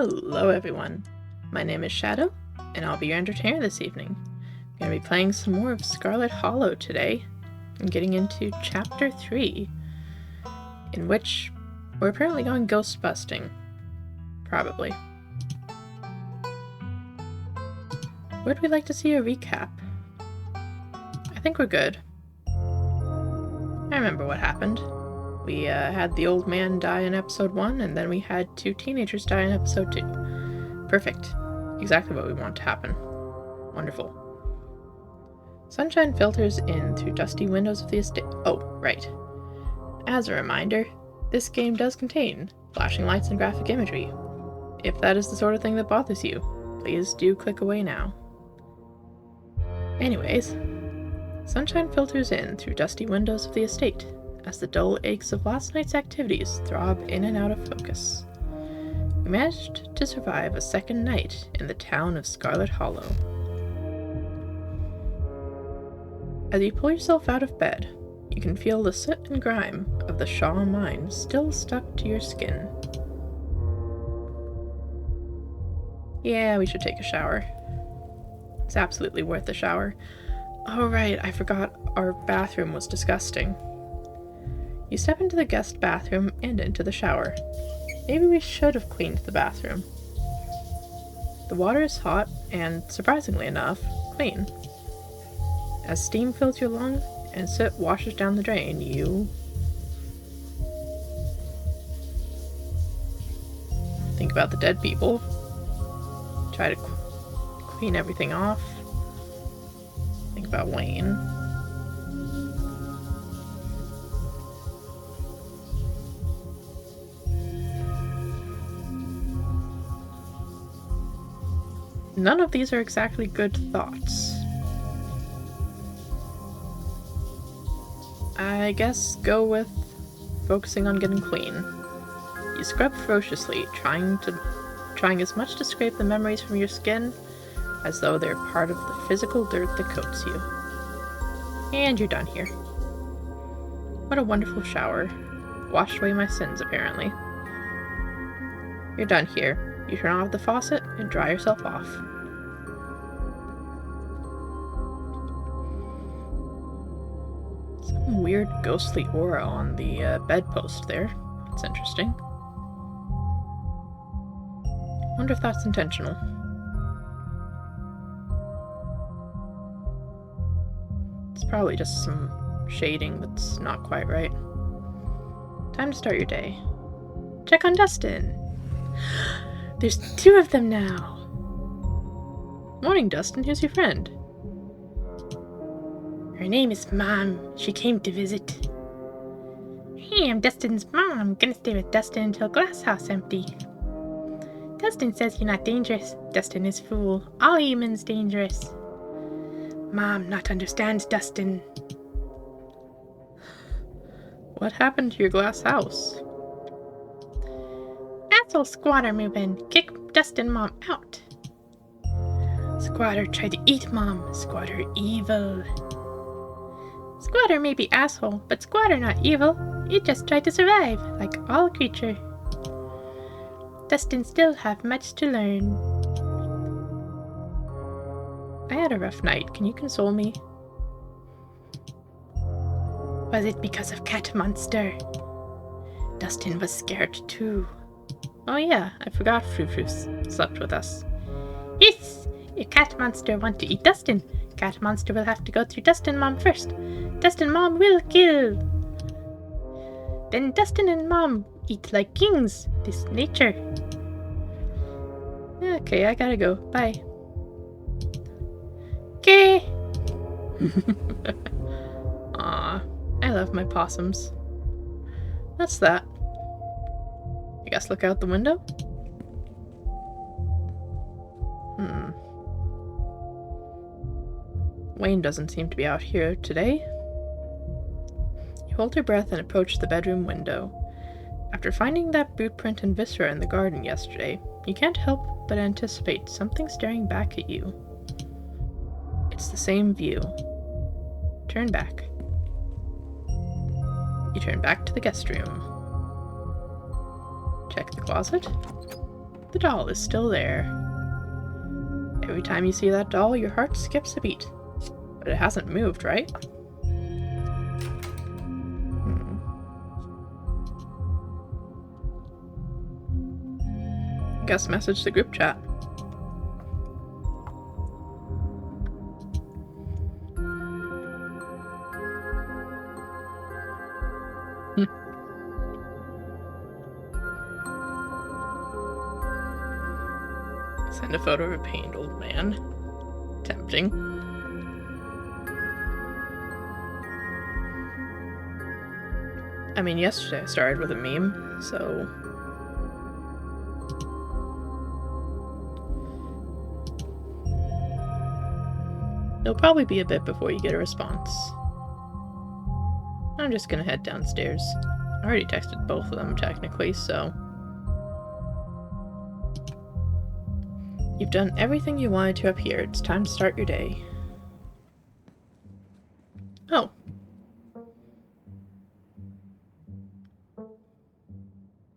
Hello everyone, my name is Shadow, and I'll be your entertainer this evening. I'm going to be playing some more of Scarlet Hollow today, and getting into Chapter 3, in which we're apparently going ghost busting. Probably. Would we like to see a recap? I think we're good. I remember what happened. We had the old man die in episode 1, and then we had 2 teenagers die in episode 2. Perfect. Exactly what we want to happen. Wonderful. Sunshine filters in through dusty windows of the estate. Oh, right. As a reminder, this game does contain flashing lights and graphic imagery. If that is the sort of thing that bothers you, please do click away now. Anyways, sunshine filters in through dusty windows of the estate, as the dull aches of last night's activities throb in and out of focus. You managed to survive a second night in the town of Scarlet Hollow. As you pull yourself out of bed, you can feel the soot and grime of the Shaw mine still stuck to your skin. Yeah, we should take a shower. It's absolutely worth the shower. Oh right, I forgot our bathroom was disgusting. You step into the guest bathroom and into the shower. Maybe we should have cleaned the bathroom. The water is hot and, surprisingly enough, clean. As steam fills your lungs and soot washes down the drain, you think about the dead people. Try to clean everything off. Think about Wayne. None of these are exactly good thoughts. I guess go with focusing on getting clean. You scrub ferociously, trying as much to scrape the memories from your skin as though they're part of the physical dirt that coats you. And you're done here. What a wonderful shower. Washed away my sins, apparently. You're done here. You turn off the faucet and dry yourself off. Some weird ghostly aura on the bedpost there. That's interesting. Wonder if that's intentional. It's probably just some shading that's not quite right. Time to start your day. Check on Dustin! There's 2 of them now! Morning, Dustin. Here's your friend. Her name is Mom. She came to visit. Hey, I'm Dustin's mom. Gonna stay with Dustin until glass house empty. Dustin says you're not dangerous. Dustin is fool. All humans dangerous. Mom not understands Dustin. What happened to your glass house? Asshole squatter moving. Kick Dustin mom out. Squatter tried to eat mom. Squatter evil. Squatter may be asshole, but squatter not evil. It just tried to survive, like all creature. Dustin still have much to learn. I had a rough night. Can you console me? Was it because of cat monster? Dustin was scared too. Oh yeah, I forgot Frou-Frou slept with us. Yes! If cat monster want to eat Dustin, cat monster will have to go through Dustin mom first. Dustin mom will kill. Then Dustin and mom eat like kings. This nature. Okay, I gotta go. Bye. Okay. Aw, I love my possums. That's that. I guess look out the window? Wayne doesn't seem to be out here today. You hold your breath and approach the bedroom window. After finding that boot print and viscera in the garden yesterday, you can't help but anticipate something staring back at you. It's the same view. Turn back. You turn back to the guest room. Check the closet. The doll is still there. Every time you see that doll, your heart skips a beat. But it hasn't moved, right? Guess message the group chat. Send a photo of a pained old man. Tempting. I mean, yesterday I started with a meme, so... it'll probably be a bit before you get a response. I'm just gonna head downstairs. I already texted both of them, technically, so... You've done everything you wanted to up here. It's time to start your day. Oh.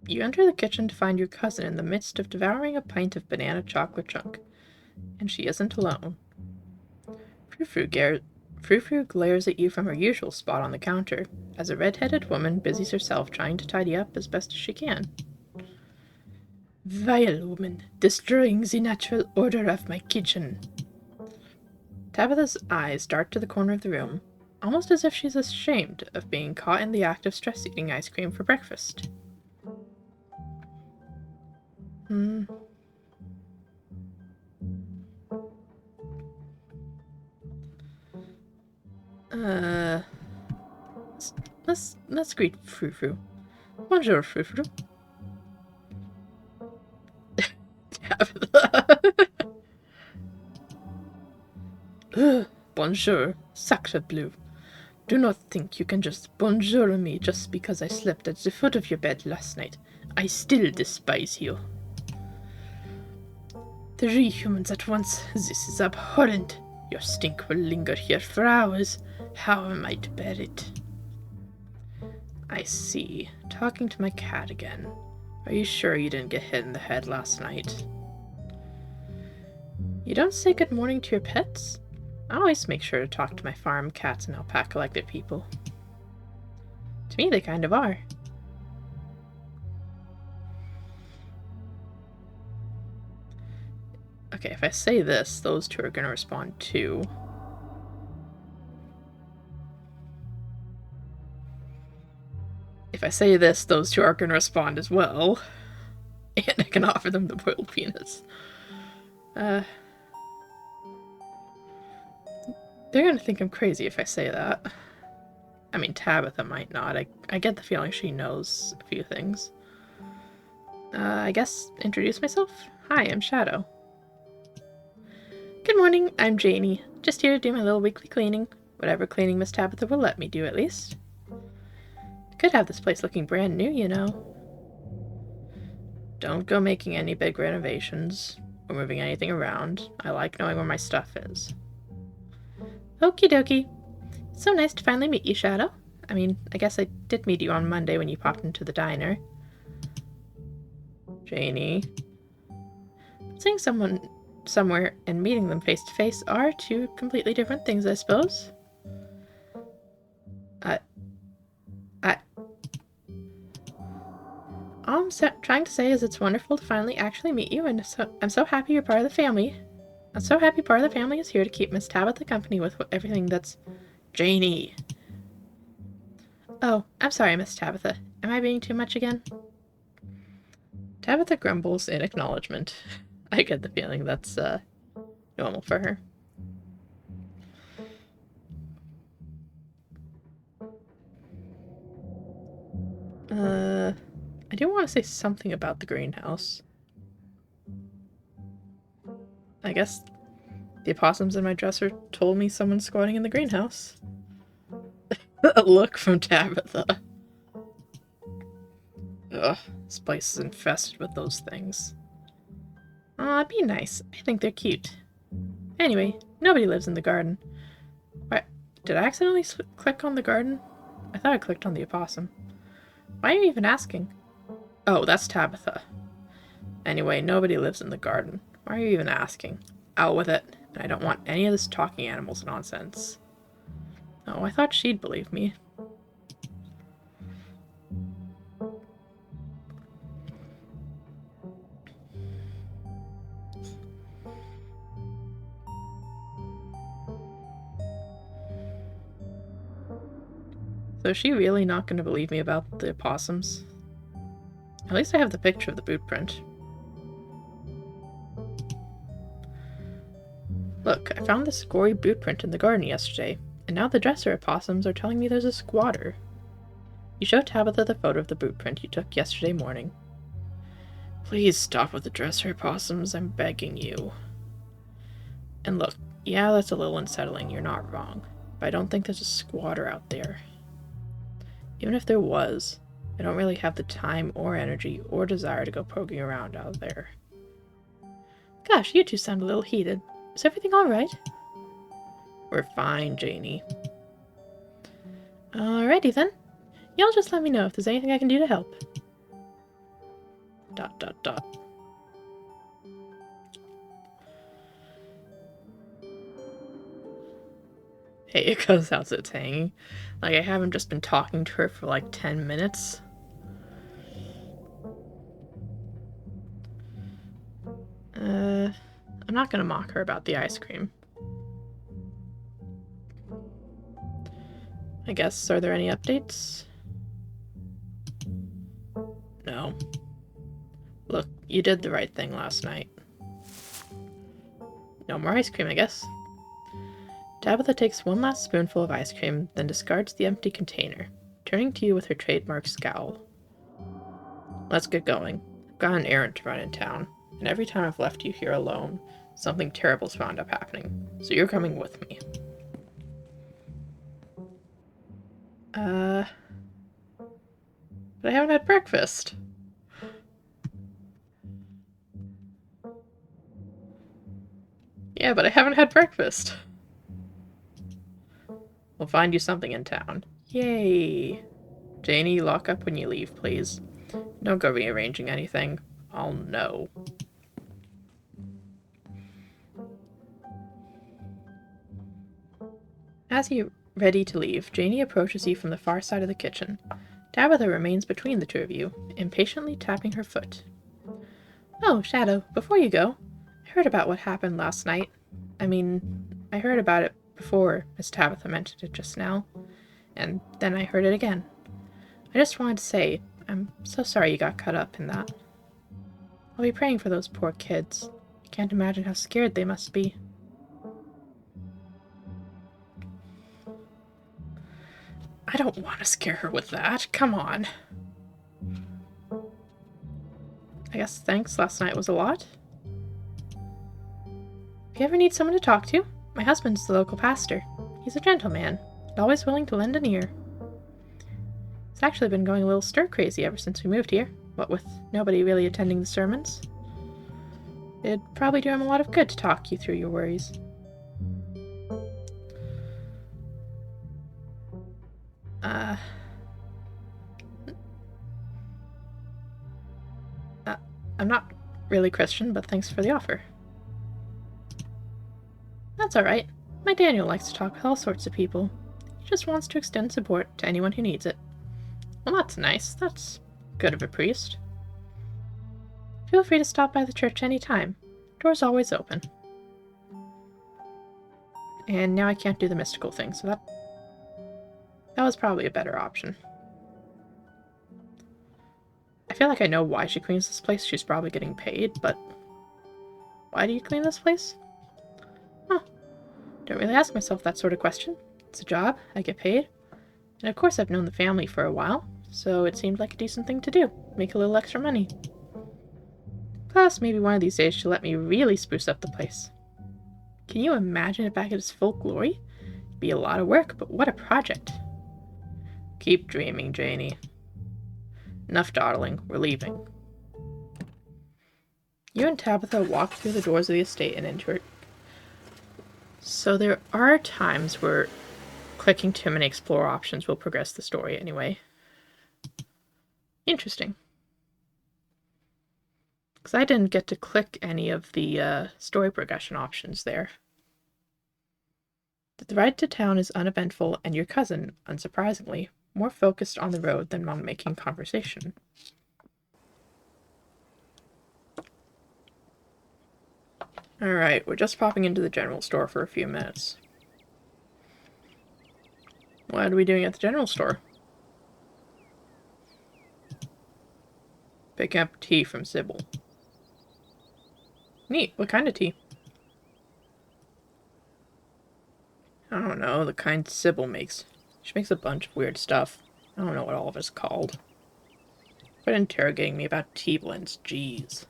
You enter the kitchen to find your cousin in the midst of devouring a pint of banana chocolate chunk. And she isn't alone. Frou-Frou glares at you from her usual spot on the counter, as a red-headed woman busies herself trying to tidy up as best as she can. Vile woman, destroying the natural order of my kitchen. Tabitha's eyes dart to the corner of the room, almost as if she's ashamed of being caught in the act of stress-eating ice cream for breakfast. Let's greet Frou-Frou. Bonjour, Frou-Frou. Bonjour, sacre bleu. Do not think you can just bonjour me just because I slept at the foot of your bed last night. I still despise you. 3 humans at once. This is abhorrent. Your stink will linger here for hours. How am I to bear it? I see. Talking to my cat again. Are you sure you didn't get hit in the head last night? You don't say good morning to your pets? I always make sure to talk to my farm cats and alpaca-collected people. To me, they kind of are. Okay, if I say this, those two are going to respond too. If I say this, those two are going to respond as well. And I can offer them the boiled peanuts. They're going to think I'm crazy if I say that. I mean, Tabitha might not. I get the feeling she knows a few things. I guess introduce myself? Hi, I'm Shadow. Good morning, I'm Janie. Just here to do my little weekly cleaning. Whatever cleaning Miss Tabitha will let me do, at least. Could have this place looking brand new, you know. Don't go making any big renovations or moving anything around. I like knowing where my stuff is. Okie dokie. So nice to finally meet you, Shadow. I mean, I guess I did meet you on Monday when you popped into the diner. Janie. Seeing someone somewhere and meeting them face to face are two completely different things, I suppose. All I'm trying to say is it's wonderful to finally actually meet you, and I'm so happy you're part of the family. I'm so happy part of the family is here to keep Miss Tabitha company with everything that's... Janie! Oh, I'm sorry, Miss Tabitha. Am I being too much again? Tabitha grumbles in acknowledgement. I get the feeling that's, normal for her. I do want to say something about the greenhouse. I guess the opossums in my dresser told me someone's squatting in the greenhouse. A look from Tabitha. Ugh, this place is infested with those things. Aw, be nice. I think they're cute. Anyway, nobody lives in the garden. What? Did I accidentally click on the garden? I thought I clicked on the opossum. Why are you even asking? Oh, that's Tabitha. Anyway, nobody lives in the garden. Why are you even asking? Out with it. And I don't want any of this talking animals nonsense. Oh, I thought she'd believe me. So is she really not going to believe me about the opossums? At least I have the picture of the boot print. Look, I found this gory boot print in the garden yesterday, and now the dresser opossums are telling me there's a squatter. You showed Tabitha the photo of the boot print you took yesterday morning. Please stop with the dresser opossums, I'm begging you. And look, yeah, that's a little unsettling, you're not wrong, but I don't think there's a squatter out there. Even if there was, I don't really have the time or energy or desire to go poking around out there. Gosh, you two sound a little heated. Is everything alright? We're fine, Janie. Alrighty then. Y'all just let me know if there's anything I can do to help. ... Hey, it goes out so it's hanging. Like, I haven't just been talking to her for like 10 minutes. I'm not gonna mock her about the ice cream. I guess, are there any updates? No. Look, you did the right thing last night. No more ice cream, I guess. Tabitha takes one last spoonful of ice cream, then discards the empty container, turning to you with her trademark scowl. Let's get going. I've got an errand to run in town, and every time I've left you here alone, something terrible's wound up happening, so you're coming with me. But I haven't had breakfast. Yeah, but I haven't had breakfast. We'll find you something in town. Yay! Janie, lock up when you leave, please. Don't go rearranging anything. I'll know. As you're ready to leave, Janie approaches you from the far side of the kitchen. Tabitha remains between the two of you, impatiently tapping her foot. Oh, Shadow, before you go, I heard about what happened last night. I heard about it before Miss Tabitha mentioned it just now, and then I heard it again. I just wanted to say, I'm so sorry you got caught up in that. I'll be praying for those poor kids. I can't imagine how scared they must be. I don't want to scare her with that. Come on. I guess thanks last night was a lot. If you ever need someone to talk to, my husband's the local pastor. He's a gentleman, and always willing to lend an ear. It's actually been going a little stir-crazy ever since we moved here, what with nobody really attending the sermons. It'd probably do him a lot of good to talk you through your worries. I'm not really Christian, but thanks for the offer. That's alright. My Daniel likes to talk with all sorts of people. He just wants to extend support to anyone who needs it. Well, that's nice. That's good of a priest. Feel free to stop by the church any time. Door's always open. And now I can't do the mystical thing, so that was probably a better option. I feel like I know why she cleans this place. She's probably getting paid, but why do you clean this place? Huh. Don't really ask myself that sort of question. It's a job, I get paid, and of course I've known the family for a while, so it seemed like a decent thing to do. Make a little extra money. Plus, maybe one of these days she'll let me really spruce up the place. Can you imagine it back at its full glory? It'd be a lot of work, but what a project. Keep dreaming, Janie. Enough dawdling. We're leaving. You and Tabitha walk through the doors of the estate and enter it. So there are times where clicking too many explore options will progress the story anyway. Interesting. Because I didn't get to click any of the story progression options there. The ride to town is uneventful, and your cousin, unsurprisingly, more focused on the road than on making conversation. Alright, we're just popping into the general store for a few minutes. What are we doing at the general store? Picking up tea from Sybil. Neat, what kind of tea? I don't know, the kind Sybil makes. She makes a bunch of weird stuff. I don't know what all of it's called. Quit interrogating me about tea blends, jeez.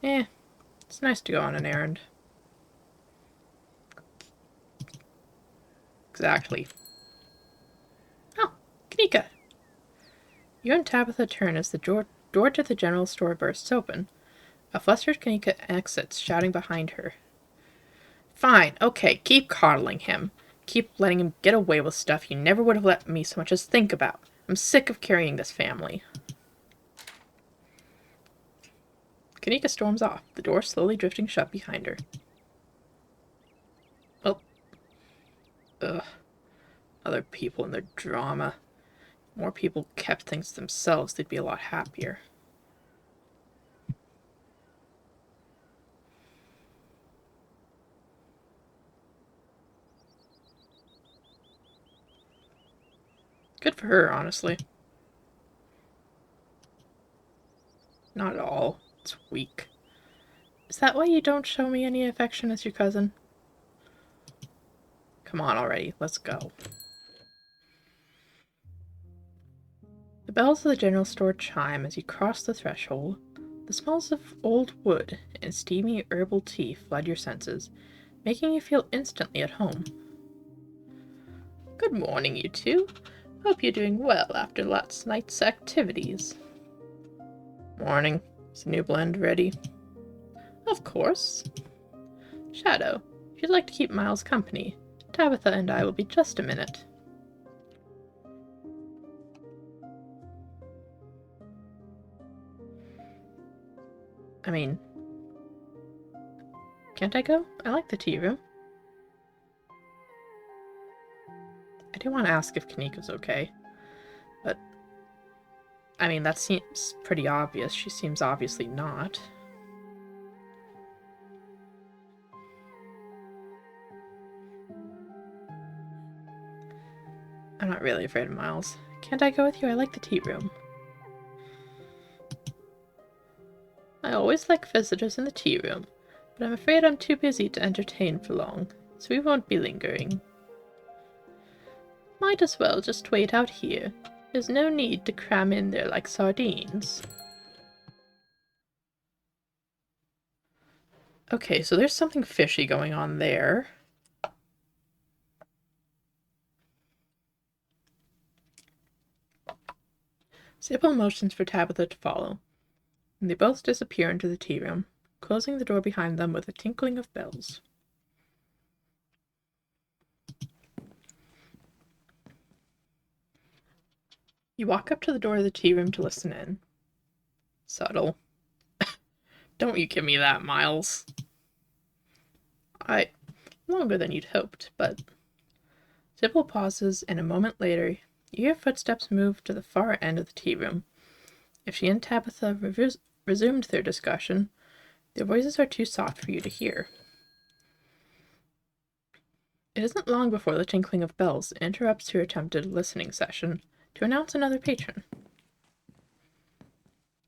It's nice to go on an errand. Exactly. Oh, Kanika! You and Tabitha turn as the door to the general store bursts open. A flustered Kanika exits, shouting behind her. Fine, okay, keep coddling him. Keep letting him get away with stuff you never would have let me so much as think about. I'm sick of carrying this family. Kanika storms off, the door slowly drifting shut behind her. Oh. Ugh. Other people and their drama. If more people kept things to themselves, they'd be a lot happier. Good for her, honestly. Not at all. It's weak. Is that why you don't show me any affection as your cousin? Come on already, let's go. The bells of the general store chime as you cross the threshold. The smells of old wood and steamy herbal tea flood your senses, making you feel instantly at home. Good morning, you two. Hope you're doing well after last night's activities. Morning. Is the new blend ready? Of course. Shadow, if you'd like to keep Miles company, Tabitha and I will be just a minute. I mean, can't I go? I like the tea room. I do want to ask if Kanika's okay, but I mean, that seems pretty obvious. She seems obviously not. I'm not really afraid of Miles. Can't I go with you? I like the tea room. I always like visitors in the tea room, but I'm afraid I'm too busy to entertain for long, so we won't be lingering. Might as well just wait out here. There's no need to cram in there like sardines. Okay, so there's something fishy going on there. Sybil motions for Tabitha to follow, and they both disappear into the tea room, closing the door behind them with a tinkling of bells. You walk up to the door of the tea room to listen in. Subtle. Don't you give me that, Miles. Longer than you'd hoped, but... Sybil pauses, and a moment later, you hear footsteps move to the far end of the tea room. If she and Tabitha resumed their discussion, their voices are too soft for you to hear. It isn't long before the tinkling of bells interrupts your attempted listening session to announce another patron.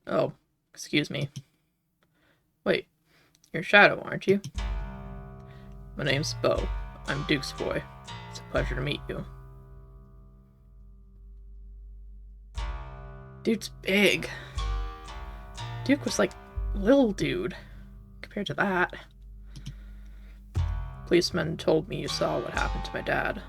Oh, excuse me. Wait, you're Shadow, aren't you? My name's Bo. I'm Duke's boy. It's a pleasure to meet you. Dude's big. Duke was like little dude compared to that. Policeman told me you saw what happened to my dad.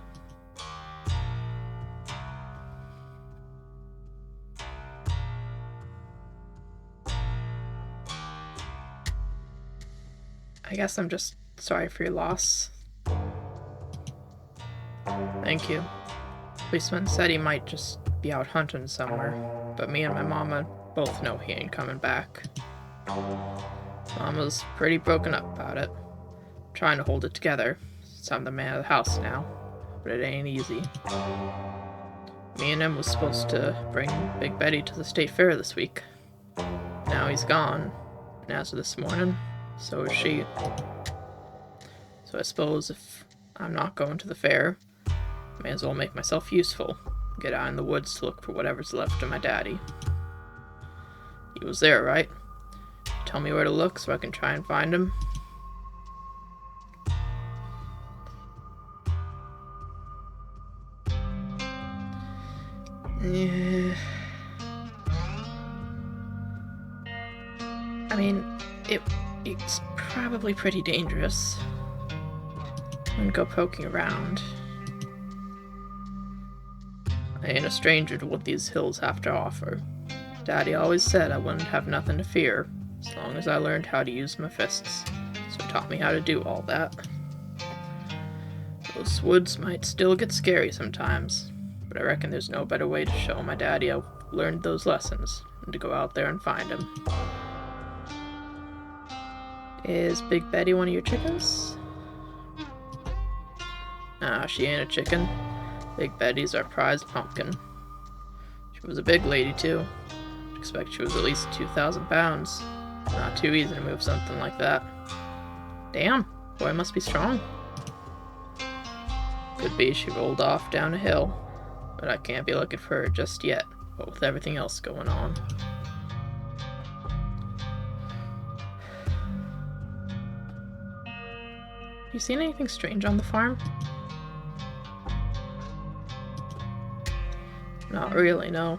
I guess I'm just sorry for your loss. Thank you. Policeman said he might just be out hunting somewhere. but me and my mama both know he ain't coming back. Mama's pretty broken up about it. Trying to hold it together, since I'm the man of the house now, but it ain't easy. Me and him was supposed to bring Big Betty to the state fair this week. Now he's gone, and as of this morning, so is she. So I suppose if I'm not going to the fair, I may as well make myself useful. Get out in the woods to look for whatever's left of my daddy. He was there, right? Tell me where to look so I can try and find him. Yeah. I mean, it's probably pretty dangerous. I wouldn't go poking around. I ain't a stranger to what these hills have to offer. Daddy always said I wouldn't have nothing to fear, as long as I learned how to use my fists, so he taught me how to do all that. Those woods might still get scary sometimes, but I reckon there's no better way to show my daddy I learned those lessons than to go out there and find him. Is Big Betty one of your chickens? Nah, she ain't a chicken. Big Betty's our prized pumpkin. She was a big lady, too. I'd expect she was at least 2,000 pounds. Not too easy to move something like that. Damn, boy must be strong. Could be she rolled off down a hill, but I can't be looking for her just yet, what with everything else going on. You seen anything strange on the farm? Not really, no.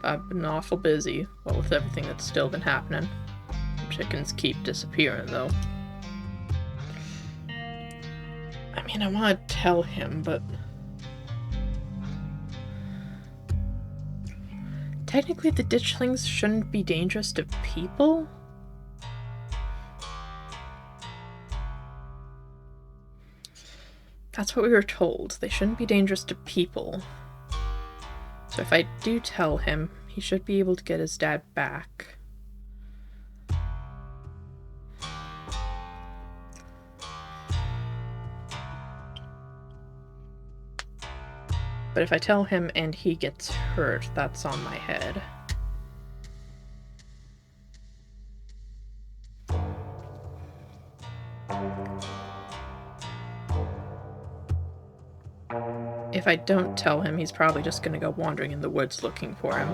I've been awful busy, what with everything that's still been happening. Chickens keep disappearing, though. I mean, I want to tell him, but... technically, the ditchlings shouldn't be dangerous to people? That's what we were told. They shouldn't be dangerous to people. So if I do tell him, he should be able to get his dad back. But if I tell him and he gets hurt, that's on my head. If I don't tell him, he's probably just gonna go wandering in the woods looking for him.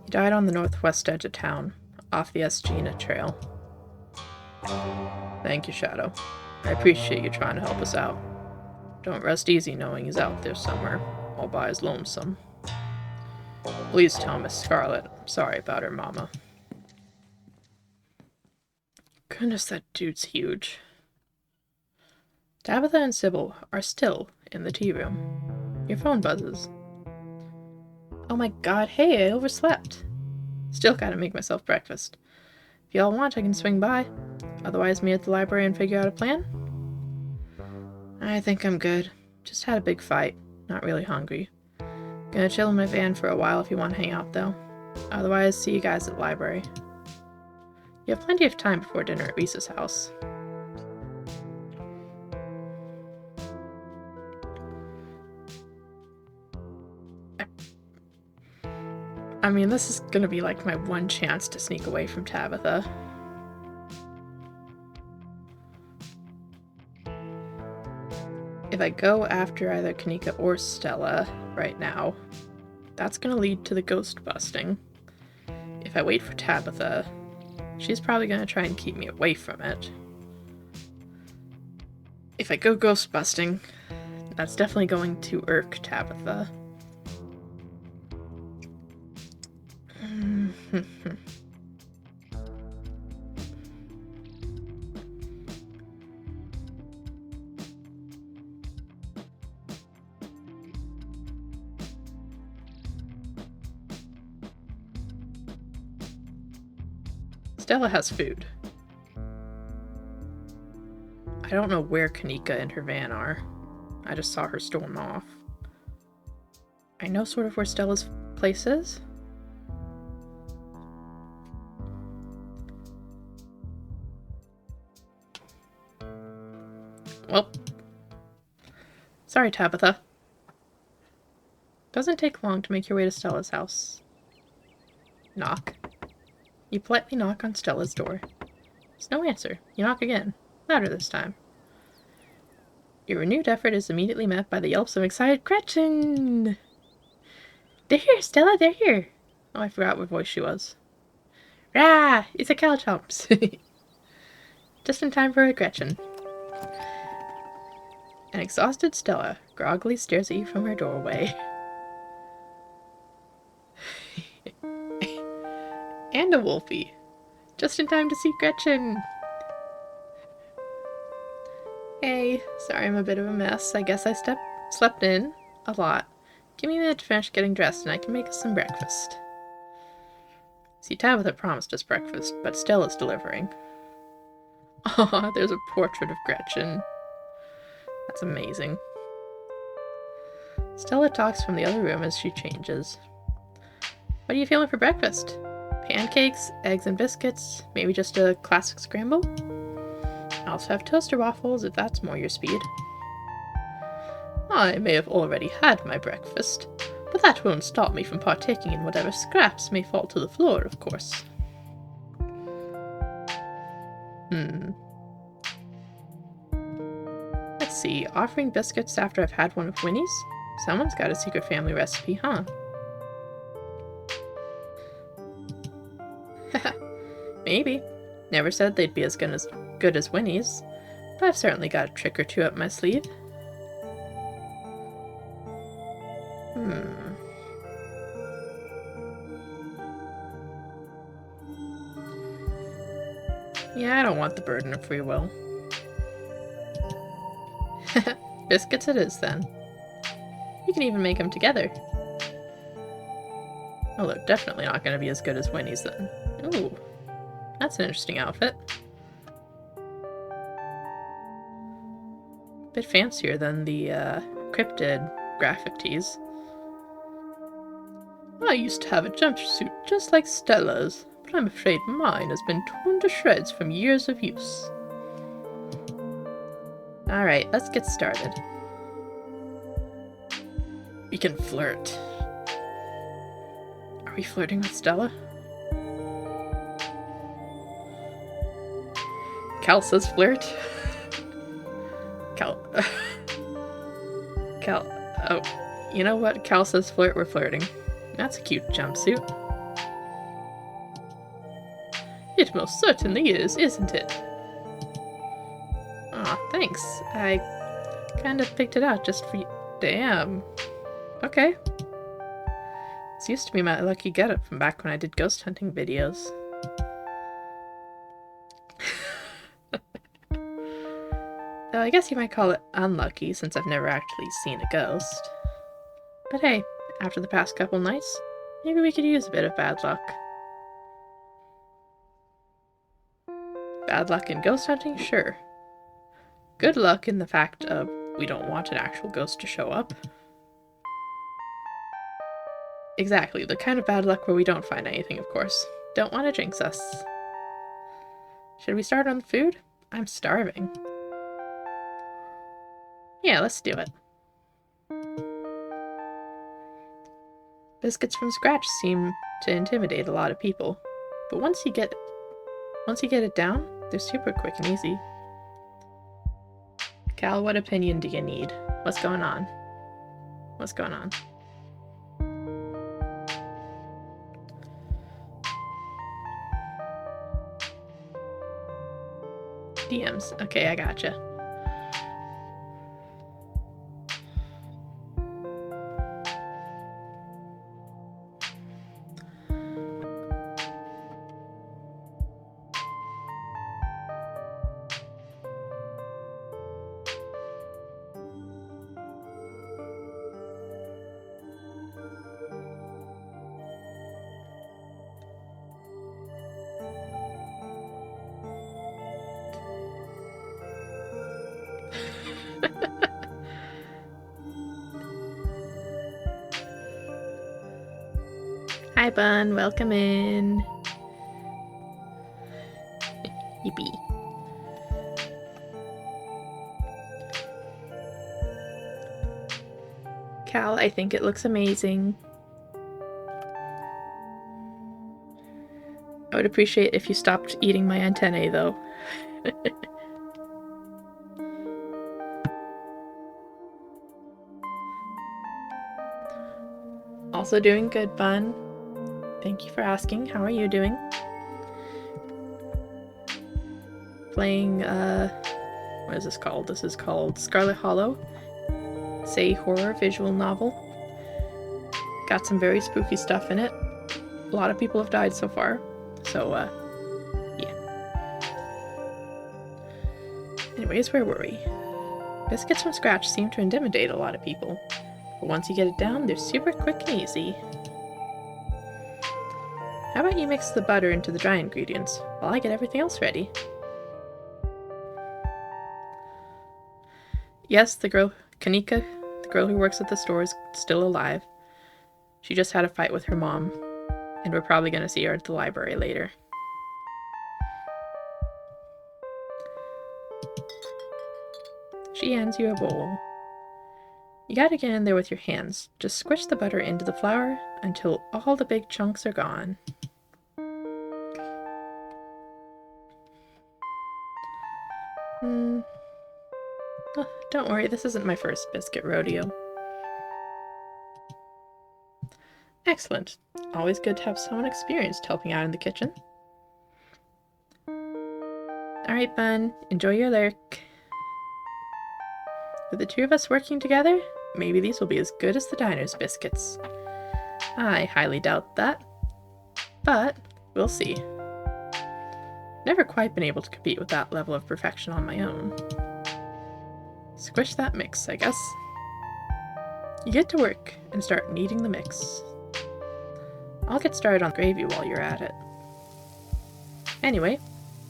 He died on the northwest edge of town, off the Esgina Trail. Thank you, Shadow. I appreciate you trying to help us out. Don't rest easy knowing he's out there somewhere, all by his lonesome. Please tell Miss Scarlet I'm sorry about her mama. Goodness, that dude's huge. Tabitha and Sybil are still in the tea room. Your phone buzzes. Oh my god, hey, I overslept. Still gotta make myself breakfast. If y'all want, I can swing by. Otherwise, meet at the library and figure out a plan. I think I'm good. Just had a big fight. Not really hungry. Gonna chill in my van for a while if you want to hang out, though. Otherwise, see you guys at the library. You have plenty of time before dinner at Reese's house. I mean, this is gonna be like my one chance to sneak away from Tabitha. If I go after either Kanika or Stella right now, that's gonna lead to the ghost busting. If I wait for Tabitha, she's probably gonna try and keep me away from it. If I go ghost busting, that's definitely going to irk Tabitha. Stella has food. I don't know where Kanika and her van are. I just saw her storm off. I know sort of where Stella's place is. Well, sorry, Tabitha. Doesn't take long to make your way to Stella's house. Knock. You politely knock on Stella's door. There's no answer. You knock again. Louder this time. Your renewed effort is immediately met by the yelps of excited Gretchen! They're here, Stella, they're here! Oh, I forgot what voice she was. Rah! It's a cow chomps! Just in time for a Gretchen. An exhausted Stella groggily stares at you from her doorway. And a Wolfie. Just in time to see Gretchen! Hey, sorry I'm a bit of a mess. I guess I slept in a lot. Give me a minute to finish getting dressed and I can make us some breakfast. See, Tabitha promised us breakfast, but Stella's delivering. Aw, there's a portrait of Gretchen. That's amazing. Stella talks from the other room as she changes. What are you feeling for breakfast? Pancakes, eggs and biscuits, maybe just a classic scramble? I also have toaster waffles if that's more your speed. I may have already had my breakfast, but that won't stop me from partaking in whatever scraps may fall to the floor, of course. Let's see, offering biscuits after I've had one of Winnie's? Someone's got a secret family recipe, huh? Maybe. Never said they'd be as good as Winnie's, but I've certainly got a trick or two up my sleeve. Yeah, I don't want the burden of free will. Biscuits it is, then. You can even make them together. Oh, they're definitely not going to be as good as Winnie's, then. Ooh, that's an interesting outfit. Bit fancier than the cryptid graphic tees. I used to have a jumpsuit just like Stella's, but I'm afraid mine has been torn to shreds from years of use. Alright, let's get started. We can flirt. Are we flirting with Stella? Cal says flirt. Cal. Oh, you know what? Cal says flirt, we're flirting. That's a cute jumpsuit. It most certainly is, isn't it? Aw, thanks. I kind of picked it out just for you. Damn. Okay. This used to be my lucky getup from back when I did ghost hunting videos. Though I guess you might call it unlucky since I've never actually seen a ghost. But hey, after the past couple nights, maybe we could use a bit of bad luck. Bad luck in ghost hunting? Sure. Good luck in the fact of we don't want an actual ghost to show up. Exactly, the kind of bad luck where we don't find anything, of course. Don't want to jinx us. Should we start on the food? I'm starving. Yeah, let's do it. Biscuits from scratch seem to intimidate a lot of people, but once you get it down, they're super quick and easy. Cal, what opinion do you need? What's going on? What's going on? DMs. Okay, I gotcha. Hi, Bun. Welcome in. Yippee. Cal, I think it looks amazing. I would appreciate if you stopped eating my antennae, though. Also doing good, Bun. Thank you for asking. How are you doing? Playing, what is this called? This is called Scarlet Hollow. It's a horror visual novel. Got some very spooky stuff in it. A lot of people have died so far. So, yeah. Anyways, where were we? Biscuits from scratch seem to intimidate a lot of people. But once you get it down, they're super quick and easy. How about you mix the butter into the dry ingredients while I get everything else ready? Yes, the girl, Kanika, the girl who works at the store, is still alive. She just had a fight with her mom, and we're probably going to see her at the library later. She hands you a bowl. You gotta get in there with your hands. Just squish the butter into the flour until all the big chunks are gone. Oh, don't worry, this isn't my first biscuit rodeo. Excellent. Always good to have someone experienced helping out in the kitchen. Alright, Bun, enjoy your lurk. With the two of us working together, maybe these will be as good as the diner's biscuits. I highly doubt that, but we'll see. Never quite been able to compete with that level of perfection on my own. Squish that mix, I guess. You get to work and start kneading the mix. I'll get started on gravy while you're at it. Anyway,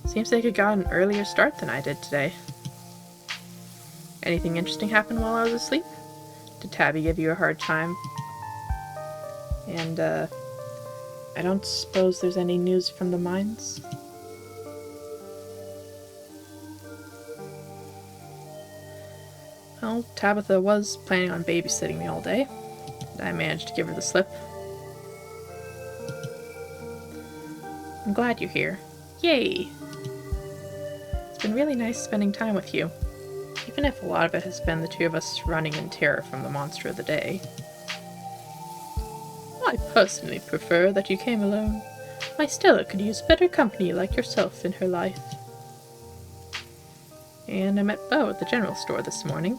seems like you got an earlier start than I did today. Anything interesting happen while I was asleep? Did Tabby give you a hard time? And, I don't suppose there's any news from the mines? Well, Tabitha was planning on babysitting me all day, and I managed to give her the slip. I'm glad you're here. Yay! It's been really nice spending time with you, even if a lot of it has been the two of us running in terror from the monster of the day. I personally prefer that you came alone. My Stella could use better company like yourself in her life. And I met Beau at the general store this morning.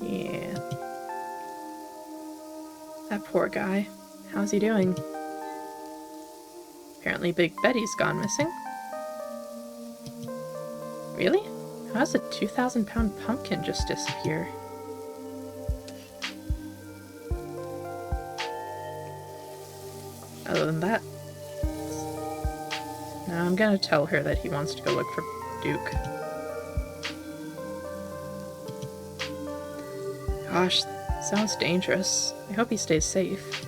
Yeah. That poor guy. How's he doing? Apparently Big Betty's gone missing. Really? How does a 2,000-pound pumpkin just disappear? Other than that... No, I'm gonna tell her that he wants to go look for Duke. Gosh, sounds dangerous. I hope he stays safe.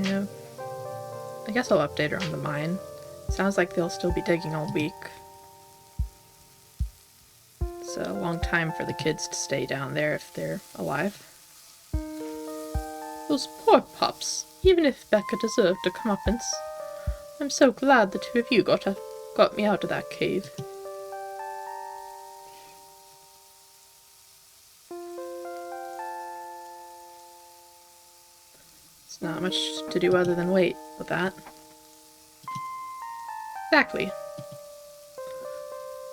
Yeah. I guess I'll update her on the mine. Sounds like they'll still be digging all week. It's a long time for the kids to stay down there if they're alive. Those poor pups. Even if Becca deserved a comeuppance, I'm so glad the two of you got me out of that cave. It's not much to do other than wait with that. Exactly.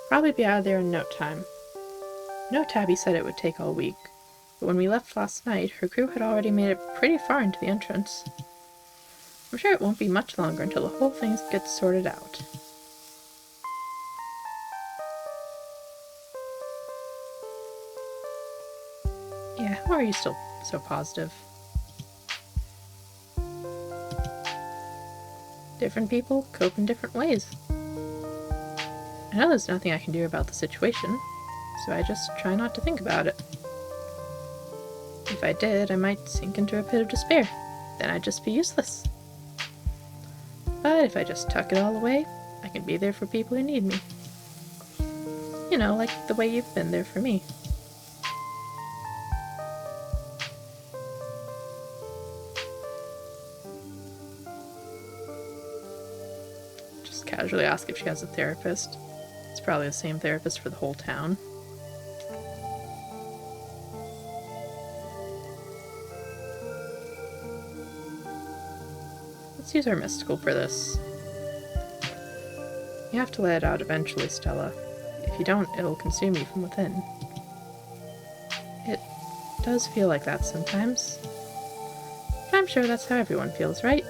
Probably be out of there in no time. I know Tabby said it would take all week, but when we left last night, her crew had already made it pretty far into the entrance. I'm sure it won't be much longer until the whole thing gets sorted out. Yeah, how are you still so positive? Different people cope in different ways. I know there's nothing I can do about the situation, so I just try not to think about it. If I did, I might sink into a pit of despair. Then I'd just be useless. But if I just tuck it all away, I can be there for people who need me. You know, like the way you've been there for me. Just casually ask if she has a therapist. It's probably the same therapist for the whole town. Let's use our mystical for this. You have to let it out eventually, Stella. If you don't, it'll consume you from within. It does feel like that sometimes. But I'm sure that's how everyone feels, right?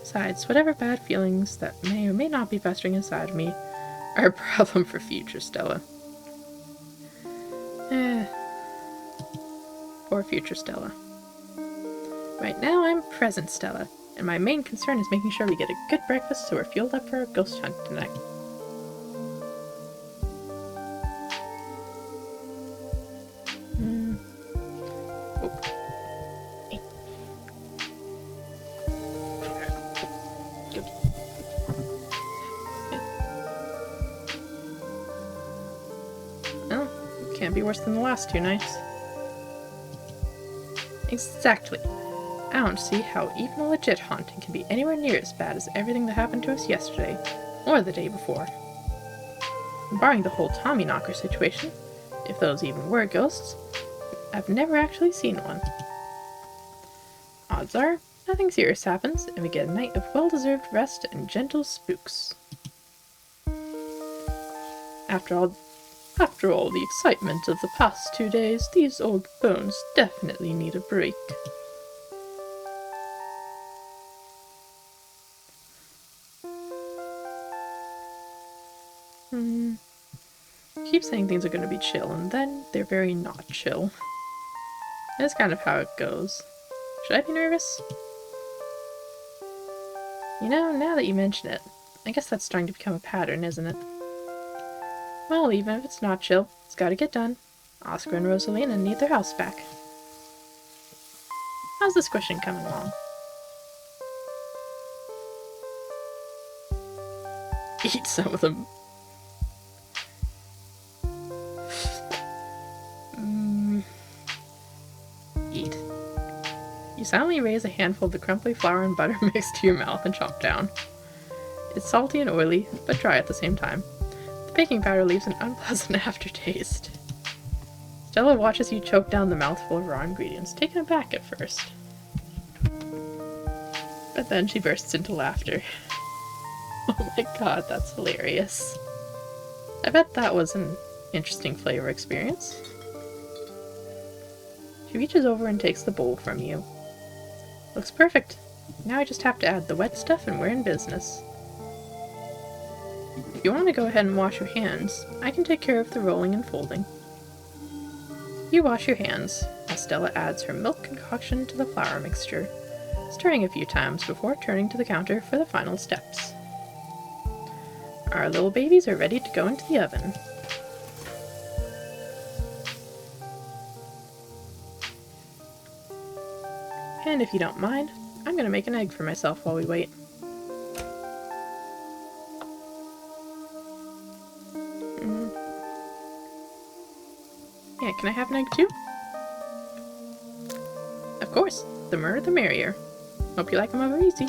Besides, whatever bad feelings that may or may not be festering inside of me are a problem for future Stella. Poor future Stella. Right now, I'm present Stella. And my main concern is making sure we get a good breakfast so we're fueled up for our ghost hunt tonight. Oh. Hey. Good. Well, it can't be worse than the last 2 nights. Exactly. I don't see how even a legit haunting can be anywhere near as bad as everything that happened to us yesterday, or the day before. Barring the whole Tommyknocker situation, if those even were ghosts, I've never actually seen one. Odds are, nothing serious happens, and we get a night of well-deserved rest and gentle spooks. After all the excitement of the past 2 days, these old bones definitely need a break. Keep saying things are going to be chill, and then they're very not chill. That's kind of how it goes. Should I be nervous? You know, now that you mention it, I guess that's starting to become a pattern, isn't it? Well, even if it's not chill, it's gotta get done. Oscar and Rosalina need their house back. How's the squishing coming along? Eat some of them. Eat. You silently raise a handful of the crumbly flour and butter mixed to your mouth and chomp down. It's salty and oily, but dry at the same time. The baking powder leaves an unpleasant aftertaste. Stella watches you choke down the mouthful of raw ingredients, taken aback at first. But then she bursts into laughter. Oh my god, that's hilarious. I bet that was an interesting flavor experience. She reaches over and takes the bowl from you. Looks perfect. Now I just have to add the wet stuff and we're in business. If you want to go ahead and wash your hands, I can take care of the rolling and folding. You wash your hands, as Stella adds her milk concoction to the flour mixture, stirring a few times before turning to the counter for the final steps. Our little babies are ready to go into the oven. And if you don't mind, I'm gonna make an egg for myself while we wait. Yeah, can I have an egg too? Of course, the more the merrier. Hope you like them over easy.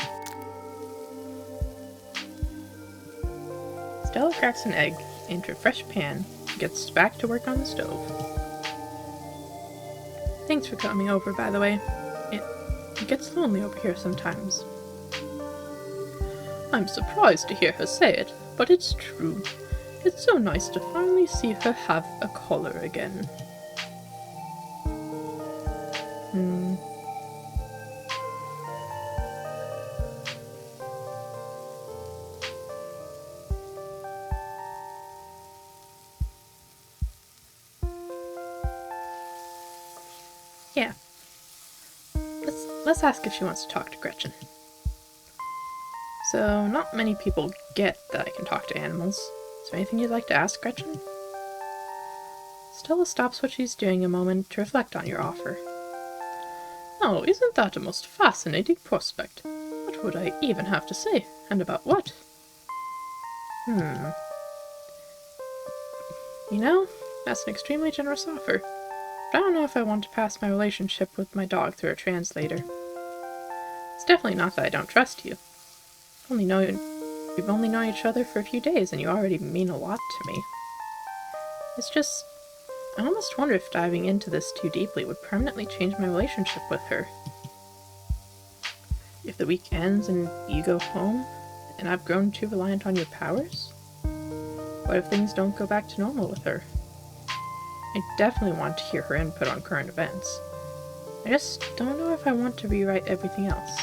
Stella cracks an egg into a fresh pan and gets back to work on the stove. Thanks for coming over, by the way. It gets lonely over here sometimes. I'm surprised to hear her say it, but it's true. It's so nice to finally see her have a collar again. Yeah. Let's ask if she wants to talk to Gretchen. So, not many people get that I can talk to animals. Is there anything you'd like to ask, Gretchen? Stella stops what she's doing a moment to reflect on your offer. Oh, isn't that a most fascinating prospect? What would I even have to say? And about what? You know, that's an extremely generous offer. But I don't know if I want to pass my relationship with my dog through a translator. It's definitely not that I don't trust you. We've only known each other for a few days, and you already mean a lot to me. It's just, I almost wonder if diving into this too deeply would permanently change my relationship with her. If the week ends and you go home, and I've grown too reliant on your powers? What if things don't go back to normal with her? I definitely want to hear her input on current events. I just don't know if I want to rewrite everything else.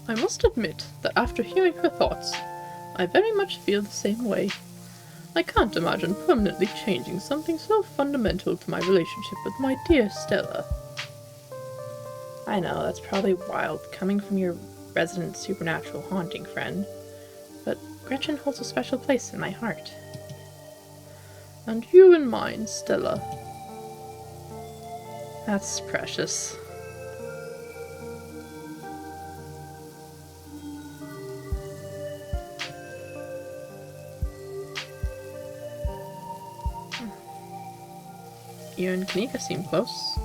I must admit that after hearing her thoughts, I very much feel the same way. I can't imagine permanently changing something so fundamental to my relationship with my dear Stella. I know, that's probably wild, coming from your resident supernatural haunting friend, but Gretchen holds a special place in my heart. And you in mine, Stella. That's precious. You and Kanika seem close.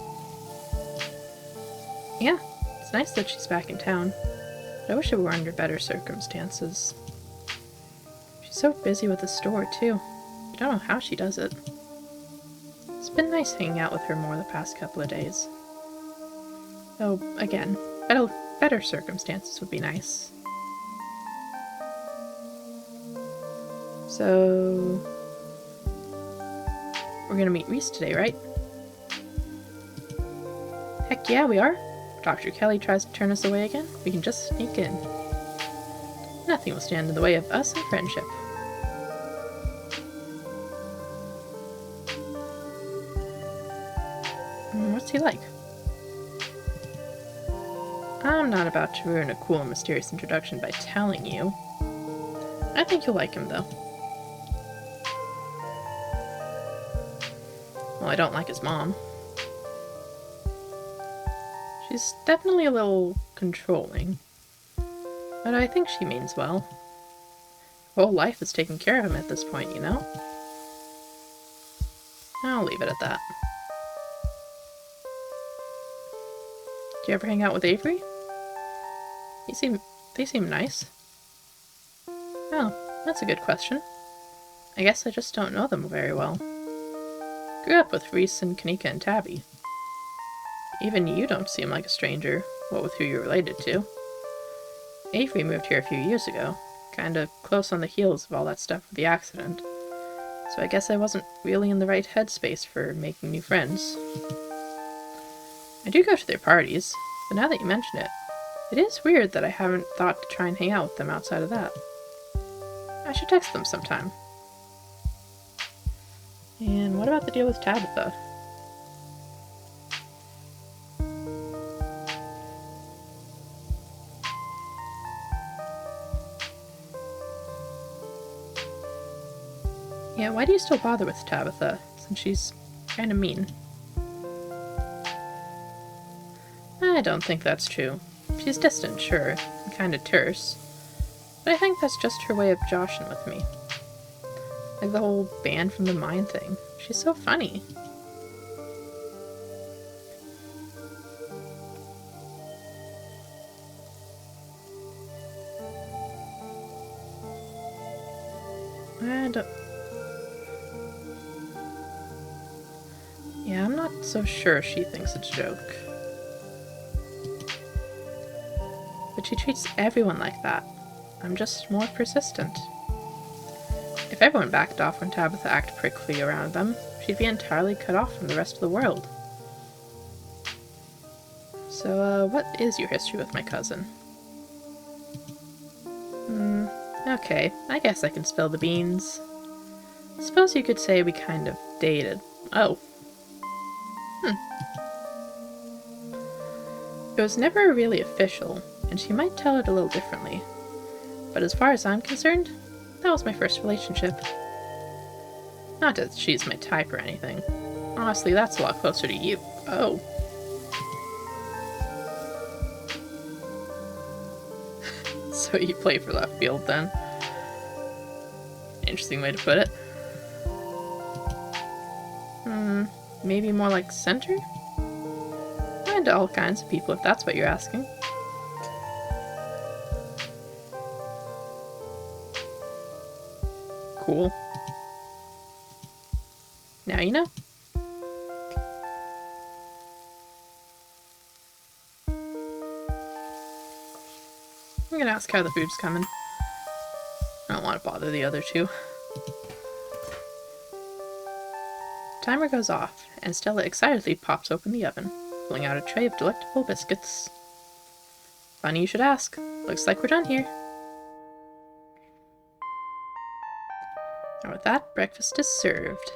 Yeah, it's nice that she's back in town, but I wish it were under better circumstances. She's so busy with the store, too. I don't know how she does it. It's been nice hanging out with her more the past couple of days. Though, again, better circumstances would be nice. So... we're gonna meet Reese today, right? Heck yeah, we are. Dr. Kelly tries to turn us away again, we can just sneak in. Nothing will stand in the way of us and friendship. What's he like? I'm not about to ruin a cool and mysterious introduction by telling you. I think you'll like him, though. Well, I don't like his mom. She's definitely a little controlling. But I think she means well. Her whole life is taking care of him at this point, you know? I'll leave it at that. Do you ever hang out with Avery? They seem nice. Oh, that's a good question. I guess I just don't know them very well. Grew up with Reese and Kanika and Tabby. Even you don't seem like a stranger, what with who you're related to. Avery moved here a few years ago, kinda close on the heels of all that stuff with the accident. So I guess I wasn't really in the right headspace for making new friends. I do go to their parties, but now that you mention it, it is weird that I haven't thought to try and hang out with them outside of that. I should text them sometime. And what about the deal with Tabitha? Yeah, why do you still bother with Tabitha, since she's kinda mean? I don't think that's true. She's distant, sure, and kinda terse, but I think that's just her way of joshing with me. Like the whole band from the mine thing. She's so funny. Yeah, I'm not so sure she thinks it's a joke. But she treats everyone like that. I'm just more persistent. If everyone backed off when Tabitha acted prickly around them, she'd be entirely cut off from the rest of the world. So, what is your history with my cousin? Okay, I guess I can spill the beans. Suppose you could say we kind of dated. Oh. It was never really official, and she might tell it a little differently. But as far as I'm concerned, That was my first relationship. Not that she's my type or anything. Honestly, that's a lot closer to you. Oh. So you play for left field then? Interesting way to put it. Maybe more like center? I'm into all kinds of people if that's what you're asking. Cool. Now you know. I'm gonna ask how the food's coming. I don't want to bother the other two. Timer goes off, and Stella excitedly pops open the oven, pulling out a tray of delectable biscuits. Funny you should ask. Looks like we're done here. And with that, breakfast is served.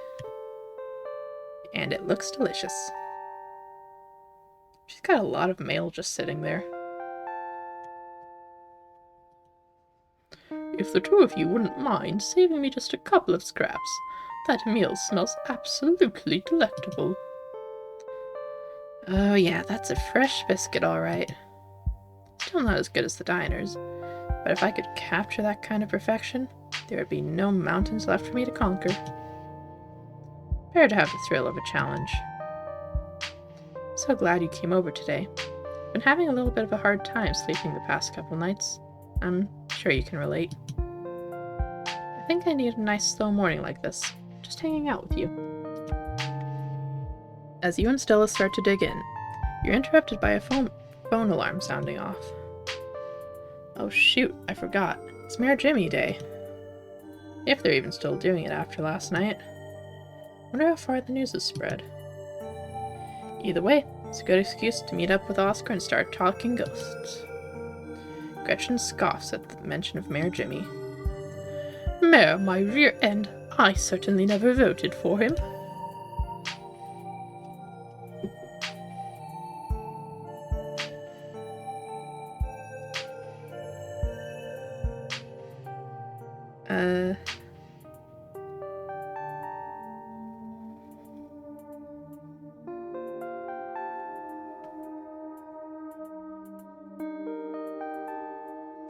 And it looks delicious. She's got a lot of mail just sitting there. If the two of you wouldn't mind saving me just a couple of scraps, that meal smells absolutely delectable. Oh yeah, that's a fresh biscuit, alright. Still not as good as the diners, but if I could capture that kind of perfection, there would be no mountains left for me to conquer. Better to have the thrill of a challenge. So glad you came over today. Been having a little bit of a hard time sleeping the past couple nights. I'm sure you can relate. I think I need a nice slow morning like this, just hanging out with you. As you and Stella start to dig in, you're interrupted by a phone alarm sounding off. Oh shoot, I forgot. It's Mayor Jimmy Day. If they're even still doing it after last night. Wonder how far the news has spread. Either way, it's a good excuse to meet up with Oscar and start talking ghosts. Gretchen scoffs at the mention of Mayor Jimmy. Mayor, my rear end. I certainly never voted for him.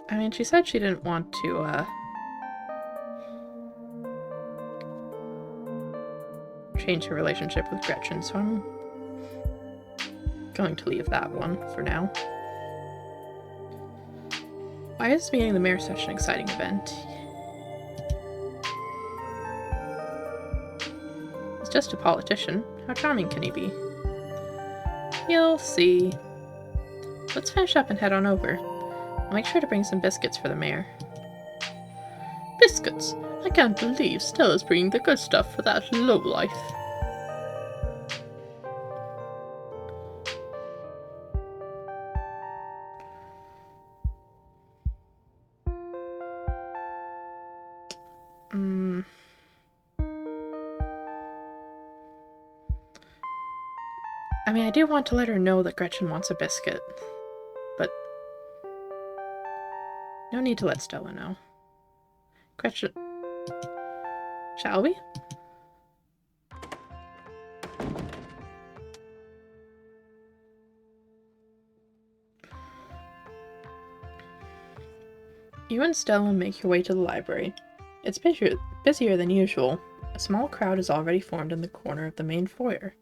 I mean, she said she didn't want to, change her relationship with Gretchen, so I'm going to leave that one for now. Why is meeting the mayor such an exciting event? He's just a politician. How charming can he be? You'll see. Let's finish up and head on over. I'll make sure to bring some biscuits for the mayor. Biscuits? I can't believe Stella's bringing the good stuff for that lowlife. I mean, I do want to let her know that Gretchen wants a biscuit, but no need to let Stella know. Gretchen, shall we? You and Stella make your way to the library. It's busier than usual. A small crowd is already formed in the corner of the main foyer.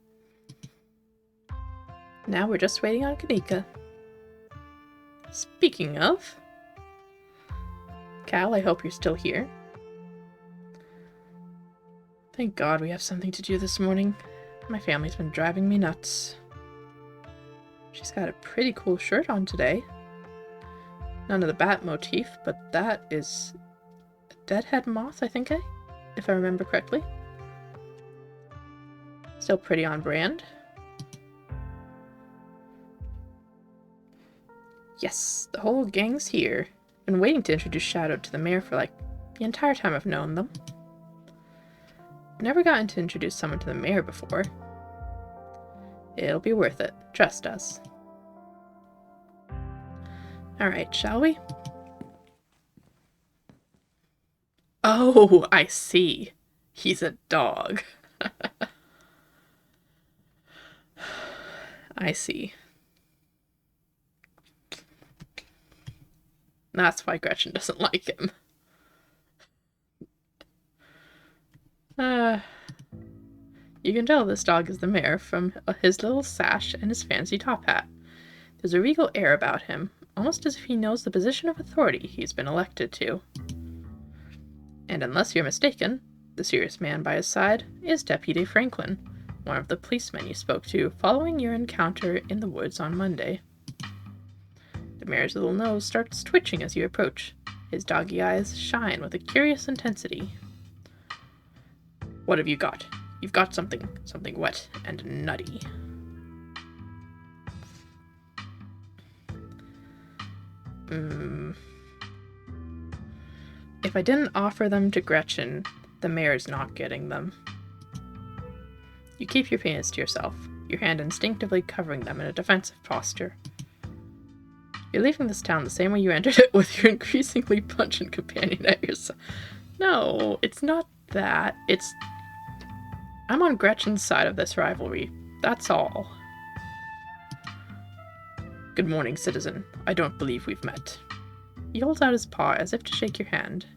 Now we're just waiting on Kanika. Speaking of... Cal, I hope you're still here. Thank God we have something to do this morning. My family's been driving me nuts. She's got a pretty cool shirt on today. None of the bat motif, but that is a deadhead moth, I think, if I remember correctly. Still pretty on brand. Yes, the whole gang's here. Been waiting to introduce Shadow to the mayor for like the entire time I've known them. Never gotten to introduce someone to the mayor before. It'll be worth it, trust us. Alright, shall we? Oh, I see. He's a dog. I see. That's why Gretchen doesn't like him. You can tell this dog is the mayor from his little sash and his fancy top hat. There's a regal air about him, almost as if he knows the position of authority he's been elected to. And unless you're mistaken, the serious man by his side is Deputy Franklin, one of the policemen you spoke to following your encounter in the woods on Monday. The mayor's little nose starts twitching as you approach. His doggy eyes shine with a curious intensity. What have you got? You've got something wet and nutty. If I didn't offer them to Gretchen, the mayor's not getting them. You keep your penis to yourself, your hand instinctively covering them in a defensive posture. You're leaving this town the same way you entered it, with your increasingly pungent companion at your side. No, it's not that. It's... I'm on Gretchen's side of this rivalry. That's all. Good morning, citizen. I don't believe we've met. He holds out his paw as if to shake your hand.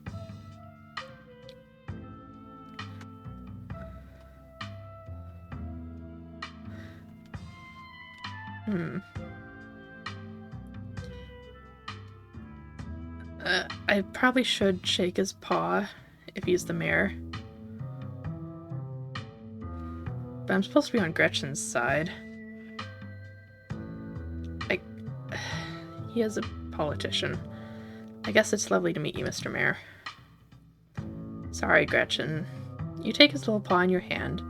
I probably should shake his paw if he's the mayor. But I'm supposed to be on Gretchen's side. He is a politician. I guess it's lovely to meet you, Mr. Mayor. Sorry, Gretchen. You take his little paw in your hand,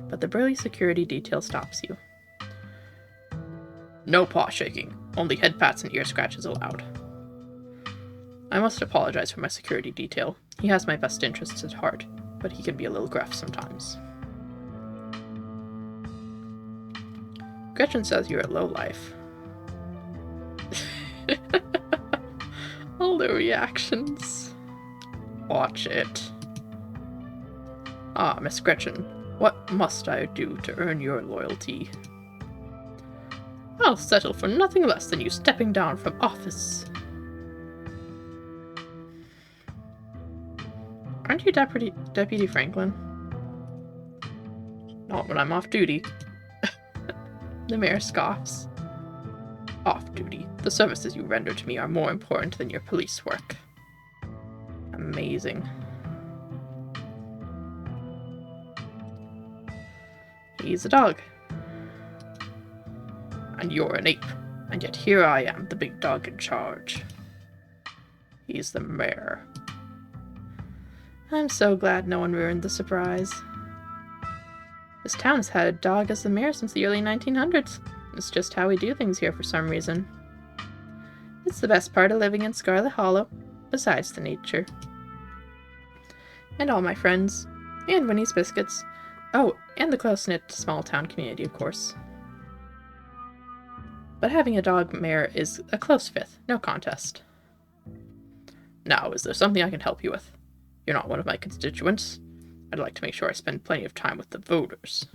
but the burly security detail stops you. No paw shaking. Only head pats and ear scratches allowed. I must apologize for my security detail. He has my best interests at heart, but he can be a little gruff sometimes. Gretchen says you're a lowlife. All the reactions. Watch it. Ah, Miss Gretchen, what must I do to earn your loyalty? I'll settle for nothing less than you stepping down from office. Aren't you Deputy Franklin? Not when I'm off duty. The mayor scoffs. Off duty. The services you render to me are more important than your police work. Amazing. He's a dog. And you're an ape. And yet here I am, the big dog in charge. He's the mayor. I'm so glad no one ruined the surprise. This town has had a dog as the mayor since the early 1900s. It's just how we do things here for some reason. It's the best part of living in Scarlet Hollow, besides the nature. And all my friends. And Winnie's Biscuits. Oh, and the close-knit small-town community, of course. But having a dog mayor is a close fifth, no contest. Now, is there something I can help you with? You're not one of my constituents. I'd like to make sure I spend plenty of time with the voters.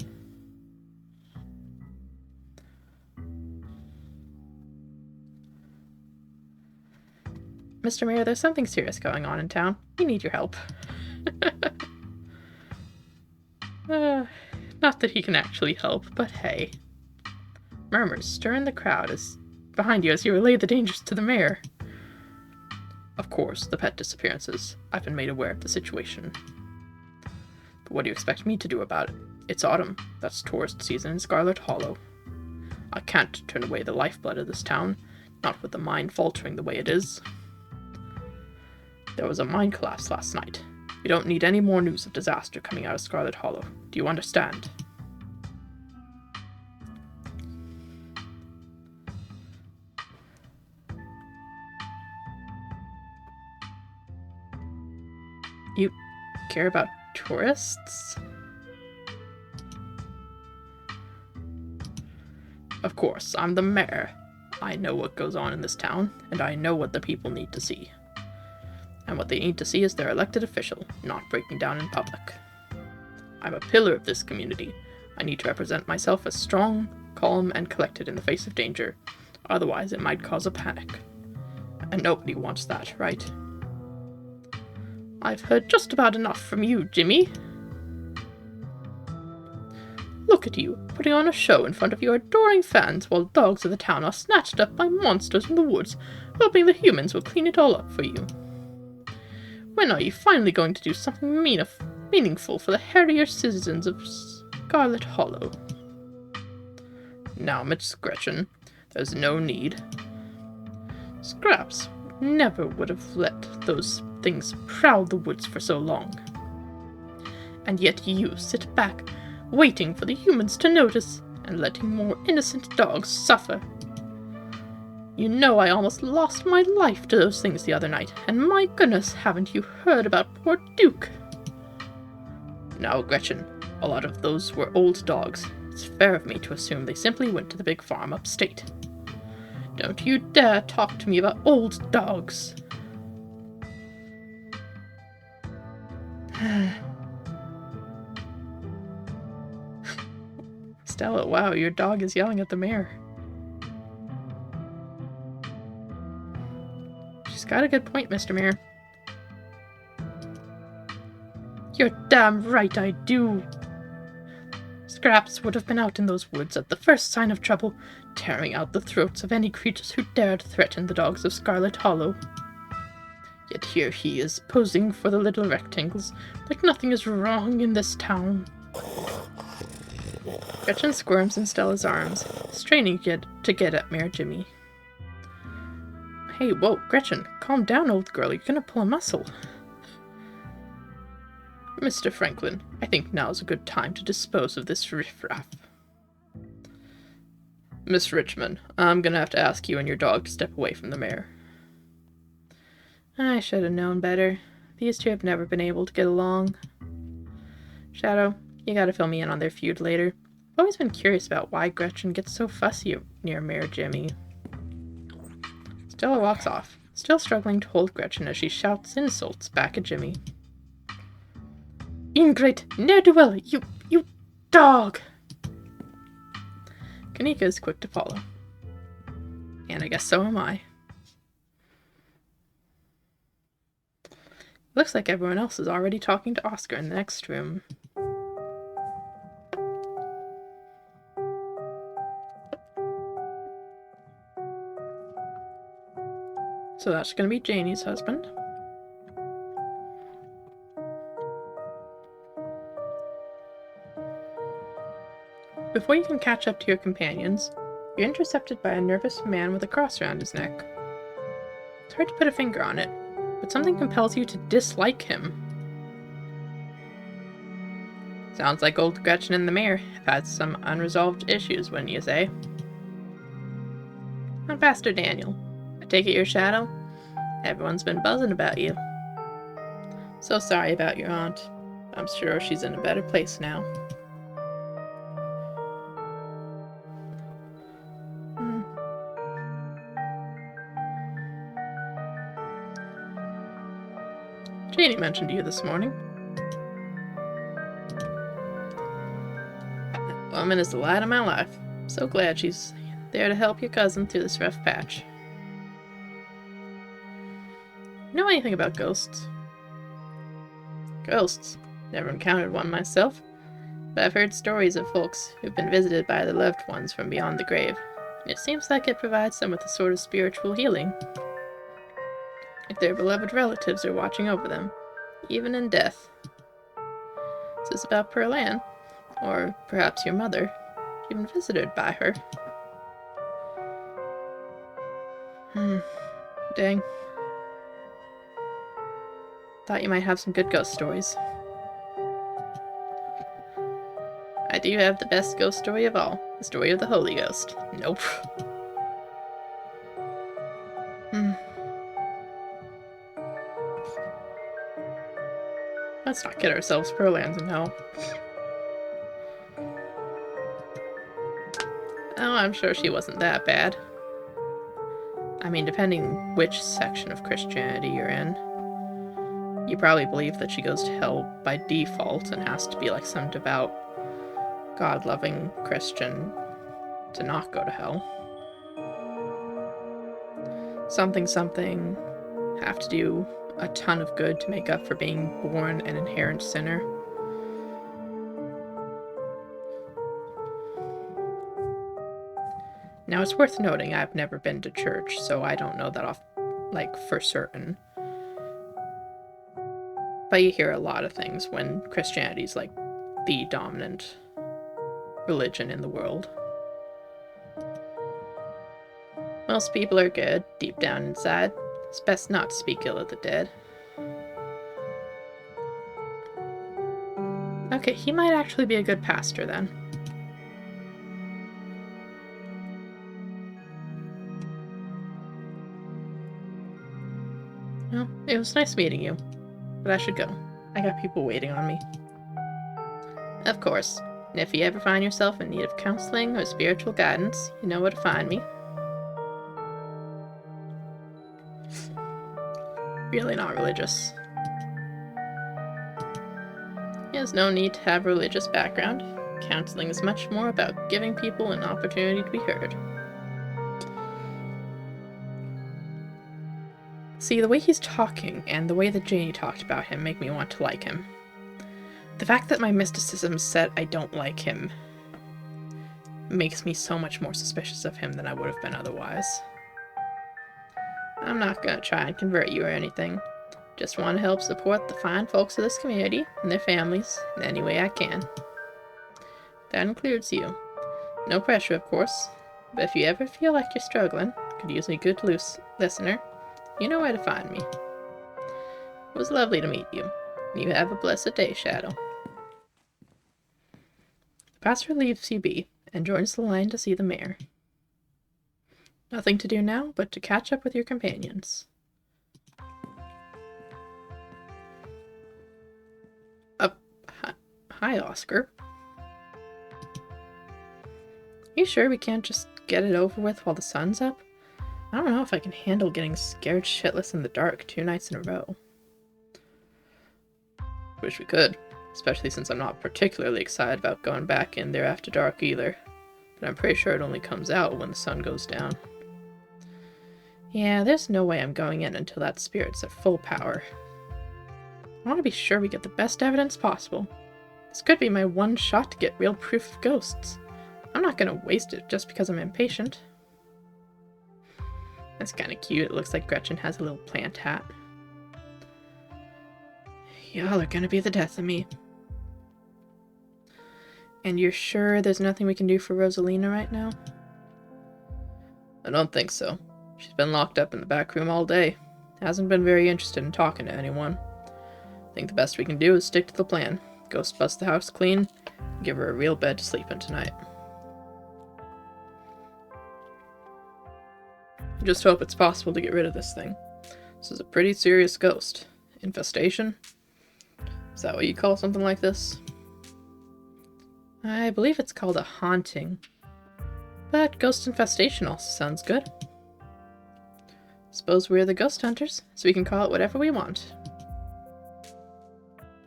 Mr. Mayor, there's something serious going on in town. We need your help. Not that he can actually help, but hey. Murmurs stir in the crowd behind you as you relay the dangers to the mayor. Of course, the pet disappearances. I've been made aware of the situation. But what do you expect me to do about it? It's autumn. That's tourist season in Scarlet Hollow. I can't turn away the lifeblood of this town, not with the mine faltering the way it is. There was a mine collapse last night. We don't need any more news of disaster coming out of Scarlet Hollow. Do you understand? You care about tourists? Of course, I'm the mayor. I know what goes on in this town, and I know what the people need to see. and what they need to see is their elected official, not breaking down in public. I'm a pillar of this community. I need to represent myself as strong, calm, and collected in the face of danger. Otherwise, it might cause a panic. And nobody wants that, right? I've heard just about enough from you, Jimmy. Look at you, putting on a show in front of your adoring fans while dogs of the town are snatched up by monsters in the woods, hoping the humans will clean it all up for you. When are you finally going to do something meaningful for the hairier citizens of Scarlet Hollow? Now, Miss Gretchen, there's no need. Scraps never would have let those things prowl the woods for so long. And yet you sit back, waiting for the humans to notice, and letting more innocent dogs suffer. You know I almost lost my life to those things the other night, and my goodness, haven't you heard about poor Duke? Now, Gretchen, a lot of those were old dogs. It's fair of me to assume they simply went to the big farm upstate. Don't you dare talk to me about old dogs. Stella, wow, your dog is yelling at the mayor. She's got a good point, Mr. Mayor. You're damn right I do. Scraps would have been out in those woods at the first sign of trouble, tearing out the throats of any creatures who dared threaten the dogs of Scarlet Hollow. Yet here he is, posing for the little rectangles, like nothing is wrong in this town. Gretchen squirms in Stella's arms, straining to get at Mayor Jimmy. Hey, whoa, Gretchen, calm down, old girl, you're gonna pull a muscle. Mr. Franklin, I think now's a good time to dispose of this riffraff. Miss Richmond, I'm gonna have to ask you and your dog to step away from the mayor. I should have known better. These two have never been able to get along. Shadow, you gotta fill me in on their feud later. I've always been curious about why Gretchen gets so fussy near Mayor Jimmy. Stella walks off, still struggling to hold Gretchen as she shouts insults back at Jimmy. Ingrate, ne'er-do-well, you dog! Kanika is quick to follow. And I guess so am I. Looks like everyone else is already talking to Oscar in the next room. So that's going to be Janie's husband. Before you can catch up to your companions, you're intercepted by a nervous man with a cross around his neck. It's hard to put a finger on it, but something compels you to dislike him. Sounds like old Gretchen and the mayor have had some unresolved issues, wouldn't you say? I'm Pastor Daniel. I take it you're Shadow? Everyone's been buzzing about you. So sorry about your aunt. I'm sure she's in a better place now. Janie mentioned you this morning. That woman is the light of my life. I'm so glad she's there to help your cousin through this rough patch. Know anything about ghosts? Ghosts? Never encountered one myself, but I've heard stories of folks who've been visited by their loved ones from beyond the grave. It seems like it provides them with a sort of spiritual healing. Like their beloved relatives are watching over them, even in death. Is this about Pearl Ann? Or perhaps your mother? You've been visited by her. Dang. Thought you might have some good ghost stories. I do have the best ghost story of all. The story of the Holy Ghost. Nope. Let's not kid ourselves. Pearl Ann's in hell. Oh, I'm sure she wasn't that bad. I mean, depending which section of Christianity you're in. You probably believe that she goes to hell by default and has to be like some devout, God-loving Christian to not go to hell. Something, have to do a ton of good to make up for being born an inherent sinner. Now, it's worth noting I've never been to church, so I don't know that for certain. But you hear a lot of things when Christianity's like the dominant religion in the world. Most people are good, deep down inside. It's best not to speak ill of the dead. Okay, he might actually be a good pastor then. Well, it was nice meeting you, but I should go. I got people waiting on me. Of course, and if you ever find yourself in need of counseling or spiritual guidance, you know where to find me. Really not religious. There's no need to have a religious background. Counseling is much more about giving people an opportunity to be heard. See, the way he's talking and the way that Janie talked about him make me want to like him. The fact that my mysticism said I don't like him makes me so much more suspicious of him than I would have been otherwise. I'm not gonna try and convert you or anything. Just want to help support the fine folks of this community and their families in any way I can. That includes you. No pressure, of course, but if you ever feel like you're struggling, could use a good listener, you know where to find me. It was lovely to meet you. You have a blessed day, Shadow. The pastor leaves you be and joins the line to see the mayor. Nothing to do now but to catch up with your companions. Hi, Oscar. You sure we can't just get it over with while the sun's up? I don't know if I can handle getting scared shitless in the dark 2 nights in a row. Wish we could, especially since I'm not particularly excited about going back in there after dark either. But I'm pretty sure it only comes out when the sun goes down. Yeah, there's no way I'm going in until that spirit's at full power. I want to be sure we get the best evidence possible. This could be my one shot to get real proof of ghosts. I'm not gonna waste it just because I'm impatient. That's kinda cute. It looks like Gretchen has a little plant hat. Y'all are gonna be the death of me. And you're sure there's nothing we can do for Rosalina right now? I don't think so. She's been locked up in the back room all day. Hasn't been very interested in talking to anyone. I think the best we can do is stick to the plan. Ghost bust the house clean, and give her a real bed to sleep in tonight. Just hope it's possible to get rid of this thing. This is a pretty serious ghost. Infestation? Is that what you call something like this? I believe it's called a haunting. But ghost infestation also sounds good. Suppose we're the ghost hunters, so we can call it whatever we want.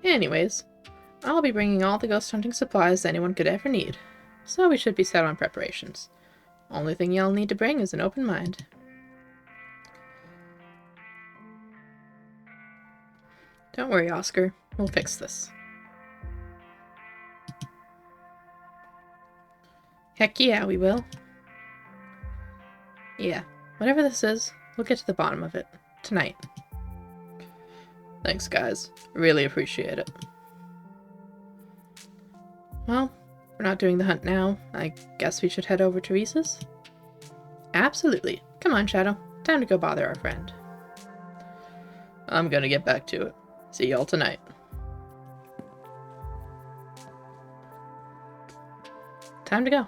Anyways, I'll be bringing all the ghost hunting supplies anyone could ever need, so we should be set on preparations. Only thing y'all need to bring is an open mind. Don't worry, Oscar. We'll fix this. Heck yeah, we will. Yeah, whatever this is, we'll get to the bottom of it. Tonight. Thanks, guys. Really appreciate it. Well, we're not doing the hunt now. I guess we should head over to Reese's? Absolutely. Come on, Shadow. Time to go bother our friend. I'm gonna get back to it. See y'all tonight. Time to go.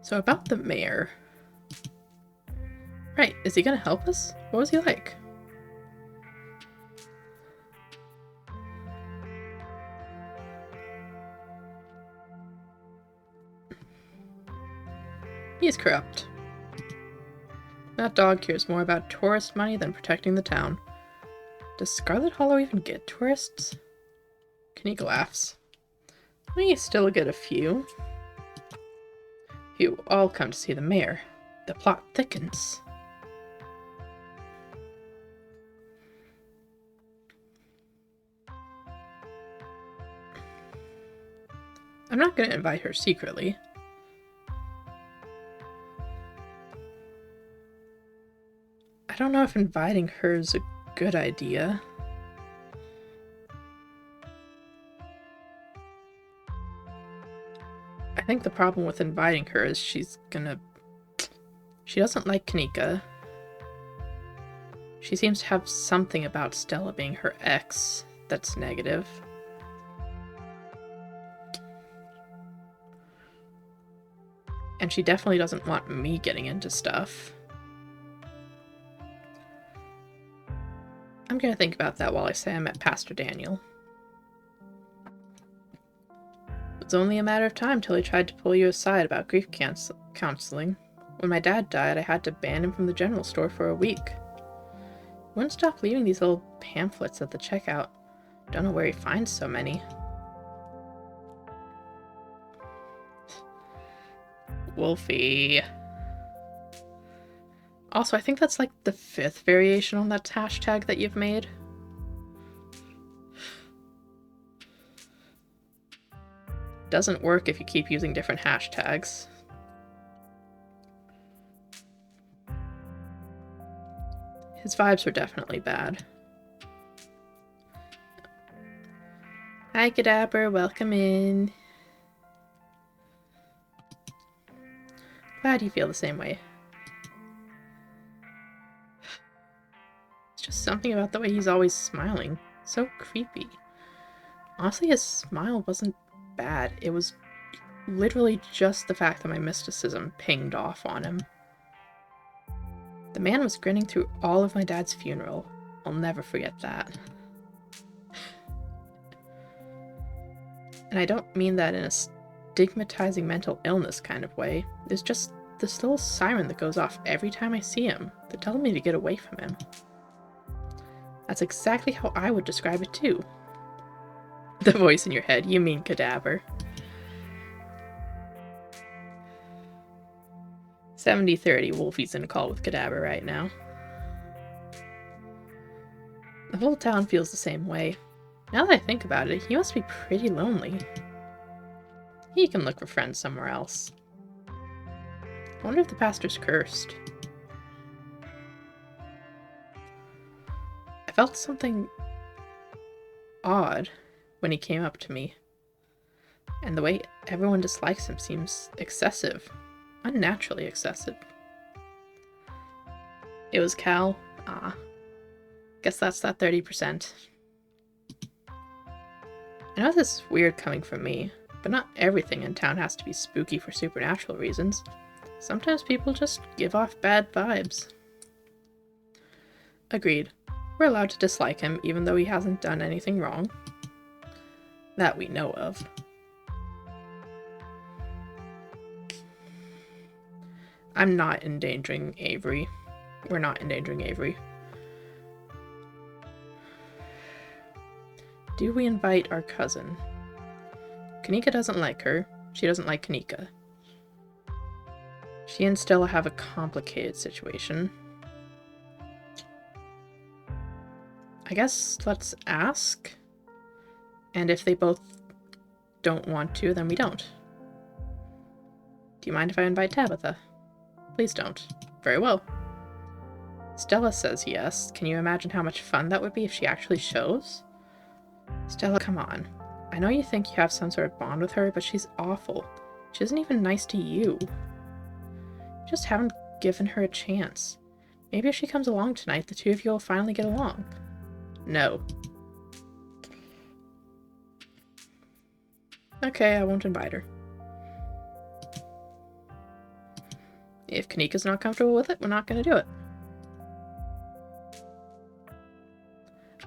So about the mayor. Right, is he gonna help us? What was he like? He's corrupt. That dog cares more about tourist money than protecting the town. Does Scarlet Hollow even get tourists? Kanika laughs. We still get a few. You all come to see the mayor. The plot thickens. I'm not going to invite her secretly. I don't know if inviting her is a good idea. I think the problem with inviting her is she doesn't like Kanika. She seems to have something about Stella being her ex that's negative. And she definitely doesn't want me getting into stuff. I'm gonna think about that while I say I met Pastor Daniel. It's only a matter of time till he tried to pull you aside about grief counseling. When my dad died, I had to ban him from the general store for a week. He wouldn't stop leaving these little pamphlets at the checkout. Don't know where he finds so many. Wolfie. Also, I think that's like the 5th variation on that hashtag that you've made. Doesn't work if you keep using different hashtags. His vibes were definitely bad. Hi, Cadaver. Welcome in. Glad you feel the same way. It's just something about the way he's always smiling. So creepy. Honestly, his smile wasn't bad. It was literally just the fact that my mysticism pinged off on him. The man was grinning through all of my dad's funeral. I'll never forget that. And I don't mean that in a stigmatizing mental illness kind of way. There's just this little siren that goes off every time I see him. They're telling me to get away from him. That's exactly how I would describe it too. The voice in your head, you mean Cadaver. 70-30, Wolfie's in a call with Cadaver right now. The whole town feels the same way. Now that I think about it, he must be pretty lonely. He can look for friends somewhere else. I wonder if the pastor's cursed. I felt something odd when he came up to me. And the way everyone dislikes him seems excessive. Unnaturally excessive. It was Cal. Ah. Guess that's that 30%. I know this is weird coming from me, but not everything in town has to be spooky for supernatural reasons. Sometimes people just give off bad vibes. Agreed. We're allowed to dislike him even though he hasn't done anything wrong. That we know of. I'm not endangering Avery. We're not endangering Avery. Do we invite our cousin? Kanika doesn't like her. She doesn't like Kanika. She and Stella have a complicated situation. I guess let's ask. And if they both don't want to, then we don't. Do you mind if I invite Tabitha? Please don't. Very well. Stella says yes. Can you imagine how much fun that would be if she actually shows? Stella, come on. I know you think you have some sort of bond with her, but she's awful. She isn't even nice to you. You just haven't given her a chance. Maybe if she comes along tonight, the two of you will finally get along. No. Okay, I won't invite her. If Kanika's not comfortable with it, we're not going to do it.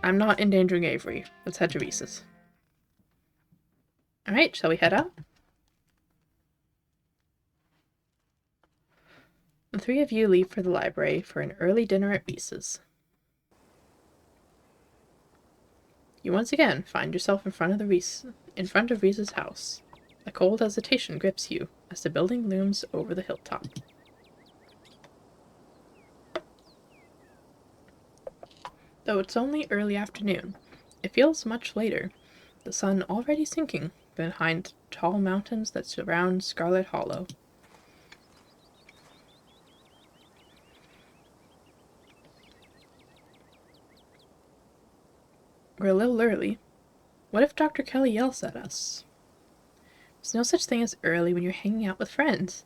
I'm not endangering Avery. Let's head to Reese's. Alright, shall we head out? The three of you leave for the library for an early dinner at Reese's. You once again find yourself in front of Reese's house. A cold hesitation grips you as the building looms over the hilltop. Though it's only early afternoon, it feels much later, the sun already sinking behind tall mountains that surround Scarlet Hollow. We're a little early. What if Dr. Kelly yells at us? There's no such thing as early when you're hanging out with friends.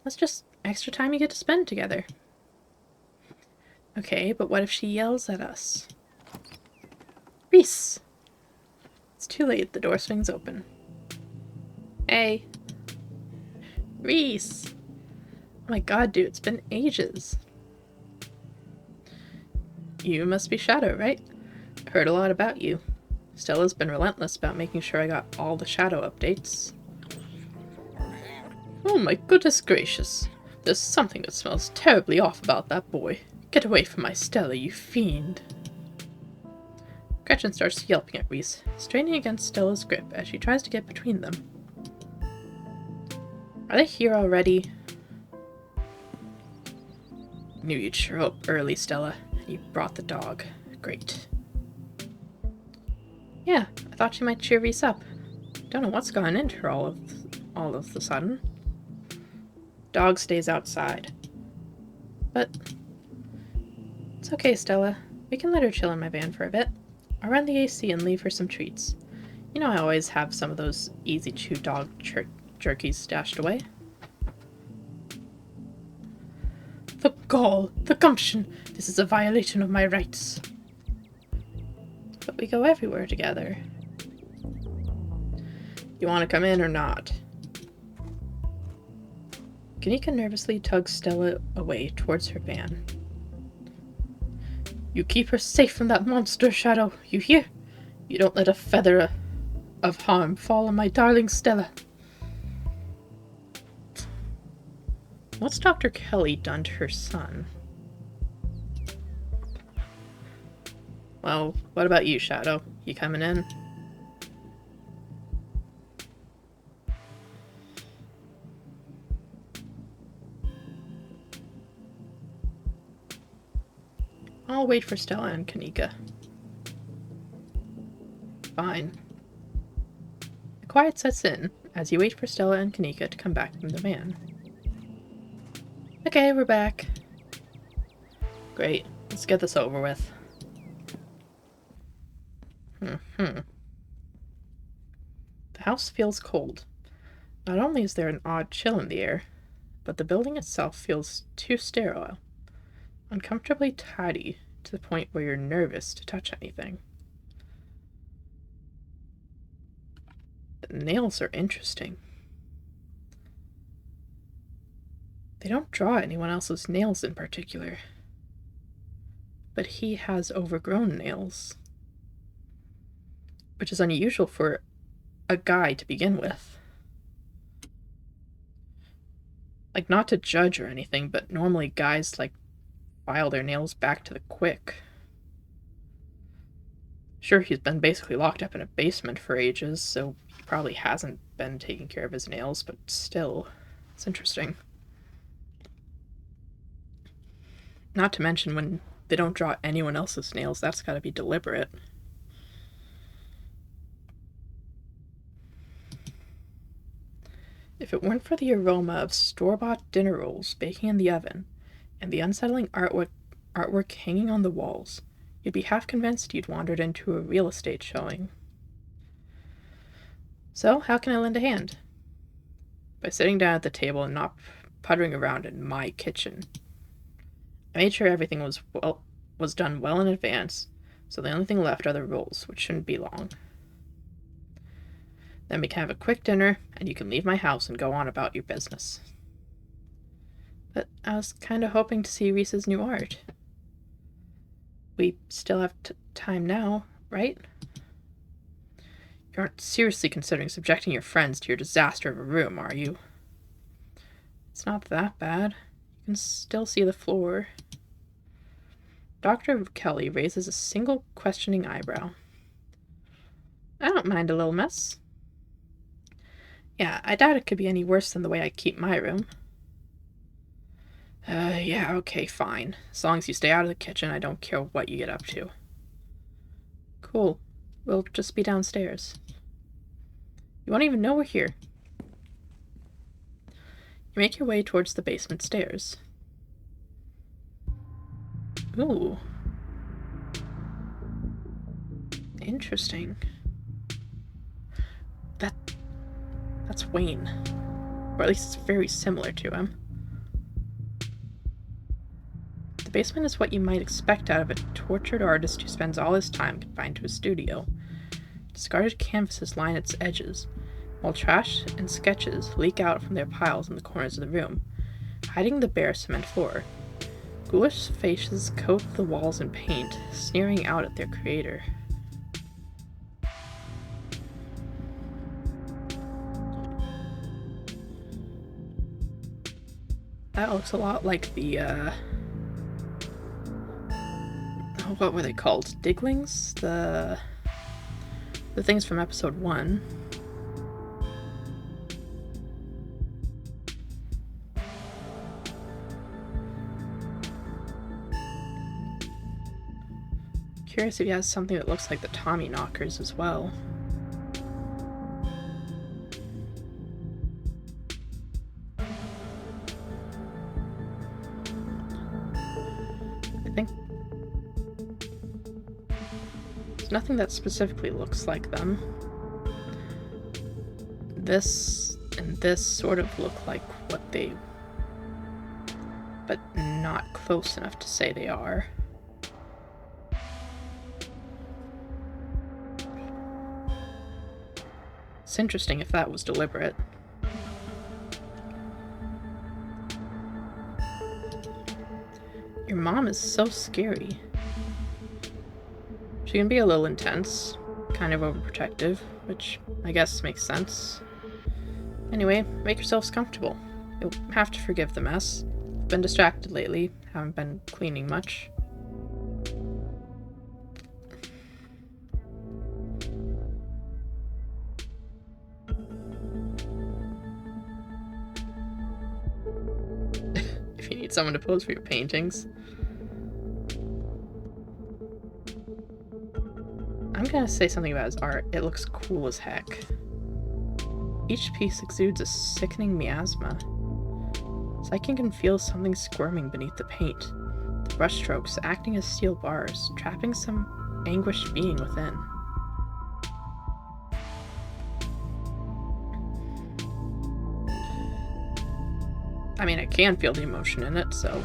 That's just extra time you get to spend together. Okay, but what if she yells at us? Reese! It's too late. The door swings open. Hey. Reese! Oh my god, dude, it's been ages. You must be Shadow, right? I heard a lot about you. Stella's been relentless about making sure I got all the Shadow updates. Oh my goodness gracious. There's something that smells terribly off about that boy. Get away from my Stella, you fiend. Gretchen starts yelping at Reese, straining against Stella's grip as she tries to get between them. Are they here already? Knew you'd show up early, Stella. You brought the dog. Great. Yeah, I thought she might cheer Reese up. Don't know what's gone into her all of the sudden. Dog stays outside. But it's okay, Stella. We can let her chill in my van for a bit. I'll run the AC and leave her some treats. You know I always have some of those easy-chew dog jerkies stashed away. The gall! The gumption! This is a violation of my rights. But we go everywhere together. You want to come in or not? Kanika nervously tugs Stella away towards her van. You keep her safe from that monster, Shadow, you hear? You don't let a feather of harm fall on my darling Stella. What's Dr. Kelly done to her son? Well, what about you, Shadow? You coming in? I'll wait for Stella and Kanika. Fine. The quiet sets in as you wait for Stella and Kanika to come back from the van. Okay, we're back. Great. Let's get this over with. The house feels cold. Not only is there an odd chill in the air, but the building itself feels too sterile. Uncomfortably tidy to the point where you're nervous to touch anything. The nails are interesting. They don't draw anyone else's nails in particular. But he has overgrown nails, which is unusual for a guy to begin with. Like, not to judge or anything, but normally guys, like, file their nails back to the quick. Sure, he's been basically locked up in a basement for ages, so he probably hasn't been taking care of his nails, but still, it's interesting. Not to mention, when they don't draw anyone else's nails, that's gotta be deliberate. If it weren't for the aroma of store-bought dinner rolls baking in the oven, and the unsettling artwork hanging on the walls, you'd be half convinced you'd wandered into a real estate showing. So, how can I lend a hand? By sitting down at the table and not puttering around in my kitchen. I made sure everything was done well in advance, so the only thing left are the rolls, which shouldn't be long. Then we can have a quick dinner, and you can leave my house and go on about your business. But I was kind of hoping to see Reese's new art. We still have time now, right? You aren't seriously considering subjecting your friends to your disaster of a room, are you? It's not that bad. You can still see the floor. Dr. Kelly raises a single questioning eyebrow. I don't mind a little mess. Yeah, I doubt it could be any worse than the way I keep my room. Yeah, okay, fine. As long as you stay out of the kitchen, I don't care what you get up to. Cool. We'll just be downstairs. You won't even know we're here. You make your way towards the basement stairs. Ooh. Interesting. That's Wayne. Or at least it's very similar to him. The basement is what you might expect out of a tortured artist who spends all his time confined to a studio. Discarded canvases line its edges, while trash and sketches leak out from their piles in the corners of the room, hiding the bare cement floor. Ghoulish faces coat the walls in paint, sneering out at their creator. That looks a lot like the, what were they called? Diglings? The things from episode 1. Curious if he has something that looks like the Tommy knockers as well. I think there's nothing that specifically looks like them. This and this sort of look like what they, but not close enough to say they are. It's interesting if that was deliberate. Your mom is so scary. She can be a little intense, kind of overprotective, which I guess makes sense. Anyway, make yourselves comfortable. You'll have to forgive the mess. I've been distracted lately, haven't been cleaning much. If you need someone to pose for your paintings. I'm gonna say something about his art. It looks cool as heck. Each piece exudes a sickening miasma. It's like you can feel something squirming beneath the paint. The brushstrokes acting as steel bars, trapping some anguished being within. I mean, I can feel the emotion in it, so...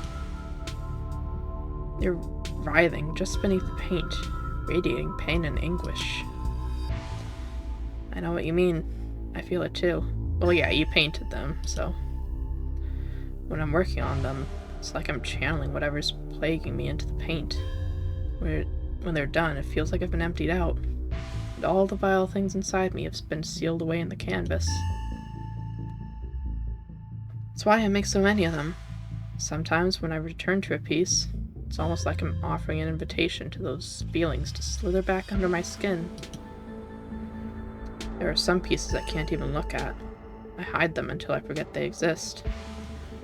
You're writhing just beneath the paint, radiating pain and anguish. I know what you mean. I feel it too. Well, yeah, you painted them, so... When I'm working on them, it's like I'm channeling whatever's plaguing me into the paint. When they're done, it feels like I've been emptied out, and all the vile things inside me have been sealed away in the canvas. That's why I make so many of them. Sometimes when I return to a piece, it's almost like I'm offering an invitation to those feelings to slither back under my skin. There are some pieces I can't even look at. I hide them until I forget they exist.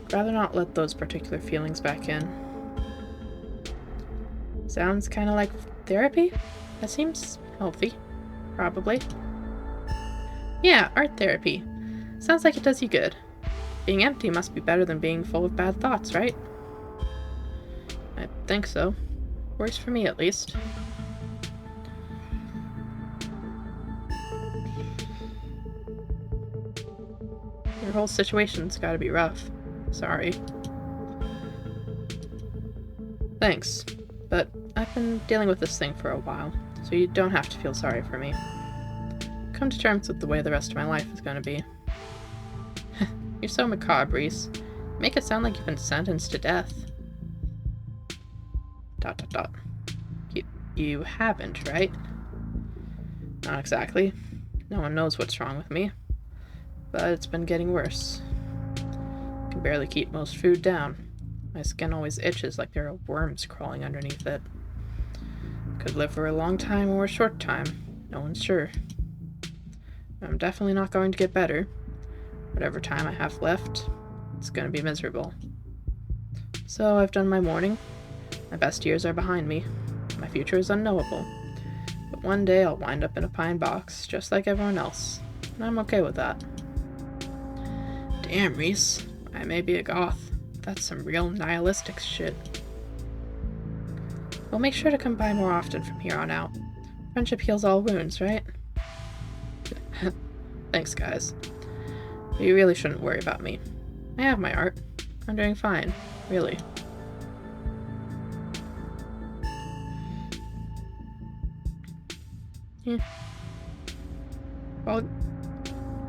I'd rather not let those particular feelings back in. Sounds kind of like therapy? That seems healthy. Probably. Yeah, art therapy. Sounds like it does you good. Being empty must be better than being full of bad thoughts, right? I think so. Works for me, at least. Your whole situation's gotta be rough. Sorry. Thanks, but I've been dealing with this thing for a while, so you don't have to feel sorry for me. Come to terms with the way the rest of my life is gonna be. You're so macabre, Reese. Make it sound like you've been sentenced to death. ... You haven't, right? Not exactly. No one knows what's wrong with me. But it's been getting worse. I can barely keep most food down. My skin always itches like there are worms crawling underneath it. Could live for a long time or a short time. No one's sure. I'm definitely not going to get better. Whatever time I have left, it's going to be miserable. So I've done my mourning. My best years are behind me. My future is unknowable. But one day I'll wind up in a pine box, just like everyone else. And I'm okay with that. Damn, Reese. I may be a goth. That's some real nihilistic shit. Well, make sure to come by more often from here on out. Friendship heals all wounds, right? Thanks, guys. But you really shouldn't worry about me. I have my art. I'm doing fine, really. Yeah. We'll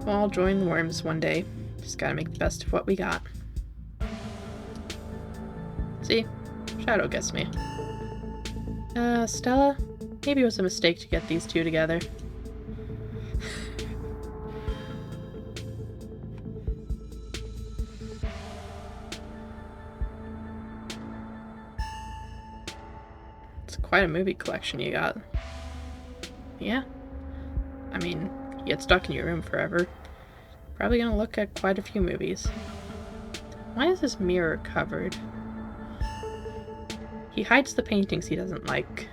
all join the worms one day. Just gotta make the best of what we got. See? Shadow gets me. Stella? Maybe it was a mistake to get these two together. It's quite a movie collection you got. Yeah? I mean, you get stuck in your room forever. Probably gonna look at quite a few movies. Why is this mirror covered? He hides the paintings he doesn't like.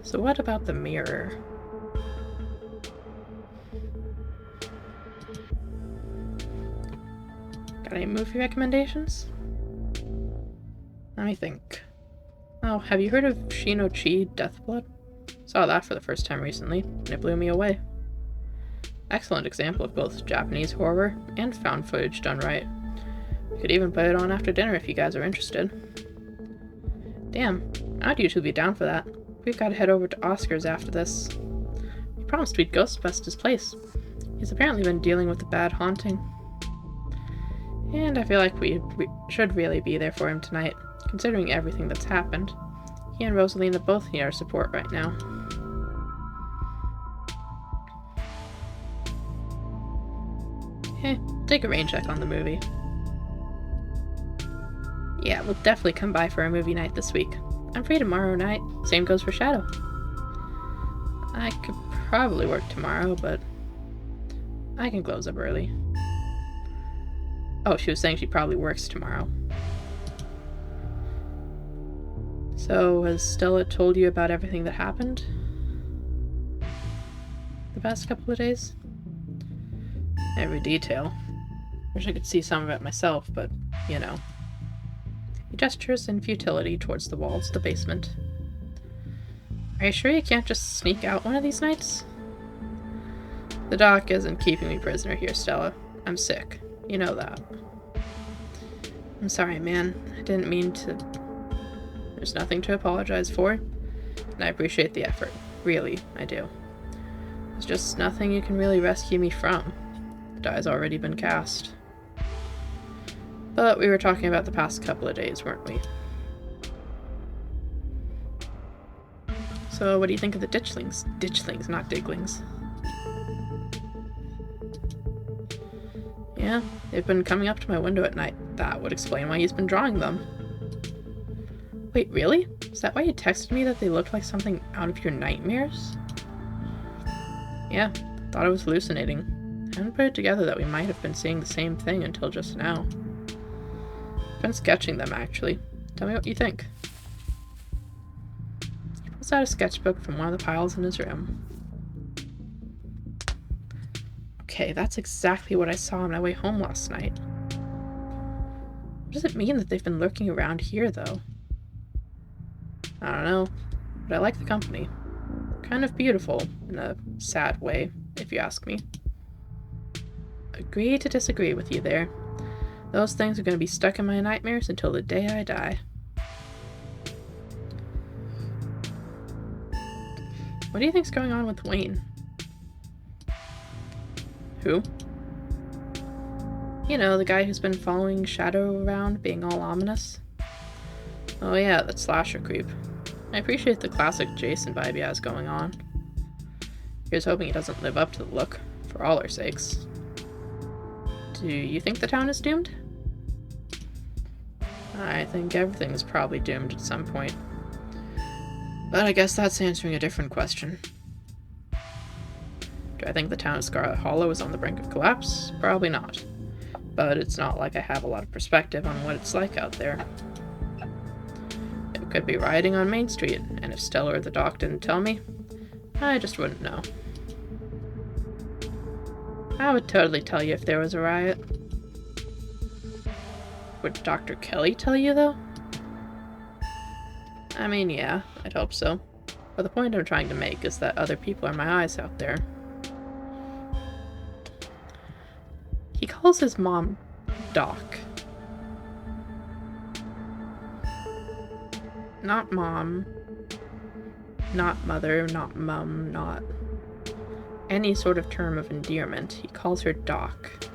So what about the mirror? Got any movie recommendations? Let me think. Oh, have you heard of Shino-Chi Deathblood? Saw that for the first time recently, and it blew me away. Excellent example of both Japanese horror and found footage done right. Could even put it on after dinner if you guys are interested. Damn, I'd usually be down for that. We've got to head over to Oscar's after this. We promised we'd ghostbust his place. He's apparently been dealing with a bad haunting. And I feel like we should really be there for him tonight, considering everything that's happened. He and Rosalina both need our support right now. Take a rain check on the movie. Yeah, we'll definitely come by for a movie night this week. I'm free tomorrow night. Same goes for Shadow. I could probably work tomorrow, but I can close up early. Oh, she was saying she probably works tomorrow. So, has Stella told you about everything that happened the past couple of days? Every detail. Wish I could see some of it myself, but, you know. He gestures in futility towards the walls of the basement. Are you sure you can't just sneak out one of these nights? The doc isn't keeping me prisoner here, Stella. I'm sick. You know that. I'm sorry, man. I didn't mean to... There's nothing to apologize for, and I appreciate the effort. Really, I do. There's just nothing you can really rescue me from. The die's already been cast. But we were talking about the past couple of days, weren't we? So what do you think of the ditchlings? Ditchlings, not diglings. Yeah, they've been coming up to my window at night. That would explain why he's been drawing them. Wait, really? Is that why you texted me that they looked like something out of your nightmares? Yeah, thought I was hallucinating. I hadn't put it together that we might have been seeing the same thing until just now. I've been sketching them, actually. Tell me what you think. He pulls out a sketchbook from one of the piles in his room. Okay, that's exactly what I saw on my way home last night. What does it mean that they've been lurking around here, though? I don't know, but I like the company. Kind of beautiful, in a sad way, if you ask me. Agree to disagree with you there. Those things are going to be stuck in my nightmares until the day I die. What do you think's going on with Wayne? Who? You know, the guy who's been following Shadow around, being all ominous. Oh yeah, that slasher creep. I appreciate the classic Jason vibe he has going on. Here's hoping he doesn't live up to the look, for all our sakes. Do you think the town is doomed? I think everything's probably doomed at some point. But I guess that's answering a different question. Do I think the town of Scarlet Hollow is on the brink of collapse? Probably not. But it's not like I have a lot of perspective on what it's like out there. It could be rioting on Main Street, and if Stella or the doc didn't tell me, I just wouldn't know. I would totally tell you if there was a riot. Would Dr. Kelly tell you, though? I mean, yeah, I'd hope so. But the point I'm trying to make is that other people are my eyes out there. He calls his mom Doc. Not mom. Not mother, not mum, not any sort of term of endearment. He calls her Doc.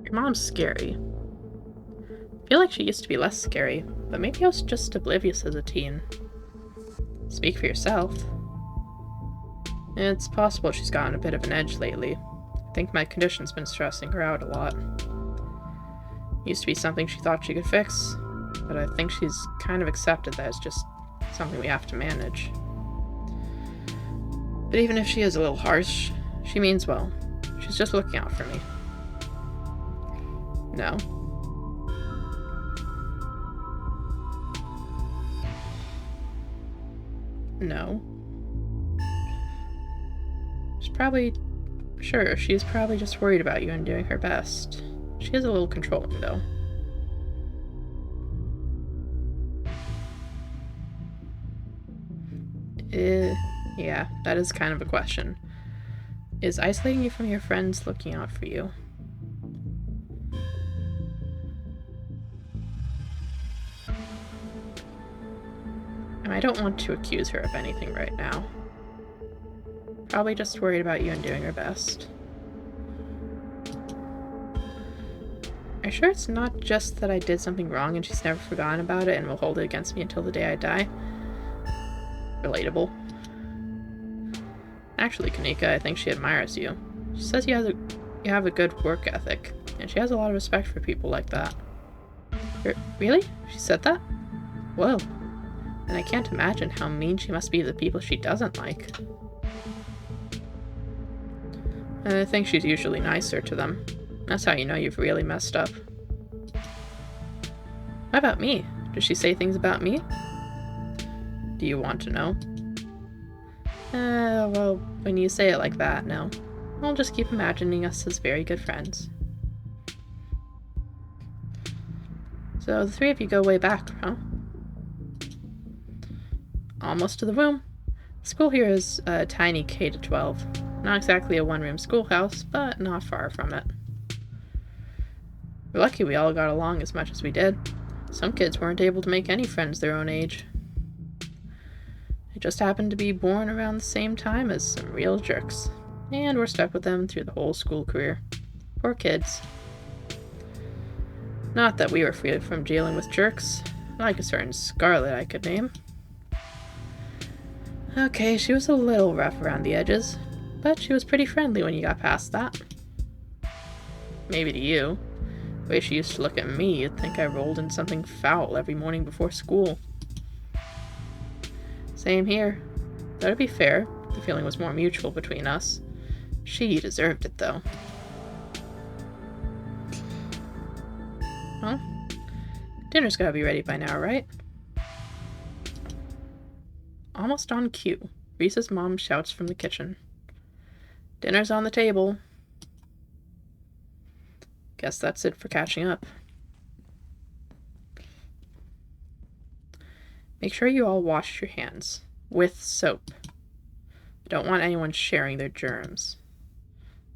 Your mom's scary. I feel like she used to be less scary, but maybe I was just oblivious as a teen. Speak for yourself. It's possible she's gotten a bit of an edge lately. I think my condition's been stressing her out a lot. Used to be something she thought she could fix, but I think she's kind of accepted that it's just something we have to manage. But even if she is a little harsh, she means well. She's just looking out for me. No. No. She's probably just worried about you and doing her best. She is a little controlling, though. Yeah, that is kind of a question. Is isolating you from your friends looking out for you? And I don't want to accuse her of anything right now. Probably just worried about you and doing her best. Are you sure it's not just that I did something wrong and she's never forgotten about it and will hold it against me until the day I die? Relatable. Actually, Kanika, I think she admires you. She says you have a good work ethic, and she has a lot of respect for people like that. Really? She said that? Whoa. And I can't imagine how mean she must be to the people she doesn't like. I think she's usually nicer to them. That's how you know you've really messed up. What about me? Does she say things about me? Do you want to know? Well, when you say it like that, no. I'll just keep imagining us as very good friends. So the three of you go way back, huh? Almost to the room. School here is a tiny K-12. Not exactly a one-room schoolhouse, but not far from it. We're lucky we all got along as much as we did. Some kids weren't able to make any friends their own age. They just happened to be born around the same time as some real jerks, and we're stuck with them through the whole school career. Poor kids. Not that we were free from dealing with jerks, like a certain Scarlet I could name. Okay, she was a little rough around the edges, but she was pretty friendly when you got past that. Maybe to you. The way she used to look at me, you'd think I rolled in something foul every morning before school. Same here. Though to be fair, the feeling was more mutual between us. She deserved it, though. Well, dinner's gotta be ready by now, right? Almost on cue, Reese's mom shouts from the kitchen. Dinner's on the table. Guess that's it for catching up. Make sure you all wash your hands. With soap. I don't want anyone sharing their germs.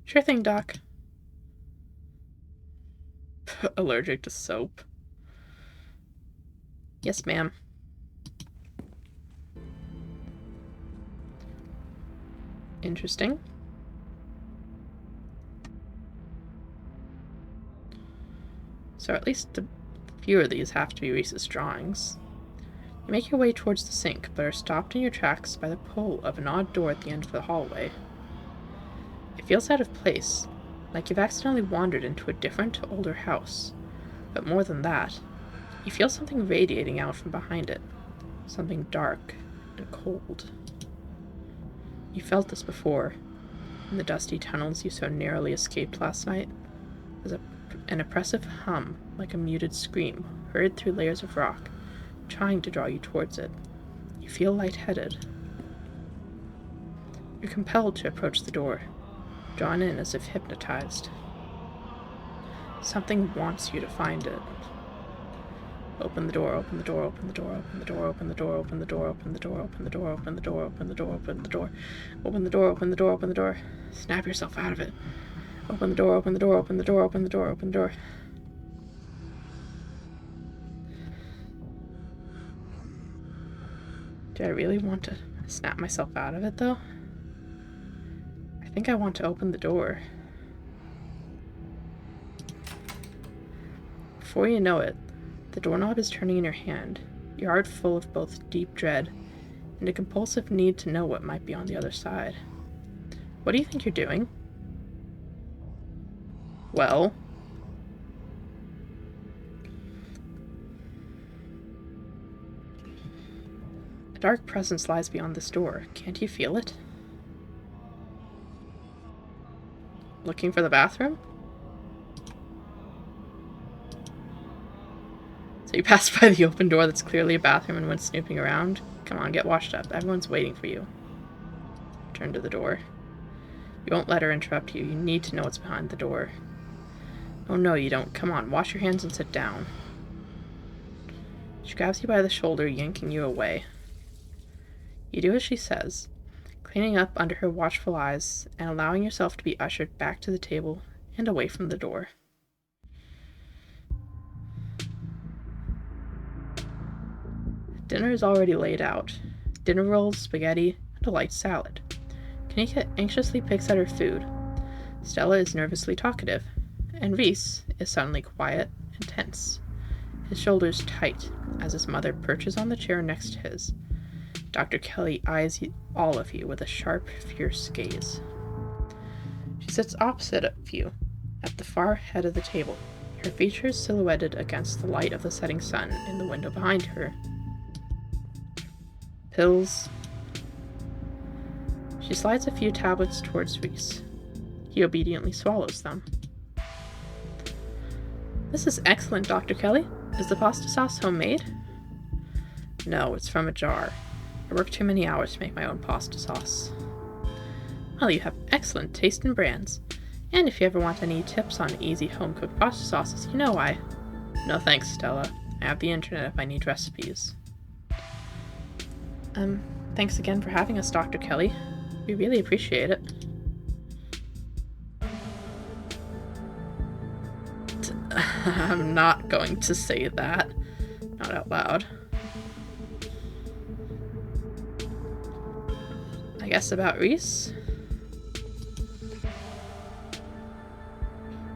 Sure thing, Doc. Allergic to soap. Yes, ma'am. Interesting. so at least a few of these have to be Reese's drawings. You make your way towards the sink, but are stopped in your tracks by the pull of an odd door at the end of the hallway. It feels out of place, like you've accidentally wandered into a different, older house. But more than that, you feel something radiating out from behind it. Something dark and cold. You felt this before, in the dusty tunnels you so narrowly escaped last night. There's an oppressive hum, like a muted scream, heard through layers of rock, trying to draw you towards it. You feel lightheaded. You're compelled to approach the door, drawn in as if hypnotized. Something wants you to find it. Open the door, open the door, open the door, open the door, open the door, open the door, open the door, open the door, open the door, open the door, open the door, open the door, open the door, open the door. Snap yourself out of it. Open the door, open the door, open the door, open the door, open the door. Do I really want to snap myself out of it, though? I think I want to open the door. Before you know it, the doorknob is turning in your hand, your heart full of both deep dread and a compulsive need to know what might be on the other side. What do you think you're doing? Well... a dark presence lies beyond this door. Can't you feel it? Looking for the bathroom? So you pass by the open door that's clearly a bathroom and went snooping around. Come on, get washed up. Everyone's waiting for you. Turn to the door. You won't let her interrupt you. You need to know what's behind the door. Oh no, you don't. Come on, wash your hands and sit down. She grabs you by the shoulder, yanking you away. You do as she says, cleaning up under her watchful eyes and allowing yourself to be ushered back to the table and away from the door. Dinner is already laid out. Dinner rolls, spaghetti, and a light salad. Kanika anxiously picks at her food. Stella is nervously talkative, and Reese is suddenly quiet and tense, his shoulders tight as his mother perches on the chair next to his. Dr. Kelly eyes all of you with a sharp, fierce gaze. She sits opposite of you, at the far head of the table, her features silhouetted against the light of the setting sun in the window behind her. Pills. She slides a few tablets towards Reese. He obediently swallows them. This is excellent, Dr. Kelly. Is the pasta sauce homemade? No, it's from a jar. I work too many hours to make my own pasta sauce. Well, you have excellent taste in brands. And if you ever want any tips on easy home-cooked pasta sauces, you know why. No thanks, Stella. I have the internet if I need recipes. Thanks again for having us, Dr. Kelly. We really appreciate it. I'm not going to say that. Not out loud. I guess about Reese?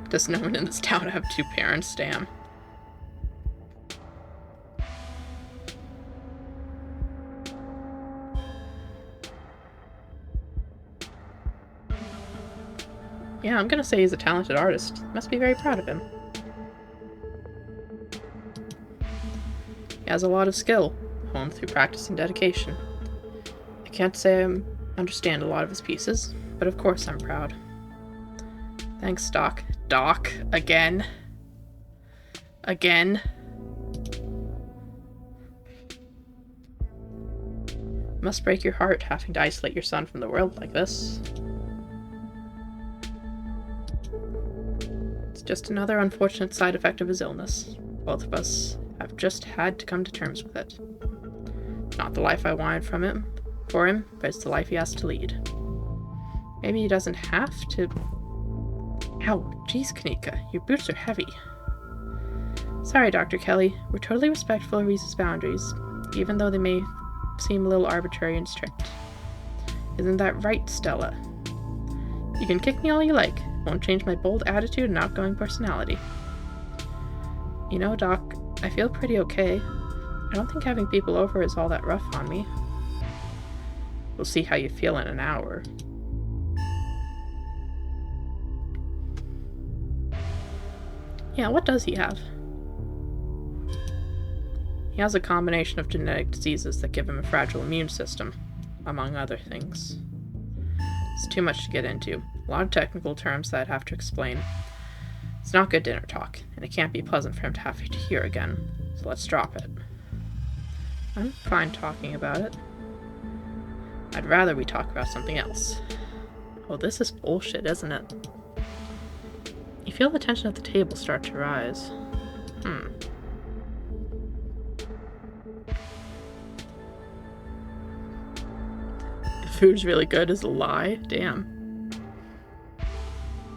Does no one in this town have two parents, damn? Yeah, I'm gonna say he's a talented artist. Must be very proud of him. He has a lot of skill, honed through practice and dedication. I can't say I understand a lot of his pieces, but of course I'm proud. Thanks, Doc. Doc, again. Again. It must break your heart having to isolate your son from the world like this. It's just another unfortunate side effect of his illness. Both of us have just had to come to terms with it. Not the life I wanted for him, but it's the life he has to lead. Maybe he doesn't have to... Ow, jeez, Kanika, your boots are heavy. Sorry, Dr. Kelly. We're totally respectful of Reese's boundaries, even though they may seem a little arbitrary and strict. Isn't that right, Stella? You can kick me all you like. Won't change my bold attitude and outgoing personality. You know, Doc, I feel pretty okay. I don't think having people over is all that rough on me. We'll see how you feel in an hour. Yeah, what does he have? He has a combination of genetic diseases that give him a fragile immune system, among other things. It's too much to get into. A lot of technical terms that I'd have to explain. It's not good dinner talk, and it can't be pleasant for him to have to hear again, so let's drop it. I'm fine talking about it. I'd rather we talk about something else. Oh, this is bullshit, isn't it? You feel the tension at the table start to rise. The food's really good is a lie? Damn.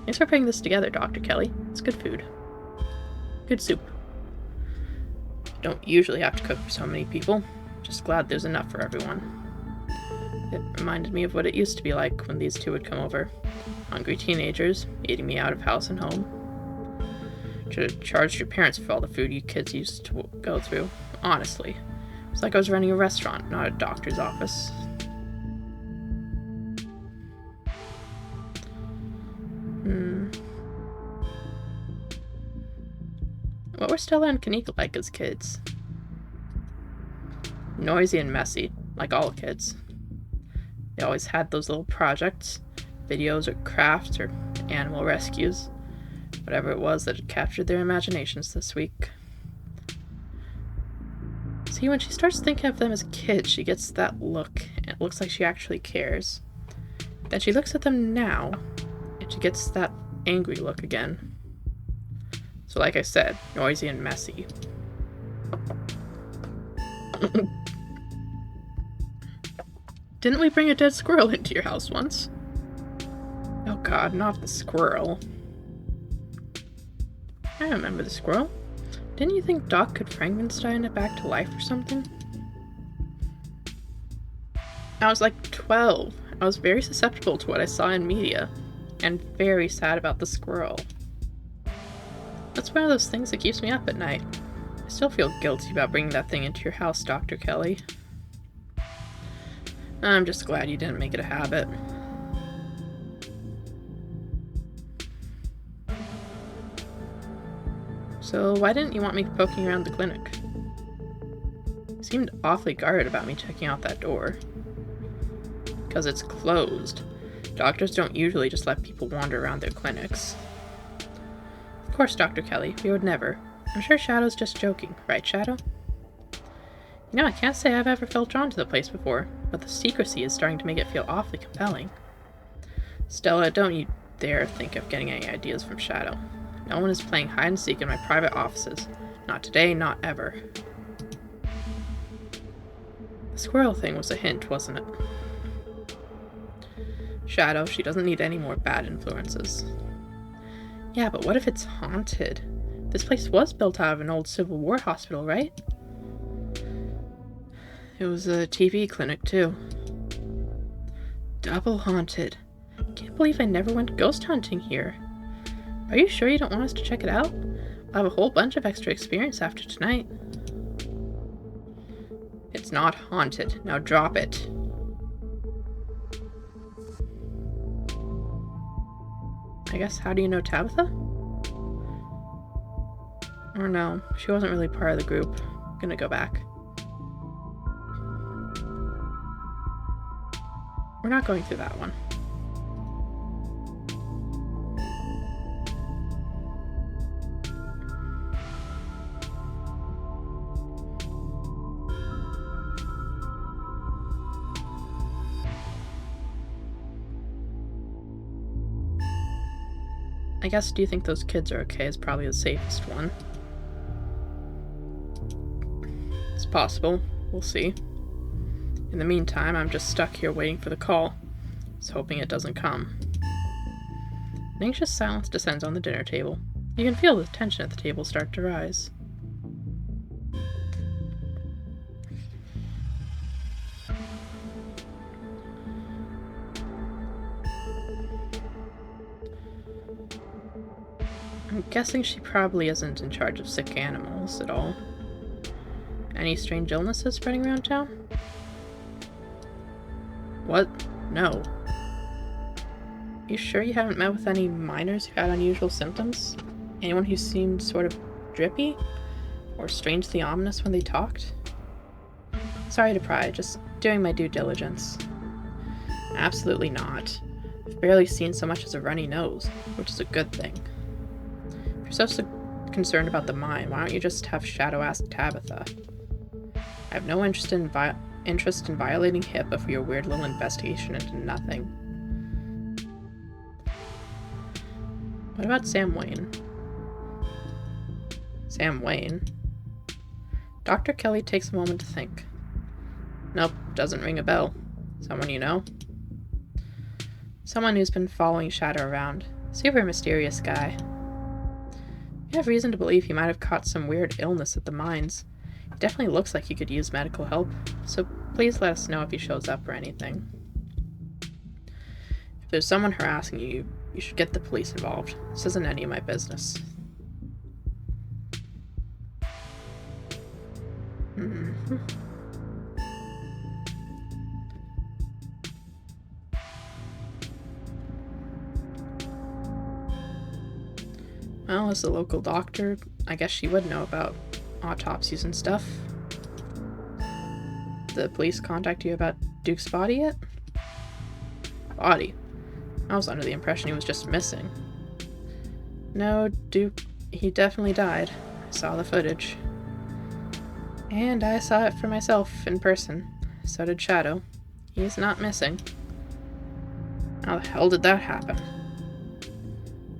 Thanks for putting this together, Dr. Kelly. It's good food. Good soup. Don't usually have to cook for so many people. Just glad there's enough for everyone. It reminded me of what it used to be like when these two would come over. Hungry teenagers, eating me out of house and home. Should have charged your parents for all the food you kids used to go through. Honestly. It's like I was running a restaurant, not a doctor's office. What were Stella and Kanika like as kids? Noisy and messy, like all kids. They always had those little projects, videos or crafts or animal rescues, whatever it was that had captured their imaginations this week. See, when she starts thinking of them as kids, she gets that look, and it looks like she actually cares. Then she looks at them now, and she gets that angry look again. So like I said, noisy and messy. Didn't we bring a dead squirrel into your house once? Oh god, not the squirrel. I remember the squirrel. Didn't you think Doc could Frankenstein it back to life or something? I was like 12. I was very susceptible to what I saw in media, and very sad about the squirrel. That's one of those things that keeps me up at night. I still feel guilty about bringing that thing into your house, Dr. Kelly. I'm just glad you didn't make it a habit. So why didn't you want me poking around the clinic? You seemed awfully guarded about me checking out that door. Because it's closed. Doctors don't usually just let people wander around their clinics. Of course, Dr. Kelly, we would never. I'm sure Shadow's just joking, right, Shadow? You know, I can't say I've ever felt drawn to the place before, but the secrecy is starting to make it feel awfully compelling. Stella, don't you dare think of getting any ideas from Shadow. No one is playing hide and seek in my private offices. Not today, not ever. The squirrel thing was a hint, wasn't it? Shadow, she doesn't need any more bad influences. Yeah, but what if it's haunted? This place was built out of an old Civil War hospital, right? It was a TV clinic, too. Double haunted. Can't believe I never went ghost hunting here. Are you sure you don't want us to check it out? I'll have a whole bunch of extra experience after tonight. It's not haunted. Now drop it. I guess, how do you know Tabitha? Or no, she wasn't really part of the group. I'm gonna go back. We're not going through that one. I guess, do you think those kids are okay is probably the safest one. It's possible. We'll see. In the meantime, I'm just stuck here waiting for the call. Just hoping it doesn't come. An anxious silence descends on the dinner table. You can feel the tension at the table start to rise. I'm guessing she probably isn't in charge of sick animals at all. Any strange illnesses spreading around town? What? No. You sure you haven't met with any minors who had unusual symptoms? Anyone who seemed sort of drippy? Or strangely ominous when they talked? Sorry to pry, just doing my due diligence. Absolutely not. I've barely seen so much as a runny nose, which is a good thing. If you're so concerned about the mine, why don't you just have Shadow ask Tabitha? I have no interest in violating HIPAA for your weird little investigation into nothing. What about Sam Wayne? Sam Wayne? Dr. Kelly takes a moment to think. Nope, doesn't ring a bell. Someone you know? Someone who's been following Shadow around. Super mysterious guy. You have reason to believe he might have caught some weird illness at the mines. He definitely looks like he could use medical help, so please let us know if he shows up or anything. If there's someone harassing you, you should get the police involved. This isn't any of my business. Well, as a local doctor, I guess she would know about autopsies and stuff. The police contact you about Duke's body yet? Body? I was under the impression he was just missing. No, Duke, he definitely died. I saw the footage. And I saw it for myself in person. So did Shadow. He's not missing. How the hell did that happen?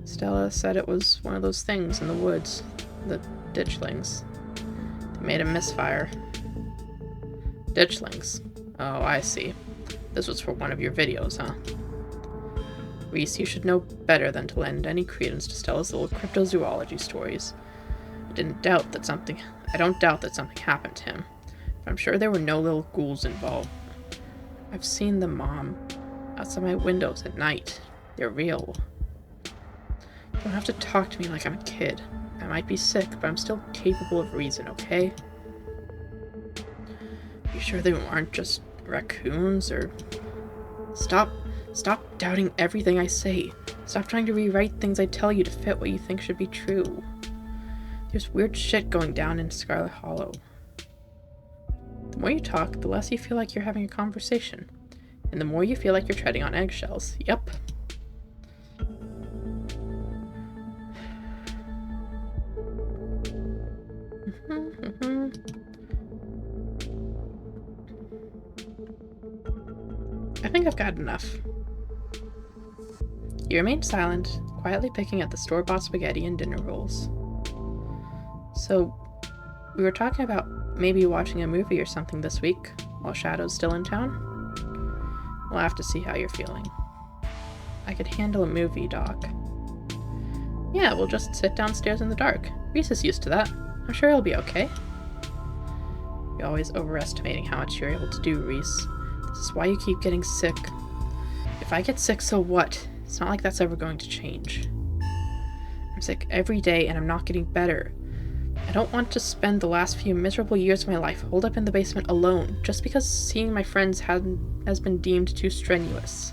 Stella said it was one of those things in the woods. The ditchlings. They made a misfire. Ditchlings? Oh, I see. This was for one of your videos, huh? Reese, you should know better than to lend any credence to Stella's little cryptozoology stories. I don't doubt that something happened to him, but I'm sure there were no little ghouls involved. I've seen them, Mom, outside my windows at night. They're real. You don't have to talk to me like I'm a kid. I might be sick, but I'm still capable of reason, okay? You sure they aren't just raccoons, or... Stop doubting everything I say. Stop trying to rewrite things I tell you to fit what you think should be true. There's weird shit going down in Scarlet Hollow. The more you talk, the less you feel like you're having a conversation. And the more you feel like you're treading on eggshells. Yep. I think I've got enough. You remained silent, quietly picking at the store-bought spaghetti and dinner rolls. So, we were talking about maybe watching a movie or something this week, while Shadow's still in town? We'll have to see how you're feeling. I could handle a movie, Doc. Yeah, we'll just sit downstairs in the dark. Reese is used to that. I'm sure he'll be okay. You're always overestimating how much you're able to do, Reese. This is why you keep getting sick. If I get sick, so what? It's not like that's ever going to change. I'm sick every day and I'm not getting better. I don't want to spend the last few miserable years of my life holed up in the basement alone, just because seeing my friends has been deemed too strenuous.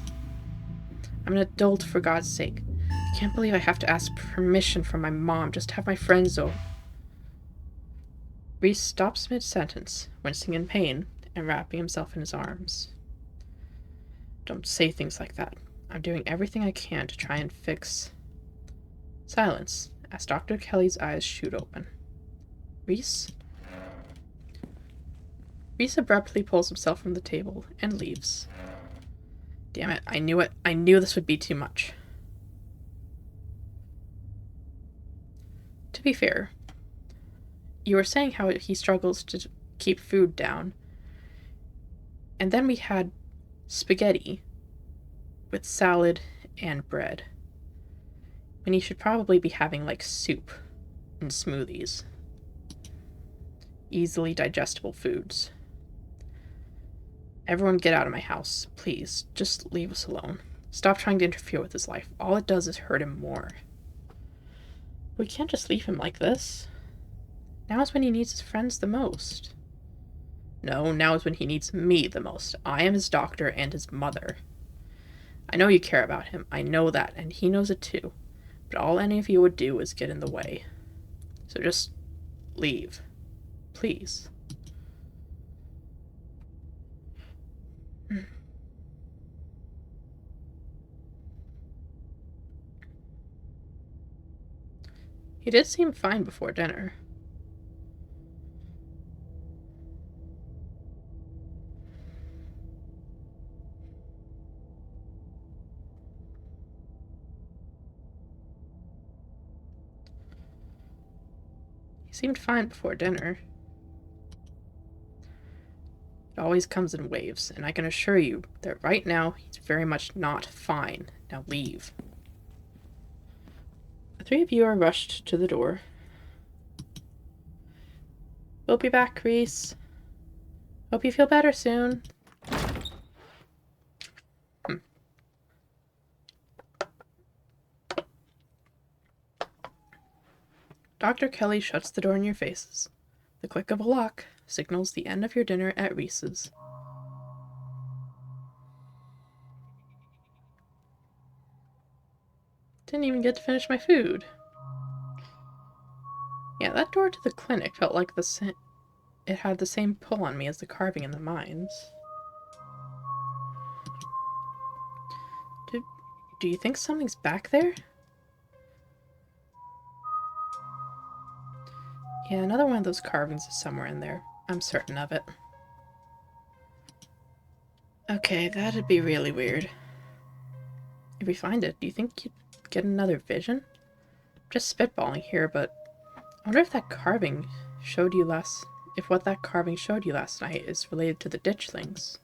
I'm an adult, for God's sake. I can't believe I have to ask permission from my mom just to have my friends over. Reese stops mid-sentence, wincing in pain, and wrapping himself in his arms. Don't say things like that. I'm doing everything I can to try and fix... Silence, as Dr. Kelly's eyes shoot open. Reese? Reese abruptly pulls himself from the table and leaves. Damn it, I knew it. I knew this would be too much. To be fair, you were saying how he struggles to keep food down. And then we had spaghetti with salad and bread. When he should probably be having, like, soup and smoothies. Easily digestible foods. Everyone get out of my house, please. Just leave us alone. Stop trying to interfere with his life. All it does is hurt him more. We can't just leave him like this. Now is when he needs his friends the most. No, now is when he needs me the most. I am his doctor and his mother. I know you care about him. I know that, and he knows it too. But all any of you would do is get in the way. So just leave. Please. He did seem fine before dinner. Seemed fine before dinner. It always comes in waves, and I can assure you that right now he's very much not fine. Now leave. The three of you are rushed to the door. We'll be back, Reese. Hope you feel better soon. Dr. Kelly shuts the door in your faces. The click of a lock signals the end of your dinner at Reese's. Didn't even get to finish my food. Yeah, that door to the clinic felt like it had the same pull on me as the carving in the mines. Do you think something's back there? Yeah, another one of those carvings is somewhere in there. I'm certain of it. Okay, that'd be really weird. If we find it, do you think you'd get another vision? I'm just spitballing here, but I wonder if that carving showed you last... If what that carving showed you last night is related to the ditchlings.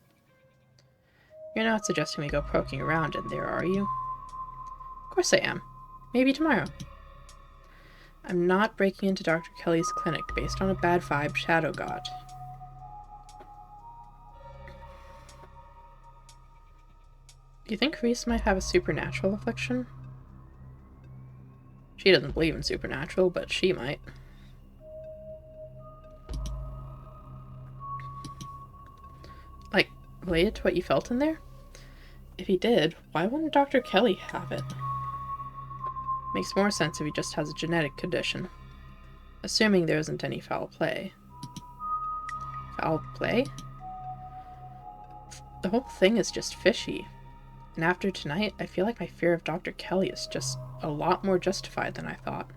You're not suggesting we go poking around in there, are you? Of course I am. Maybe tomorrow. I'm not breaking into Dr. Kelly's clinic based on a bad vibe Shadow got. Do you think Reese might have a supernatural affliction? She doesn't believe in supernatural, but she might. Like, related to what you felt in there? If he did, why wouldn't Dr. Kelly have it? Makes more sense if he just has a genetic condition. Assuming there isn't any foul play. Foul play? The whole thing is just fishy. And after tonight, I feel like my fear of Dr. Kelly is just a lot more justified than I thought.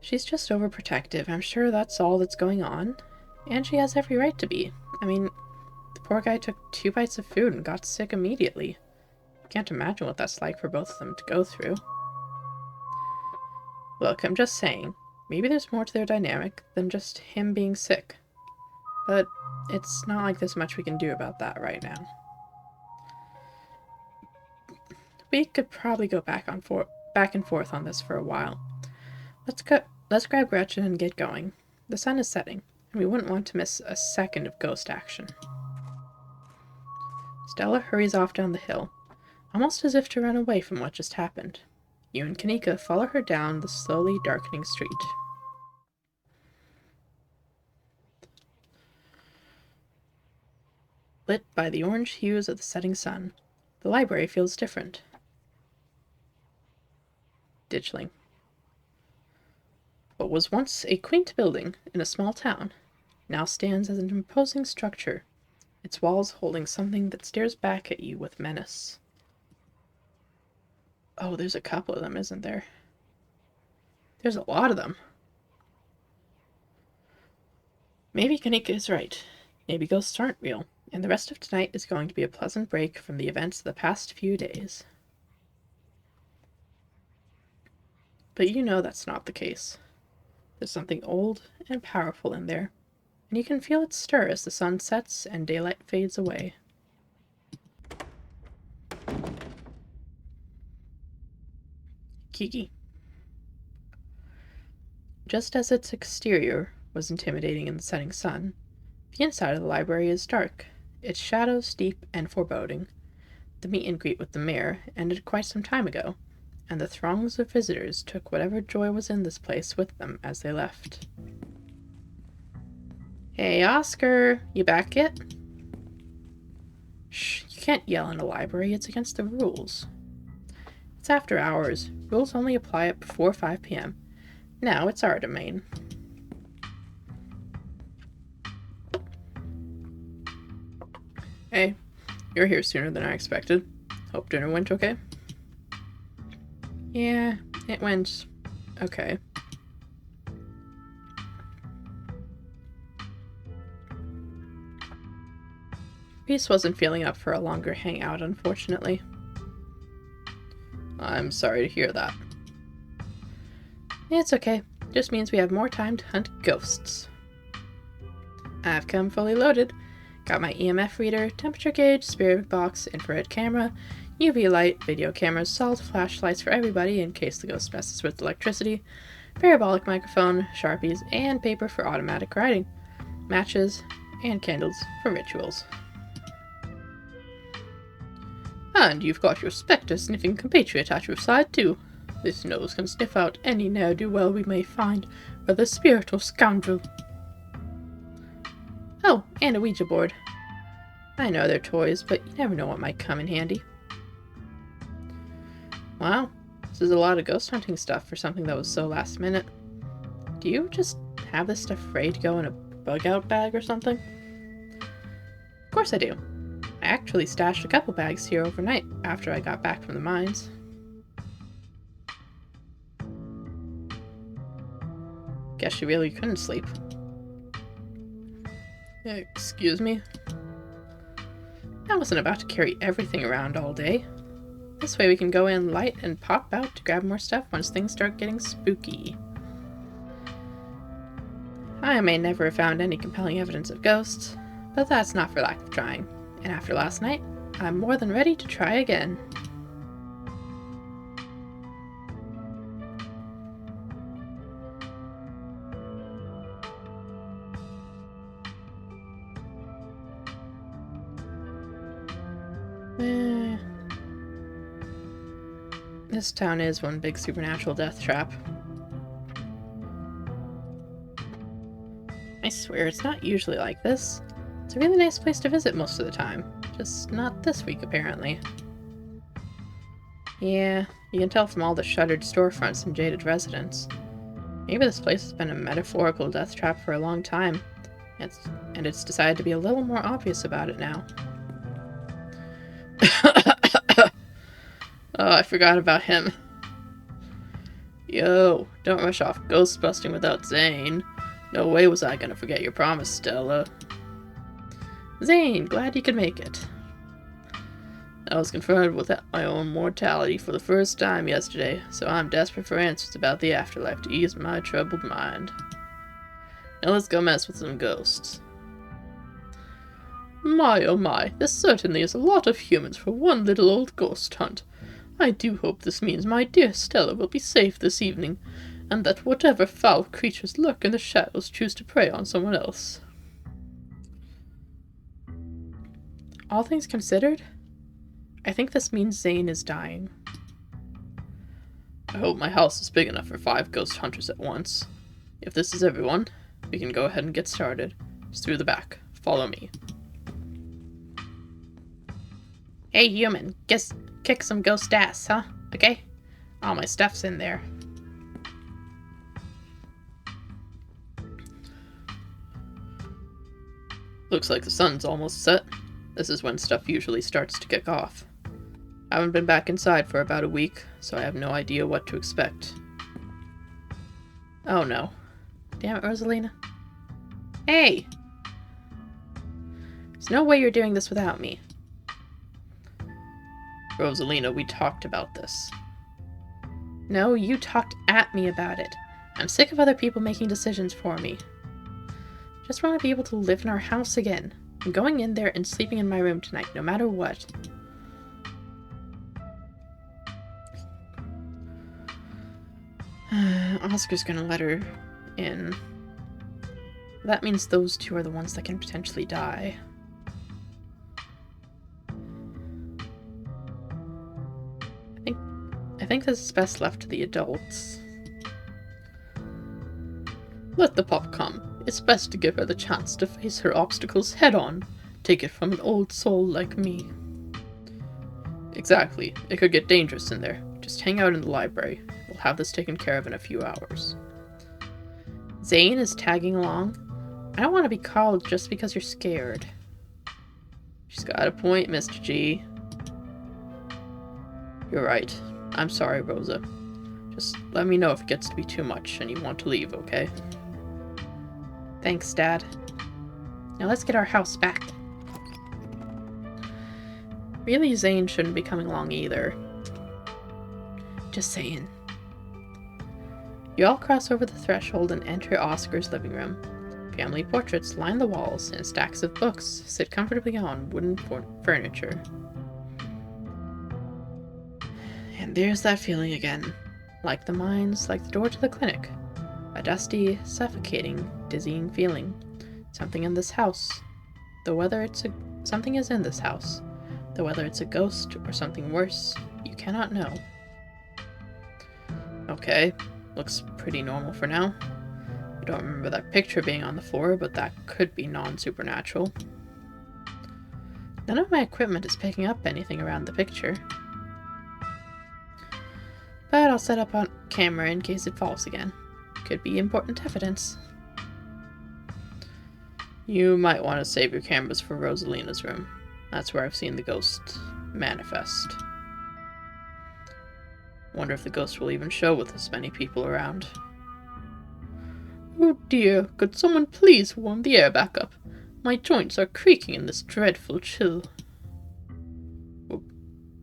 She's just overprotective. I'm sure that's all that's going on. And she has every right to be. I mean, the poor guy took 2 bites of food and got sick immediately. Can't imagine what that's like for both of them to go through. Look, I'm just saying, maybe there's more to their dynamic than just him being sick. But it's not like there's much we can do about that right now. We could probably go back and forth on this for a while. Let's grab Gretchen and get going. The sun is setting, and we wouldn't want to miss a second of ghost action. Stella hurries off down the hill, almost as if to run away from what just happened. You and Kanika follow her down the slowly darkening street. Lit by the orange hues of the setting sun, the library feels different. Ditchling. What was once a quaint building in a small town now stands as an imposing structure, its walls holding something that stares back at you with menace. Oh, there's a couple of them, isn't there? There's a lot of them. Maybe Kanika is right. Maybe ghosts aren't real, and the rest of tonight is going to be a pleasant break from the events of the past few days. But you know that's not the case. There's something old and powerful in there, and you can feel it stir as the sun sets and daylight fades away. Kiki. Just as its exterior was intimidating in the setting sun, the inside of the library is dark, its shadows deep and foreboding. The meet and greet with the mayor ended quite some time ago, and the throngs of visitors took whatever joy was in this place with them as they left. Hey, Oscar, you back yet? Shh, you can't yell in a library, it's against the rules. It's after hours. Rules only apply up before 5 p.m. Now it's our domain. Hey, you're here sooner than I expected. Hope dinner went okay? Yeah, it went okay. Peace wasn't feeling up for a longer hangout, unfortunately. I'm sorry to hear that. It's okay. Just means we have more time to hunt ghosts. I've come fully loaded. Got my EMF reader, temperature gauge, spirit box, infrared camera, UV light, video cameras, solid flashlights for everybody in case the ghost messes with electricity, parabolic microphone, Sharpies, and paper for automatic writing, matches, and candles for rituals. And you've got your spectre-sniffing compatriot at your side, too. This nose can sniff out any ne'er-do-well we may find, whether spirit or scoundrel. Oh, and a Ouija board. I know they're toys, but you never know what might come in handy. Wow, this is a lot of ghost hunting stuff for something that was so last minute. Do you just have this stuff ready to go in a bug-out bag or something? Of course I do. I actually stashed a couple bags here overnight after I got back from the mines. Guess you really couldn't sleep. Excuse me? I wasn't about to carry everything around all day. This way we can go in light and pop out to grab more stuff once things start getting spooky. I may never have found any compelling evidence of ghosts, but that's not for lack of trying. And after last night, I'm more than ready to try again. This town is one big supernatural death trap. I swear, it's not usually like this. It's a really nice place to visit most of the time. Just not this week, apparently. Yeah, you can tell from all the shuttered storefronts and jaded residents. Maybe this place has been a metaphorical death trap for a long time, and it's decided to be a little more obvious about it now. Oh, I forgot about him. Yo, don't rush off ghost busting without Zane. No way was I gonna forget your promise, Stella. Zane, glad you could make it. I was confronted with my own mortality for the first time yesterday, so I'm desperate for answers about the afterlife to ease my troubled mind. Now let's go mess with some ghosts. My oh my, this certainly is a lot of humans for one little old ghost hunt. I do hope this means my dear Stella will be safe this evening, and that whatever foul creatures lurk in the shadows choose to prey on someone else. All things considered, I think this means Zane is dying. I hope my house is big enough for 5 ghost hunters at once. If this is everyone, we can go ahead and get started. It's through the back. Follow me. Hey human, guess kick some ghost ass, huh? Okay? All my stuff's in there. Looks like the sun's almost set. This is when stuff usually starts to kick off. I haven't been back inside for about a week, so I have no idea what to expect. Oh no. Damn it, Rosalina. Hey! There's no way you're doing this without me. Rosalina, we talked about this. No, you talked at me about it. I'm sick of other people making decisions for me. Just want to be able to live in our house again. I'm going in there and sleeping in my room tonight, no matter what. Oscar's gonna let her in. That means those two are the ones that can potentially die. I think this is best left to the adults. Let the pup come. It's best to give her the chance to face her obstacles head-on. Take it from an old soul like me. Exactly. It could get dangerous in there. Just hang out in the library. We'll have this taken care of in a few hours. Zane is tagging along. I don't want to be called just because you're scared. She's got a point, Mr. G. You're right. I'm sorry, Rosa. Just let me know if it gets to be too much and you want to leave, okay? Thanks, Dad. Now let's get our house back. Really, Zane shouldn't be coming along either. Just saying. You all cross over the threshold and enter Oscar's living room. Family portraits line the walls, and stacks of books sit comfortably on wooden furniture. And there's that feeling again. Like the mines, like the door to the clinic. A dusty, suffocating, dizzying feeling. Something in this house. Something is in this house. Though whether it's a ghost or something worse, you cannot know. Okay, looks pretty normal for now. I don't remember that picture being on the floor, but that could be non-supernatural. None of my equipment is picking up anything around the picture. But I'll set up on camera in case it falls again. Could be important evidence. You might want to save your cameras for Rosalina's room. That's where I've seen the ghost manifest. Wonder if the ghost will even show with this many people around. Oh dear, could someone please warm the air back up? My joints are creaking in this dreadful chill.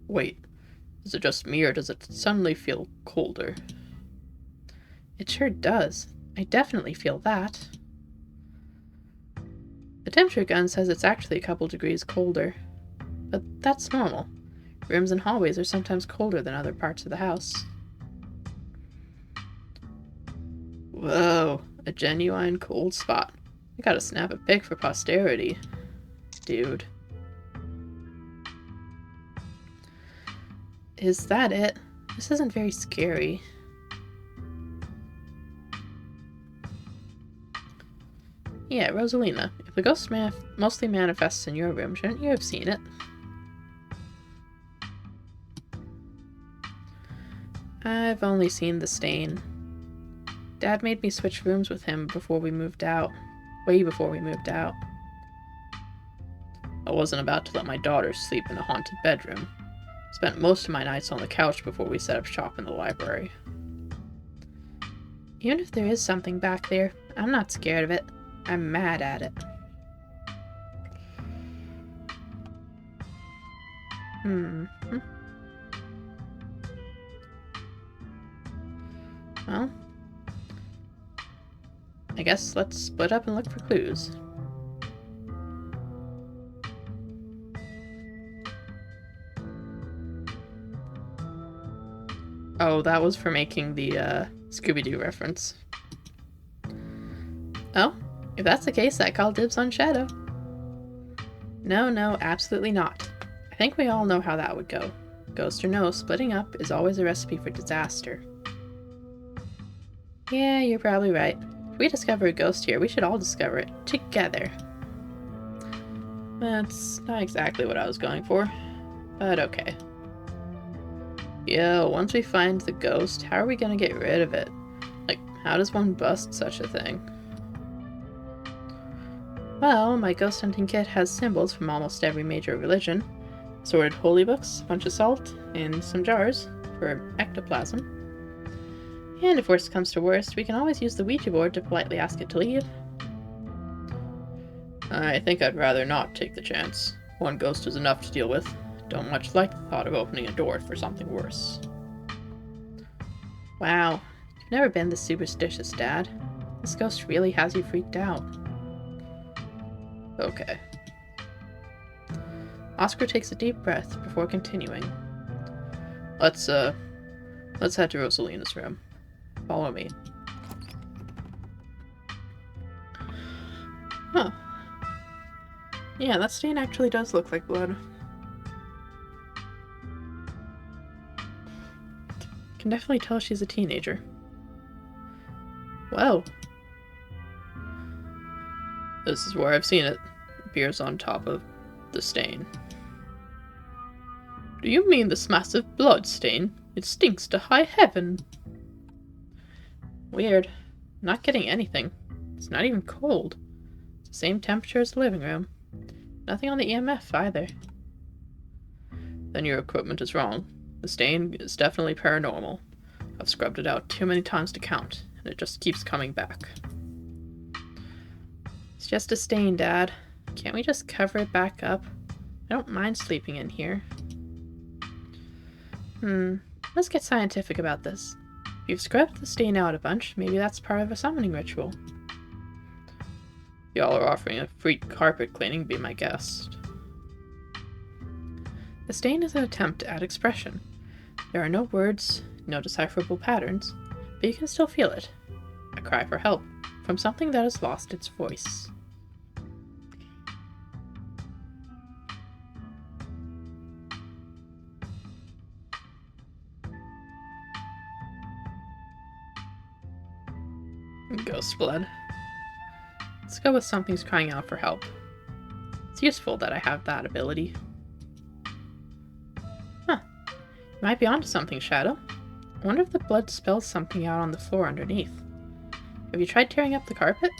Wait, is it just me or does it suddenly feel colder? It sure does. I definitely feel that. The temperature gun says it's actually a couple degrees colder. But that's normal. Rooms and hallways are sometimes colder than other parts of the house. Whoa, a genuine cold spot. I gotta snap a pic for posterity. Dude. Is that it? This isn't very scary. Yeah, Rosalina, if the ghost mostly manifests in your room, shouldn't you have seen it? I've only seen the stain. Dad made me switch rooms with him before we moved out. Way before we moved out. I wasn't about to let my daughter sleep in a haunted bedroom. Spent most of my nights on the couch before we set up shop in the library. Even if there is something back there, I'm not scared of it. I'm mad at it. Well, I guess let's split up and look for clues. Oh, that was for making the Scooby-Doo reference. Oh, if that's the case, I call dibs on Shadow. No, absolutely not. I think we all know how that would go. Ghost or no, splitting up is always a recipe for disaster. Yeah, you're probably right. If we discover a ghost here, we should all discover it together. That's not exactly what I was going for, but okay. Yo, once we find the ghost, how are we gonna get rid of it? Like, how does one bust such a thing? Well, my ghost hunting kit has symbols from almost every major religion. Assorted holy books, a bunch of salt, and some jars for ectoplasm. And if worst comes to worst, we can always use the Ouija board to politely ask it to leave. I think I'd rather not take the chance. One ghost is enough to deal with. Don't much like the thought of opening a door for something worse. Wow, you've never been this superstitious, Dad. This ghost really has you freaked out. Okay. Oscar takes a deep breath before continuing. Let's head to Rosalina's room. Follow me. Huh. Yeah, that stain actually does look like blood. can definitely tell she's a teenager. Whoa. This is where I've seen it. It appears on top of the stain. Do you mean this massive blood stain? It stinks to high heaven. Weird. Not getting anything. It's not even cold. It's the same temperature as the living room. Nothing on the EMF either. Then your equipment is wrong. The stain is definitely paranormal. I've scrubbed it out too many times to count, and it just keeps coming back. It's just a stain, Dad. Can't we just cover it back up? I don't mind sleeping in here. Let's get scientific about this. If you've scrubbed the stain out a bunch, maybe that's part of a summoning ritual. Y'all are offering a free carpet cleaning, be my guest. The stain is an attempt to add expression. There are no words, no decipherable patterns, but you can still feel it. A cry for help from something that has lost its voice. Ghost blood. Let's go with something's crying out for help. It's useful that I have that ability. Huh. You might be onto something, Shadow. I wonder if the blood spells something out on the floor underneath. Have you tried tearing up the carpet?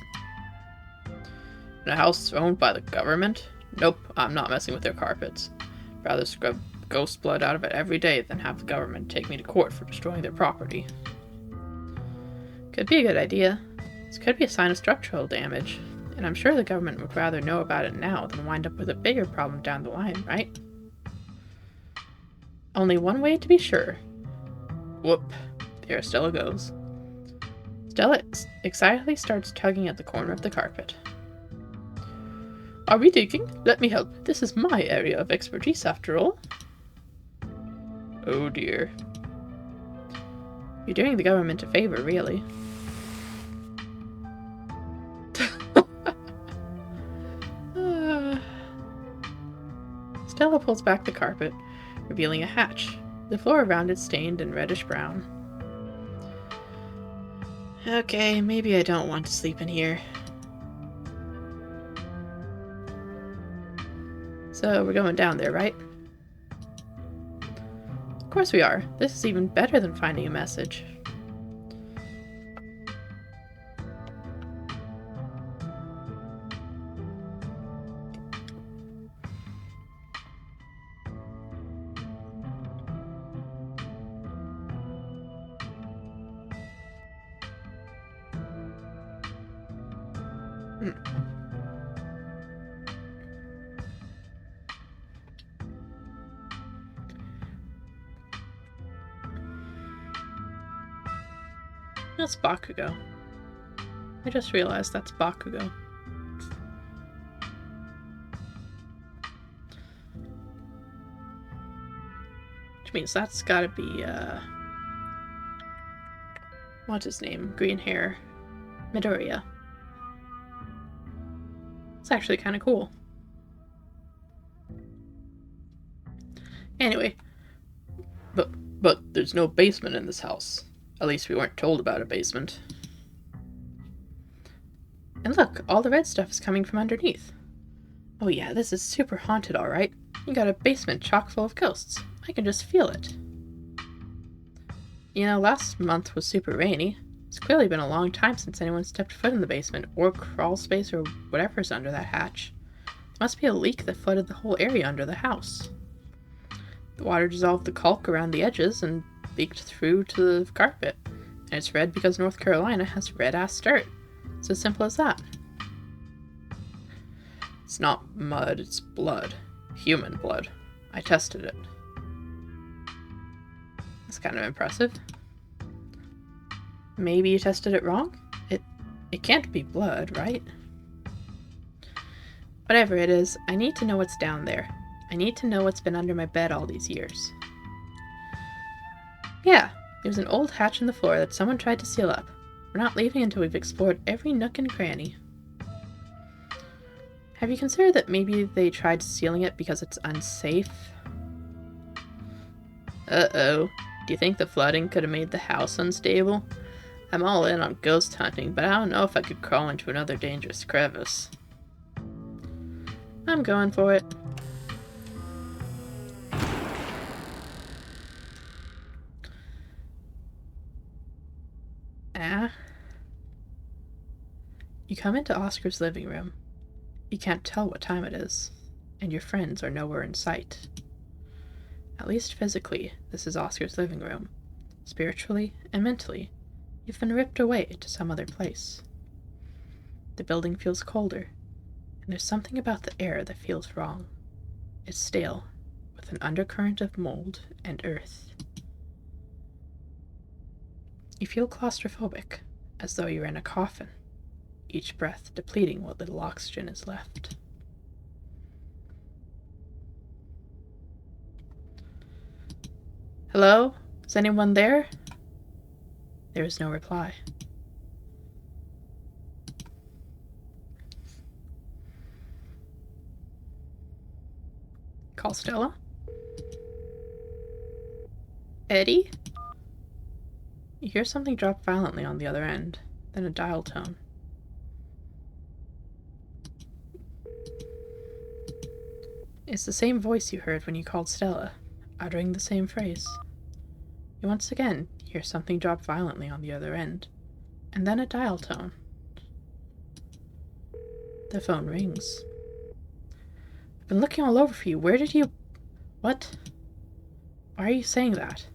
In a house owned by the government? Nope, I'm not messing with their carpets. I'd rather scrub ghost blood out of it every day than have the government take me to court for destroying their property. Could be a good idea. This could be a sign of structural damage, and I'm sure the government would rather know about it now than wind up with a bigger problem down the line, right? Only one way to be sure. Whoop. There Stella goes. Stella excitedly starts tugging at the corner of the carpet. Are we digging? Let me help. This is my area of expertise, after all. Oh dear. You're doing the government a favor, really. Stella pulls back the carpet, revealing a hatch. The floor around it stained in reddish-brown. Okay, maybe I don't want to sleep in here. So we're going down there, right? Of course we are. This is even better than finding a message. That's Bakugo. I just realized that's Bakugo. Which means that's gotta be, what's his name? Green hair. Midoriya. It's actually kind of cool. Anyway. But there's no basement in this house. At least we weren't told about a basement. And look, all the red stuff is coming from underneath. Oh yeah, this is super haunted, alright. You got a basement chock full of ghosts. I can just feel it. You know, last month was super rainy. It's clearly been a long time since anyone stepped foot in the basement, or crawl space, or whatever's under that hatch. There must be a leak that flooded the whole area under the house. The water dissolved the caulk around the edges and leaked through to the carpet. And it's red because North Carolina has red-ass dirt. It's as simple as that. It's not mud, it's blood. Human blood. I tested it. That's kind of impressive. Maybe you tested it wrong? It can't be blood, right? Whatever it is, I need to know what's down there. I need to know what's been under my bed all these years. Yeah, there's an old hatch in the floor that someone tried to seal up. We're not leaving until we've explored every nook and cranny. Have you considered that maybe they tried sealing it because it's unsafe? Uh-oh. Do you think the flooding could have made the house unstable? I'm all in on ghost hunting, but I don't know if I could crawl into another dangerous crevice. I'm going for it. You come into Oscar's living room. You can't tell what time it is, and your friends are nowhere in sight. At least physically, this is Oscar's living room. Spiritually and mentally, you've been ripped away to some other place. The building feels colder, and there's something about the air that feels wrong. It's stale, with an undercurrent of mold and earth. You feel claustrophobic, as though you're in a coffin, each breath depleting what little oxygen is left. Hello? Is anyone there? There is no reply. Call Stella? Eddie? You hear something drop violently on the other end, then a dial tone. It's the same voice you heard when you called Stella, uttering the same phrase. You once again hear something drop violently on the other end, and then a dial tone. The phone rings. I've been looking all over for you. Where did you... What? Why are you saying that?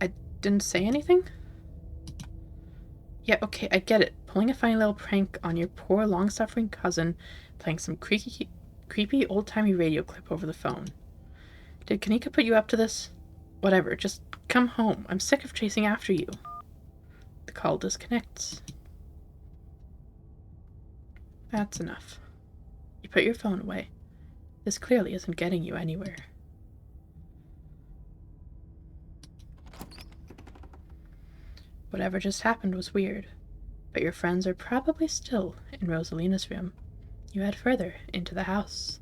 I didn't say anything? Yeah, okay, I get it. Pulling a funny little prank on your poor, long-suffering cousin, playing some creepy old-timey radio clip over the phone. Did Kanika put you up to this? Whatever, just come home. I'm sick of chasing after you. The call disconnects. That's enough. You put your phone away. This clearly isn't getting you anywhere. Whatever just happened was weird, but your friends are probably still in Rosalina's room. You head further into the house.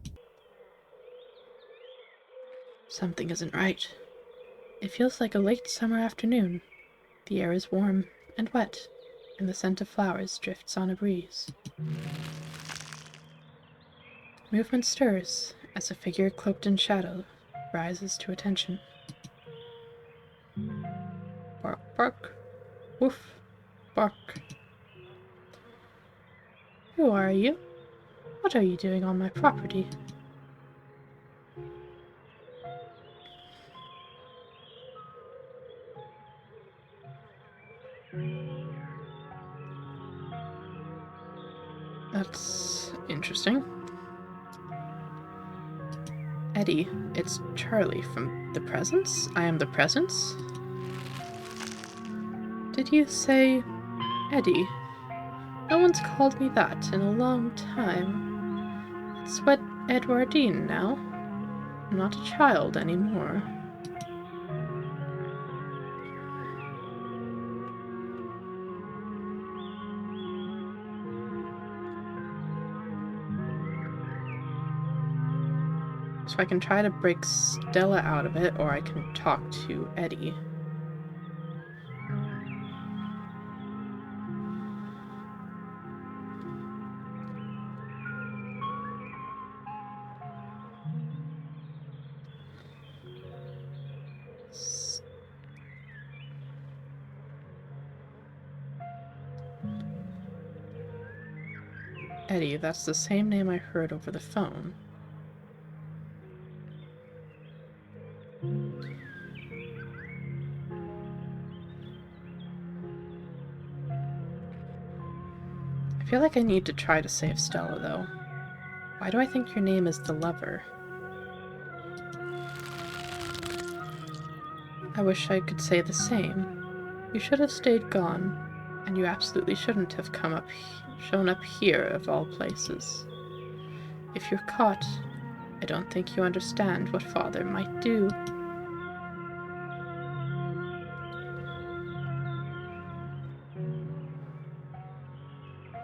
Something isn't right. It feels like a late summer afternoon. The air is warm and wet, and the scent of flowers drifts on a breeze. Movement stirs as a figure cloaked in shadow rises to attention. Bark, bark. Woof, bark. Who are you? What are you doing on my property? That's interesting. Eddie, it's Charlie from The Presence? I am The Presence? Did you say Eddie? No one's called me that in a long time. It's what Edwardine now. I'm not a child anymore. So I can try to break Stella out of it, or I can talk to Eddie. Eddie, that's the same name I heard over the phone. I feel like I need to try to save Stella, though. Why do I think your name is the Lover? I wish I could say the same. You should have stayed gone, and you absolutely shouldn't have shown up here of all places. If you're caught, I don't think you understand what Father might do.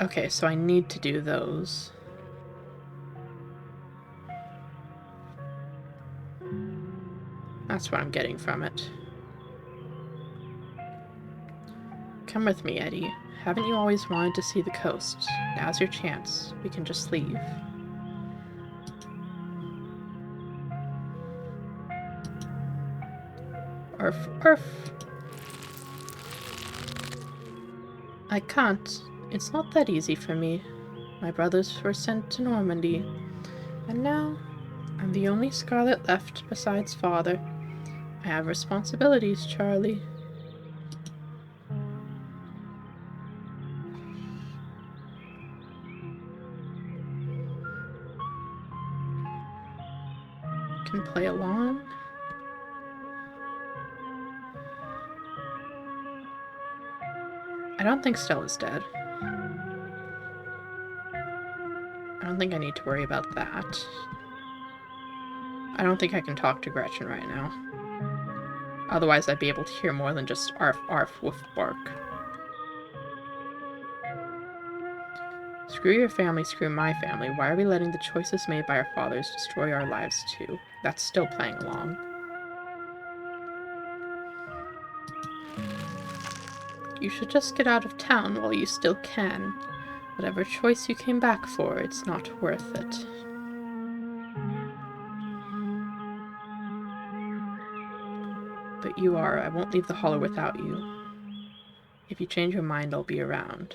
Okay, so I need to do those. That's what I'm getting from it. Come with me, Eddie. Haven't you always wanted to see the coast? Now's your chance. We can just leave. Arf, arf. I can't. It's not that easy for me. My brothers were sent to Normandy, and now I'm the only Scarlet left besides father. I have responsibilities, Charlie. Can play along. I don't think Stella's dead. I don't think I need to worry about that. I don't think I can talk to Gretchen right now. Otherwise, I'd be able to hear more than just arf, arf, woof, bark. Screw your family, screw my family. Why are we letting the choices made by our fathers destroy our lives too? That's still playing along. You should just get out of town while you still can. Whatever choice you came back for, it's not worth it. But you are. I won't leave the Hollow without you. If you change your mind, I'll be around.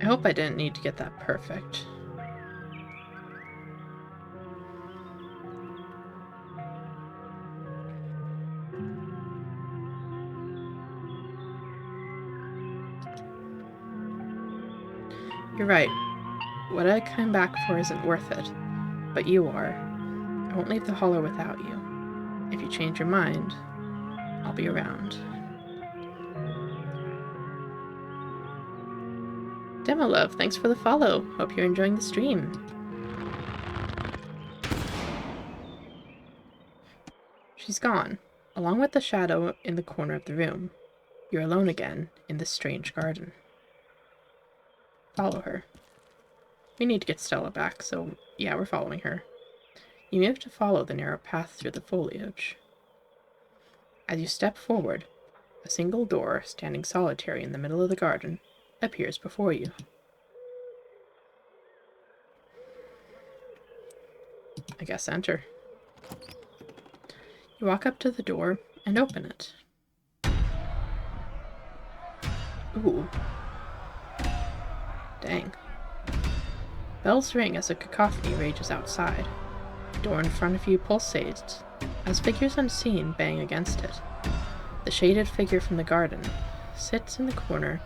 I hope I didn't need to get that perfect. You're right. What I came back for isn't worth it. But you are. I won't leave the Hollow without you. If you change your mind, I'll be around. Demo Love, thanks for the follow. Hope you're enjoying the stream. She's gone, along with the shadow in the corner of the room. You're alone again in this strange garden. Follow her. We need to get Stella back, so yeah, we're following her. You move to follow the narrow path through the foliage. As you step forward, a single door, standing solitary in the middle of the garden, appears before you. I guess enter. You walk up to the door and open it. Ooh. Dang. Bells ring as a cacophony rages outside. The door in front of you pulsates as figures unseen bang against it. The shaded figure from the garden sits in the corner,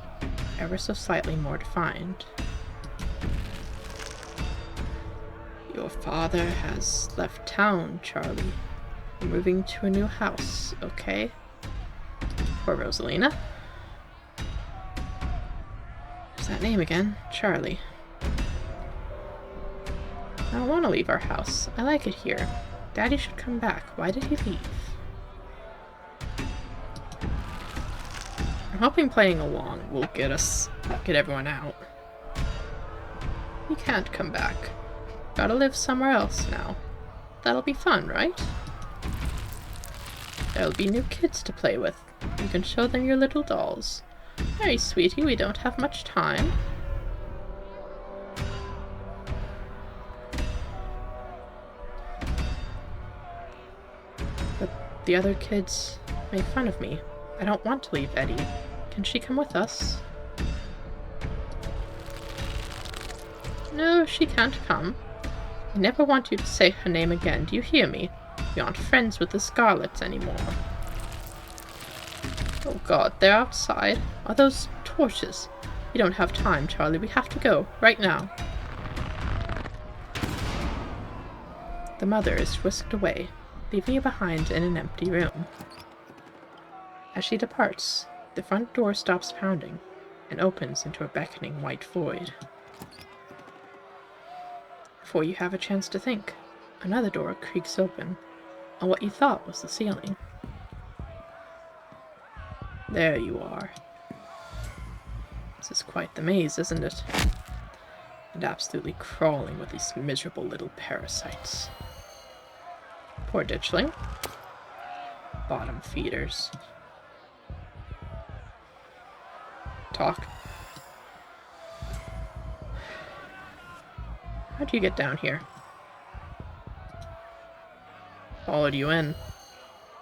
ever so slightly more defined. Your father has left town, Charlie. We're moving to a new house, okay? Poor Rosalina. There's that name again, Charlie. I don't want to leave our house. I like it here. Daddy should come back. Why did he leave? I'm hoping playing along will get everyone out. He can't come back. Gotta live somewhere else now. That'll be fun, right? There'll be new kids to play with. You can show them your little dolls. Hey, sweetie, we don't have much time. But the other kids make fun of me. I don't want to leave Eddie. Can she come with us? No, she can't come. I never want you to say her name again, do you hear me? We aren't friends with the Scarlets anymore. Oh god, they're outside. Are those torches? We don't have time, Charlie. We have to go, right now. the mother is whisked away, leaving you behind in an empty room. As she departs, the front door stops pounding and opens into a beckoning white void. Before you have a chance to think, another door creaks open on what you thought was the ceiling. There you are. This is quite the maze, isn't it? And absolutely crawling with these miserable little parasites. Poor ditchling. Bottom feeders. Talk. How'd you get down here? Followed you in.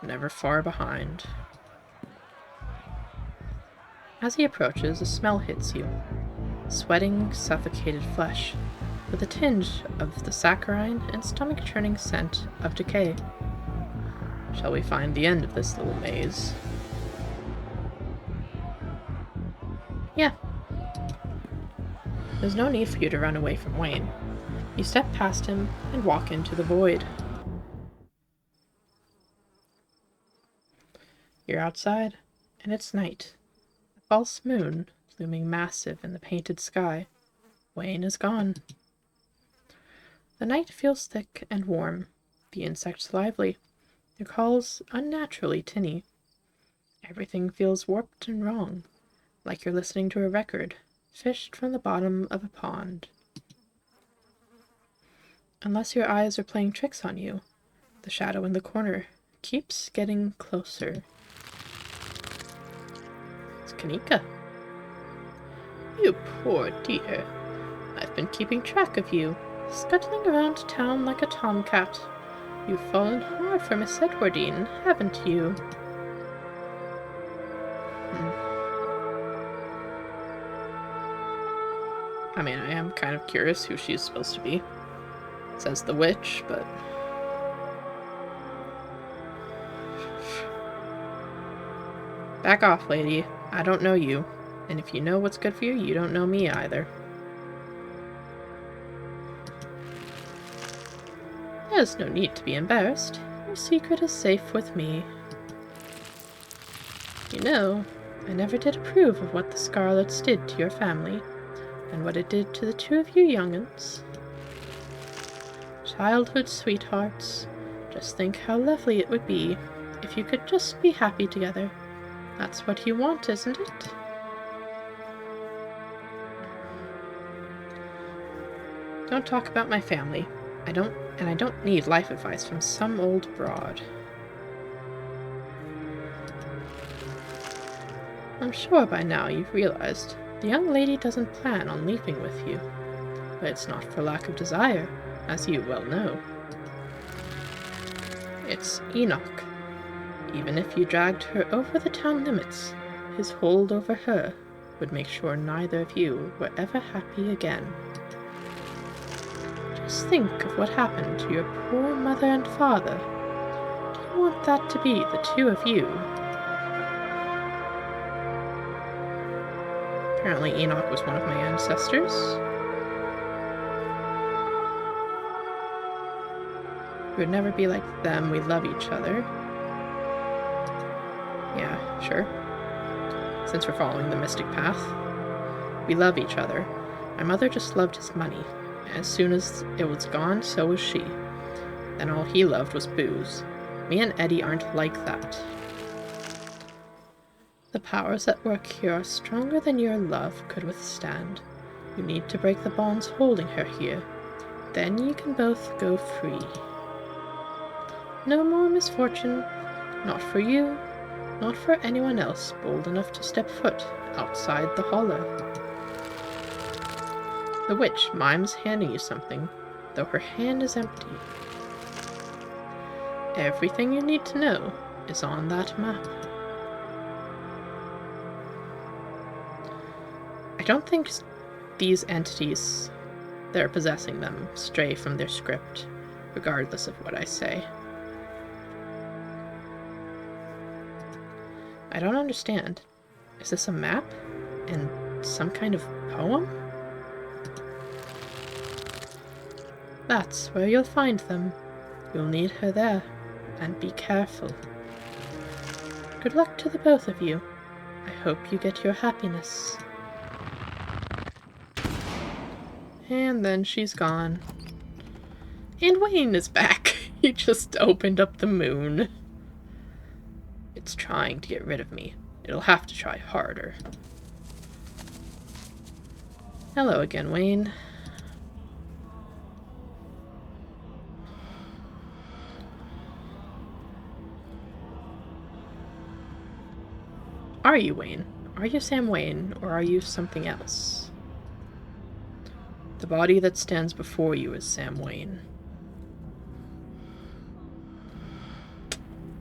Never far behind. As he approaches, a smell hits you. Sweating, suffocated flesh, with a tinge of the saccharine and stomach-churning scent of decay. Shall we find the end of this little maze? Yeah. There's no need for you to run away from Wayne. You step past him and walk into the void. You're outside, and it's night. A false moon looming massive in the painted sky. Wayne is gone. The night feels thick and warm, the insects lively, their calls unnaturally tinny. Everything feels warped and wrong, like you're listening to a record, fished from the bottom of a pond. Unless your eyes are playing tricks on you, the shadow in the corner keeps getting closer. It's Kanika. You poor dear. I've been keeping track of you, scuttling around town like a tomcat. You've fallen hard for Miss Edwardine, haven't you? I mean, I am kind of curious who she's supposed to be. It says the witch, but... Back off, lady. I don't know you. And if you know what's good for you, you don't know me either. There's no need to be embarrassed. Your secret is safe with me. You know, I never did approve of what the Scarlets did to your family, and what it did to the two of you young'uns. Childhood sweethearts. Just think how lovely it would be if you could just be happy together. That's what you want, isn't it? Don't talk about my family. I don't need life advice from some old broad. I'm sure by now you've realized the young lady doesn't plan on leaving with you, but it's not for lack of desire, as you well know. It's Enoch. Even if you dragged her over the town limits, his hold over her would make sure neither of you were ever happy again. Just think of what happened to your poor mother and father. Do you want that to be the two of you? Apparently Enoch was one of my ancestors. We would never be like them, we love each other. Yeah, sure. Since we're following the mystic path. We love each other. My mother just loved his money. As soon as it was gone, so was she. Then all he loved was booze. Me and Eddie aren't like that. The powers at work here are stronger than your love could withstand. You need to break the bonds holding her here. Then you can both go free. No more misfortune. Not for you. Not for anyone else bold enough to step foot outside the hollow. The witch mimes handing you something, though her hand is empty. Everything you need to know is on that map. I don't think these entities that are possessing them stray from their script, regardless of what I say. I don't understand. Is this a map? And some kind of poem? That's where you'll find them. You'll need her there, and be careful. Good luck to the both of you. I hope you get your happiness. And then she's gone. And Wayne is back. He just opened up the moon. It's trying to get rid of me. It'll have to try harder. Hello again, Wayne. Are you Wayne? Are you Sam Wayne, or are you something else? The body that stands before you is Sam Wayne.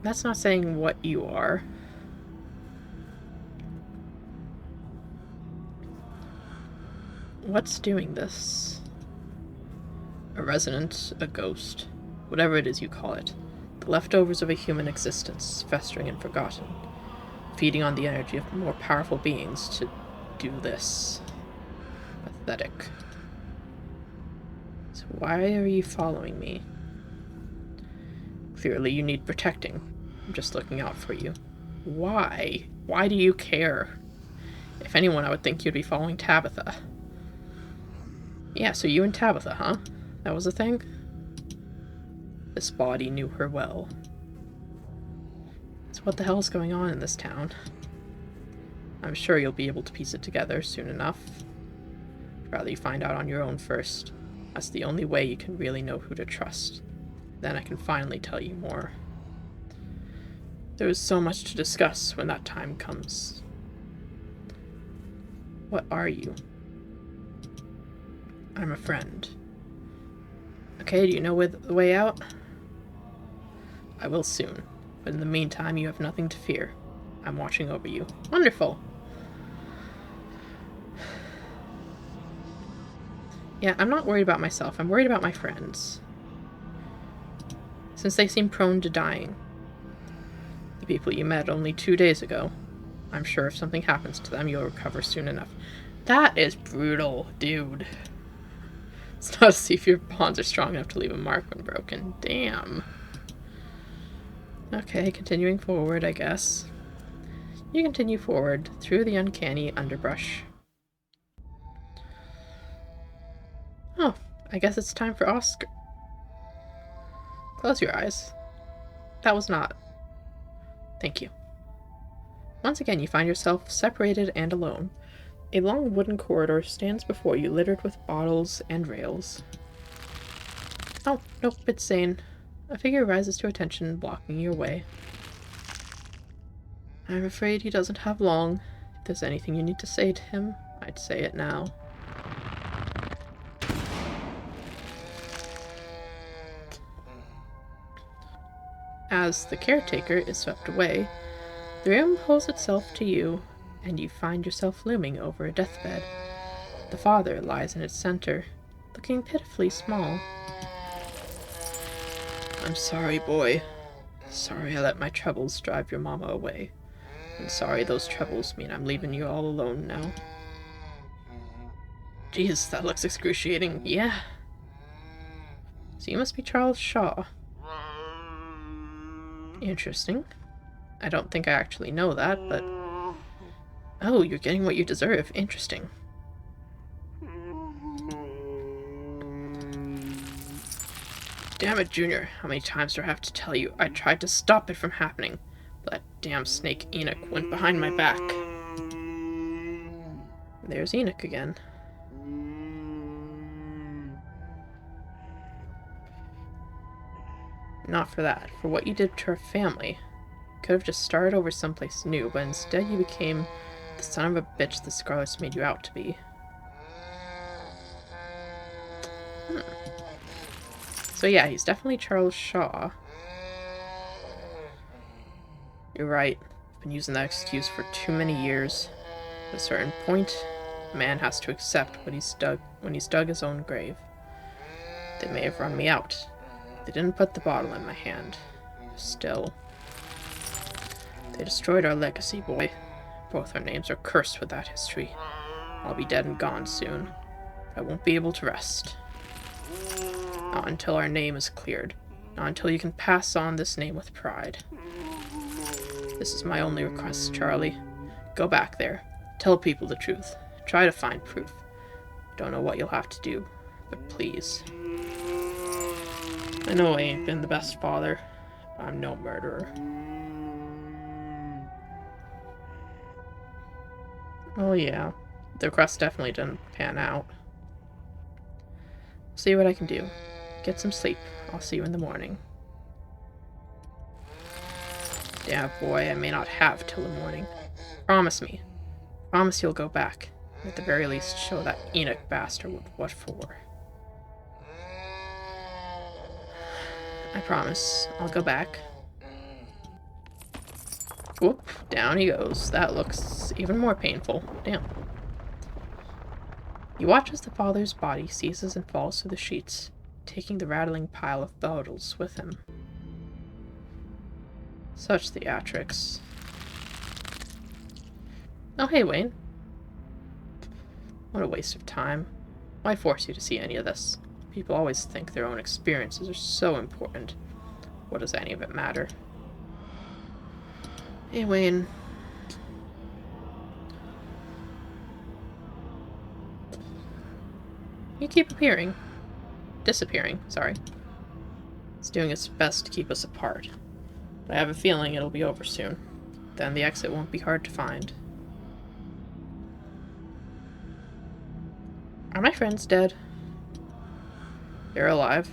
That's not saying what you are. What's doing this? A resident, a ghost, whatever it is you call it. The leftovers of a human existence, festering and forgotten, feeding on the energy of more powerful beings to do this. Pathetic. So why are you following me? Clearly you need protecting. I'm just looking out for you. Why? Why do you care? If anyone, I would think you'd be following Tabitha. Yeah, so you and Tabitha, huh? That was a thing? This body knew her well. So what the hell is going on in this town? I'm sure you'll be able to piece it together soon enough. I'd rather you find out on your own first. That's the only way you can really know who to trust. Then I can finally tell you more. There is so much to discuss when that time comes. What are you? I'm a friend. Okay, do you know the way out? I will soon, but in the meantime you have nothing to fear. I'm watching over you. Wonderful! Yeah, I'm not worried about myself. I'm worried about my friends. Since they seem prone to dying. The people you met only 2 days ago. I'm sure if something happens to them, you'll recover soon enough. That is brutal, dude. It's not to see if your bonds are strong enough to leave a mark when broken. Damn. Okay, continuing forward, I guess. You continue forward through the uncanny underbrush. Oh, I guess it's time for Oscar. Close your eyes. That was not. Thank you. Once again, you find yourself separated and alone. A long wooden corridor stands before you, littered with bottles and rails. Oh, nope, it's Zane. A figure rises to attention, blocking your way. I'm afraid he doesn't have long. If there's anything you need to say to him, I'd say it now. As the caretaker is swept away, the room pulls itself to you, and you find yourself looming over a deathbed. The father lies in its center, looking pitifully small. I'm sorry, boy. Sorry I let my troubles drive your mama away. And sorry those troubles mean I'm leaving you all alone now. Jeez, that looks excruciating. Yeah. So you must be Charles Shaw. Interesting. I don't think I actually know that, but... Oh, you're getting what you deserve. Interesting. Damn it, Junior. How many times do I have to tell you? I tried to stop it from happening, but that damn snake Enoch went behind my back. There's Enoch again. Not for that. For what you did to her family. Could have just started over someplace new, but instead you became the son of a bitch the Scarlets made you out to be. So yeah, he's definitely Charles Shaw. You're right. I've been using that excuse for too many years. At a certain point, a man has to accept what he's dug when he's dug his own grave. They may have run me out. They didn't put the bottle in my hand. Still. They destroyed our legacy, boy. Both our names are cursed with that history. I'll be dead and gone soon. I won't be able to rest. Not until our name is cleared. Not until you can pass on this name with pride. This is my only request, Charlie. Go back there. Tell people the truth. Try to find proof. Don't know what you'll have to do, but please. I know I ain't been the best father, but I'm no murderer. Oh yeah, the request definitely didn't pan out. See what I can do. Get some sleep. I'll see you in the morning. Yeah, boy, I may not have till the morning. Promise me. Promise you'll go back. At the very least, show that Enoch bastard what for. I promise. I'll go back. Whoop, down he goes. That looks even more painful. Damn. You watch as the father's body seizes and falls through the sheets, taking the rattling pile of bottles with him. Such theatrics. Oh, hey, Wayne. What a waste of time. Why force you to see any of this? People always think their own experiences are so important. What does any of it matter? Hey, Wayne. You keep disappearing, sorry. It's doing its best to keep us apart. But I have a feeling it'll be over soon. Then the exit won't be hard to find. Are my friends dead? They're alive.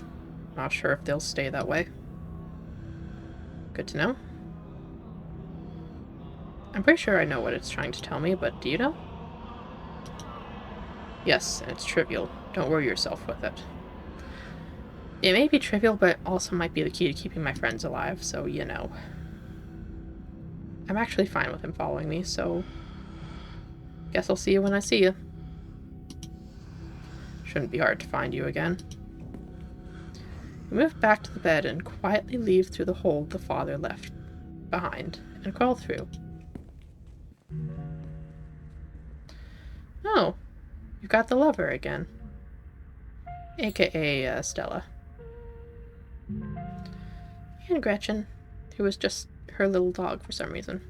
Not sure if they'll stay that way. Good to know. I'm pretty sure I know what it's trying to tell me, but do you know? Yes, and it's trivial. Don't worry yourself with it. It may be trivial, but also might be the key to keeping my friends alive, so you know. I'm actually fine with him following me, so guess I'll see you when I see you. Shouldn't be hard to find you again. We move back to the bed and quietly leave through the hole the father left behind and crawl through. Oh, you've got the lover again. AKA Stella. And Gretchen, who was just her little dog for some reason.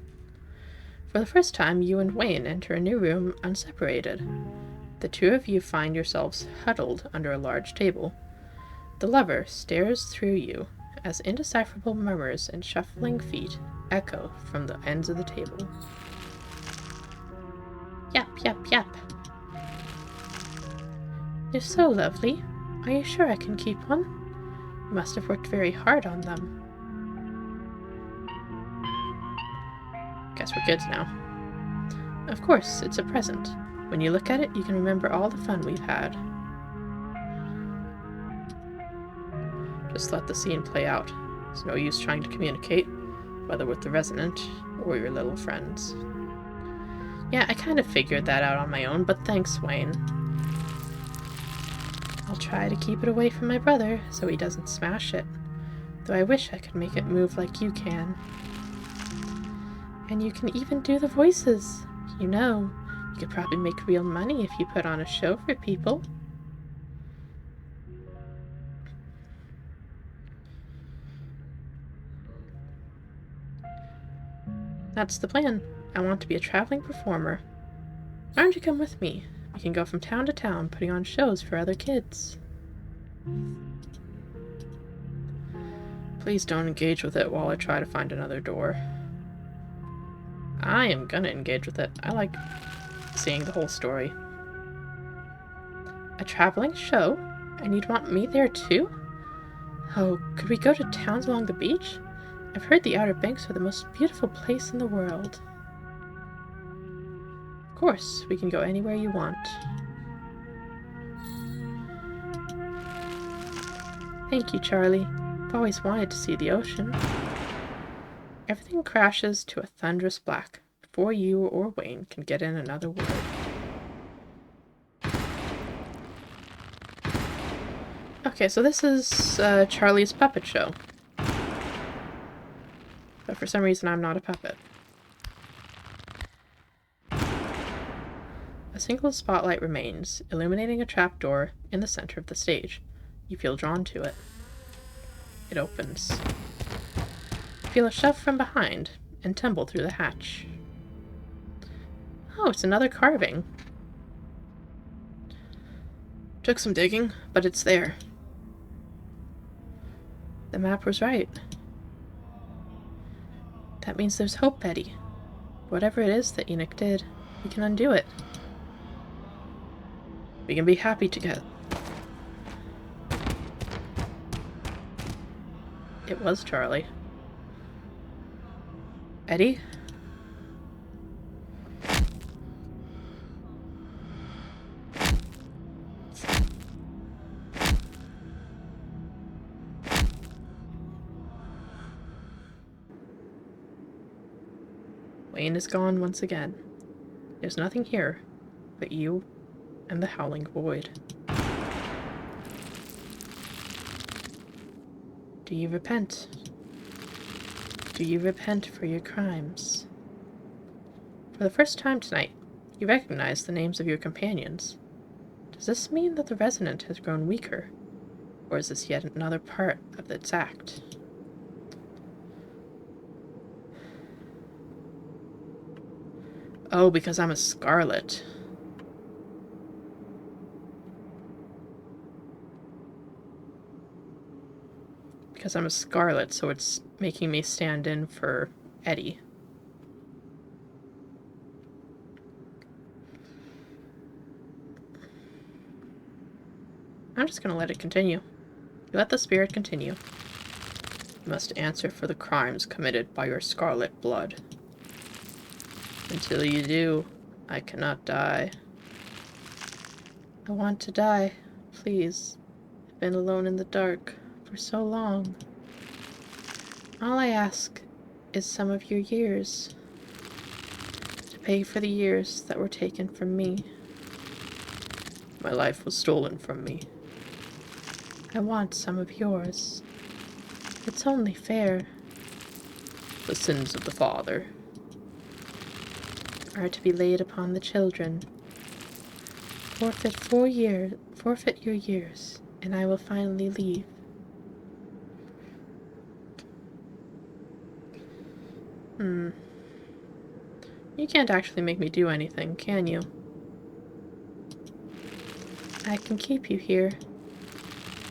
For the first time, you and Wayne enter a new room unseparated. The two of you find yourselves huddled under a large table. The lover stares through you as indecipherable murmurs and shuffling feet echo from the ends of the table. Yap, yap, yap. They're so lovely. Are you sure I can keep one? You must have worked very hard on them. Guess we're kids now. Of course, it's a present. When you look at it, you can remember all the fun we've had. Just let the scene play out. There's no use trying to communicate, whether with the resident or your little friends. Yeah, I kind of figured that out on my own, but thanks, Wayne. I'll try to keep it away from my brother so he doesn't smash it, though I wish I could make it move like you can. And you can even do the voices. You know, you could probably make real money if you put on a show for people. That's the plan. I want to be a traveling performer. Why don't you come with me? We can go from town to town putting on shows for other kids. Please don't engage with it while I try to find another door. I am gonna engage with it. I like seeing the whole story. A traveling show? And you'd want me there too? Oh, could we go to towns along the beach? I've heard the Outer Banks are the most beautiful place in the world. Of course, we can go anywhere you want. Thank you, Charlie. I've always wanted to see the ocean. Everything crashes to a thunderous black before you or Wayne can get in another word. Okay, so this is Charlie's puppet show. But for some reason I'm not a puppet. A single spotlight remains, illuminating a trapdoor in the center of the stage. You feel drawn to it. It opens. You feel a shove from behind and tumble through the hatch. Oh, it's another carving. Took some digging, but it's there. The map was right. That means there's hope, Betty. Whatever it is that Enoch did, we can undo it. We can be happy together. It was Charlie. Eddie? Wayne is gone once again. There's nothing here but you and the howling void. Do you repent? Do you repent for your crimes? For the first time tonight, you recognize the names of your companions. Does this mean that the Resonant has grown weaker? Or is this yet another part of its act? Oh, because I'm a Scarlet. Because I'm a Scarlet, so it's making me stand in for Eddie. I'm just gonna let it continue. Let the spirit continue. You must answer for the crimes committed by your scarlet blood. Until you do, I cannot die. I want to die, please. I've been alone in the dark for so long. All I ask is some of your years, to pay for the years that were taken from me. My life was stolen from me. I want some of yours. It's only fair. The sins of the father are to be laid upon the children. Forfeit your years, and I will finally leave. You can't actually make me do anything, can you? I can keep you here,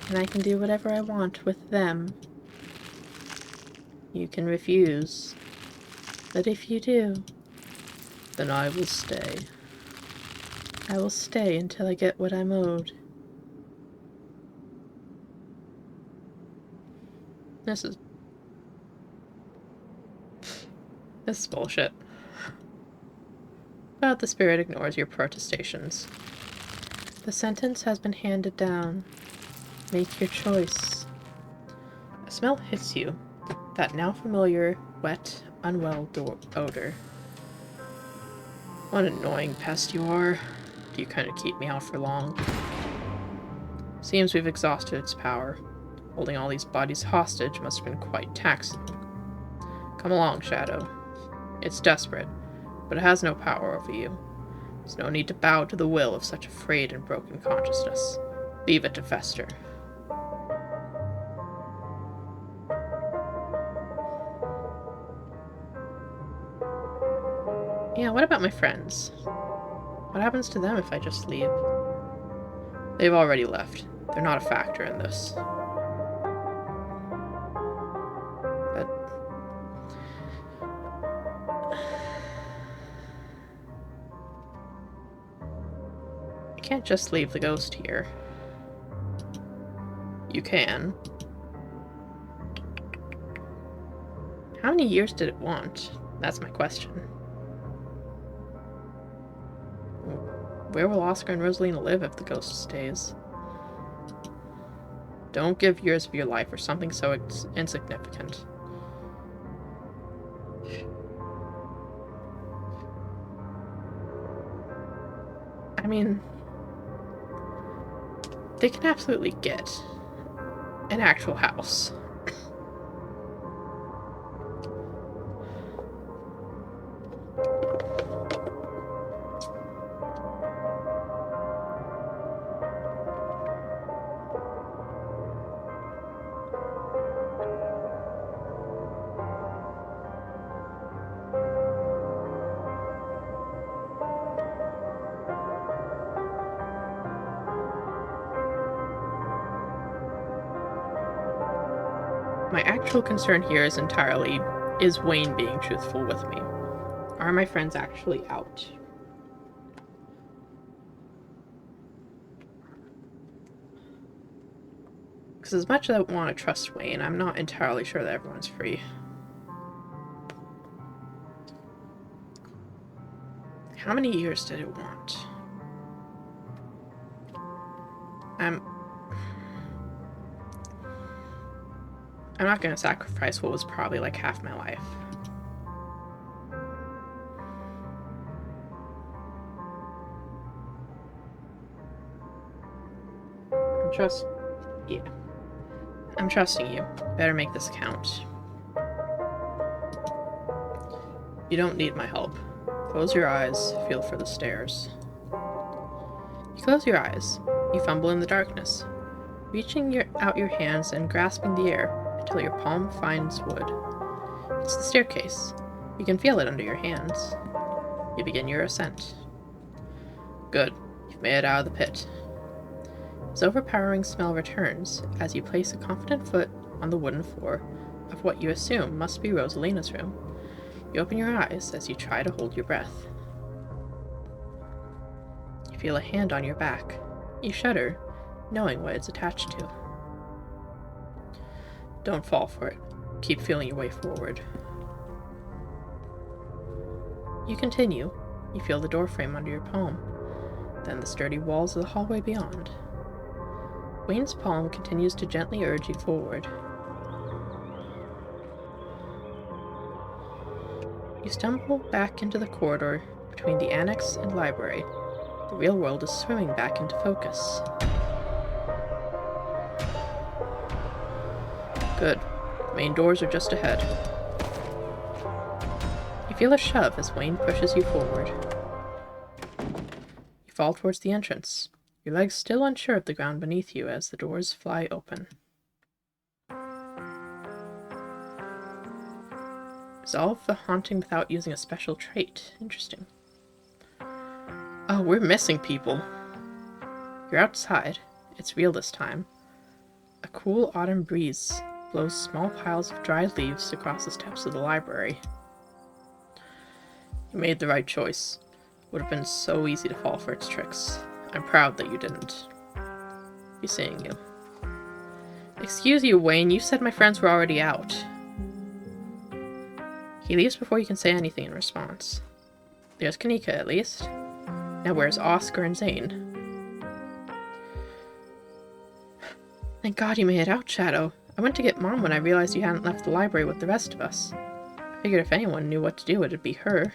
and I can do whatever I want with them. You can refuse, but if you do, then I will stay. I will stay until I get what I'm owed. This is bullshit. But the spirit ignores your protestations. The sentence has been handed down. Make your choice. A smell hits you. That now familiar, wet, unwell odor. What an annoying pest you are. Do you kind of keep me out for long? Seems we've exhausted its power. Holding all these bodies hostage must have been quite taxing. Come along, Shadow. It's desperate, but it has no power over you. There's no need to bow to the will of such a frayed and broken consciousness. Leave it to fester. Yeah, what about my friends? What happens to them if I just leave? They've already left. They're not a factor in this. But I can't just leave the ghost here. You can. How many years did it want? That's my question. Where will Oscar and Rosalina live if the ghost stays? Don't give years of your life for something so insignificant. I mean, they can absolutely get an actual house. My actual concern here is Wayne being truthful with me. Are my friends actually out? Because as much as I want to trust Wayne, I'm not entirely sure that everyone's free. How many years did it want? I'm not going to sacrifice what was probably like half my life. I'm trusting you. Better make this count. You don't need my help. Close your eyes, feel for the stairs. You close your eyes. You fumble in the darkness, reaching out your hands and grasping the air until your palm finds wood. It's the staircase. You can feel it under your hands. You begin your ascent. Good. You've made it out of the pit. His overpowering smell returns as you place a confident foot on the wooden floor of what you assume must be Rosalina's room. You open your eyes as you try to hold your breath. You feel a hand on your back. You shudder, knowing what it's attached to. Don't fall for it. Keep feeling your way forward. You continue. You feel the doorframe under your palm, then the sturdy walls of the hallway beyond. Wayne's palm continues to gently urge you forward. You stumble back into the corridor between the annex and library. The real world is swimming back into focus. Good. The main doors are just ahead. You feel a shove as Wayne pushes you forward. You fall towards the entrance, your legs still unsure of the ground beneath you as the doors fly open. Resolve the haunting without using a special trait. Interesting. Oh, we're missing people. You're outside. It's real this time. A cool autumn breeze blows small piles of dried leaves across the steps of the library. You made the right choice. It would have been so easy to fall for its tricks. I'm proud that you didn't. Be seeing you. Excuse you, Wayne. You said my friends were already out. He leaves before you can say anything in response. There's Kanika, at least. Now where's Oscar and Zane? Thank God you made it out, Shadow. I went to get Mom when I realized you hadn't left the library with the rest of us. I figured if anyone knew what to do, it'd be her.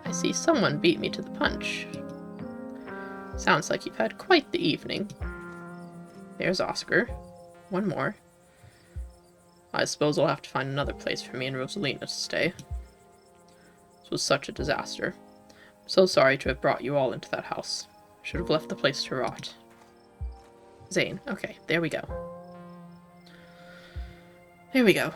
I see someone beat me to the punch. Sounds like you've had quite the evening. There's Oscar. One more. I suppose I'll have to find another place for me and Rosalina to stay. This was such a disaster. I'm so sorry to have brought you all into that house. I should have left the place to rot. Zane. Okay, there we go. There we go.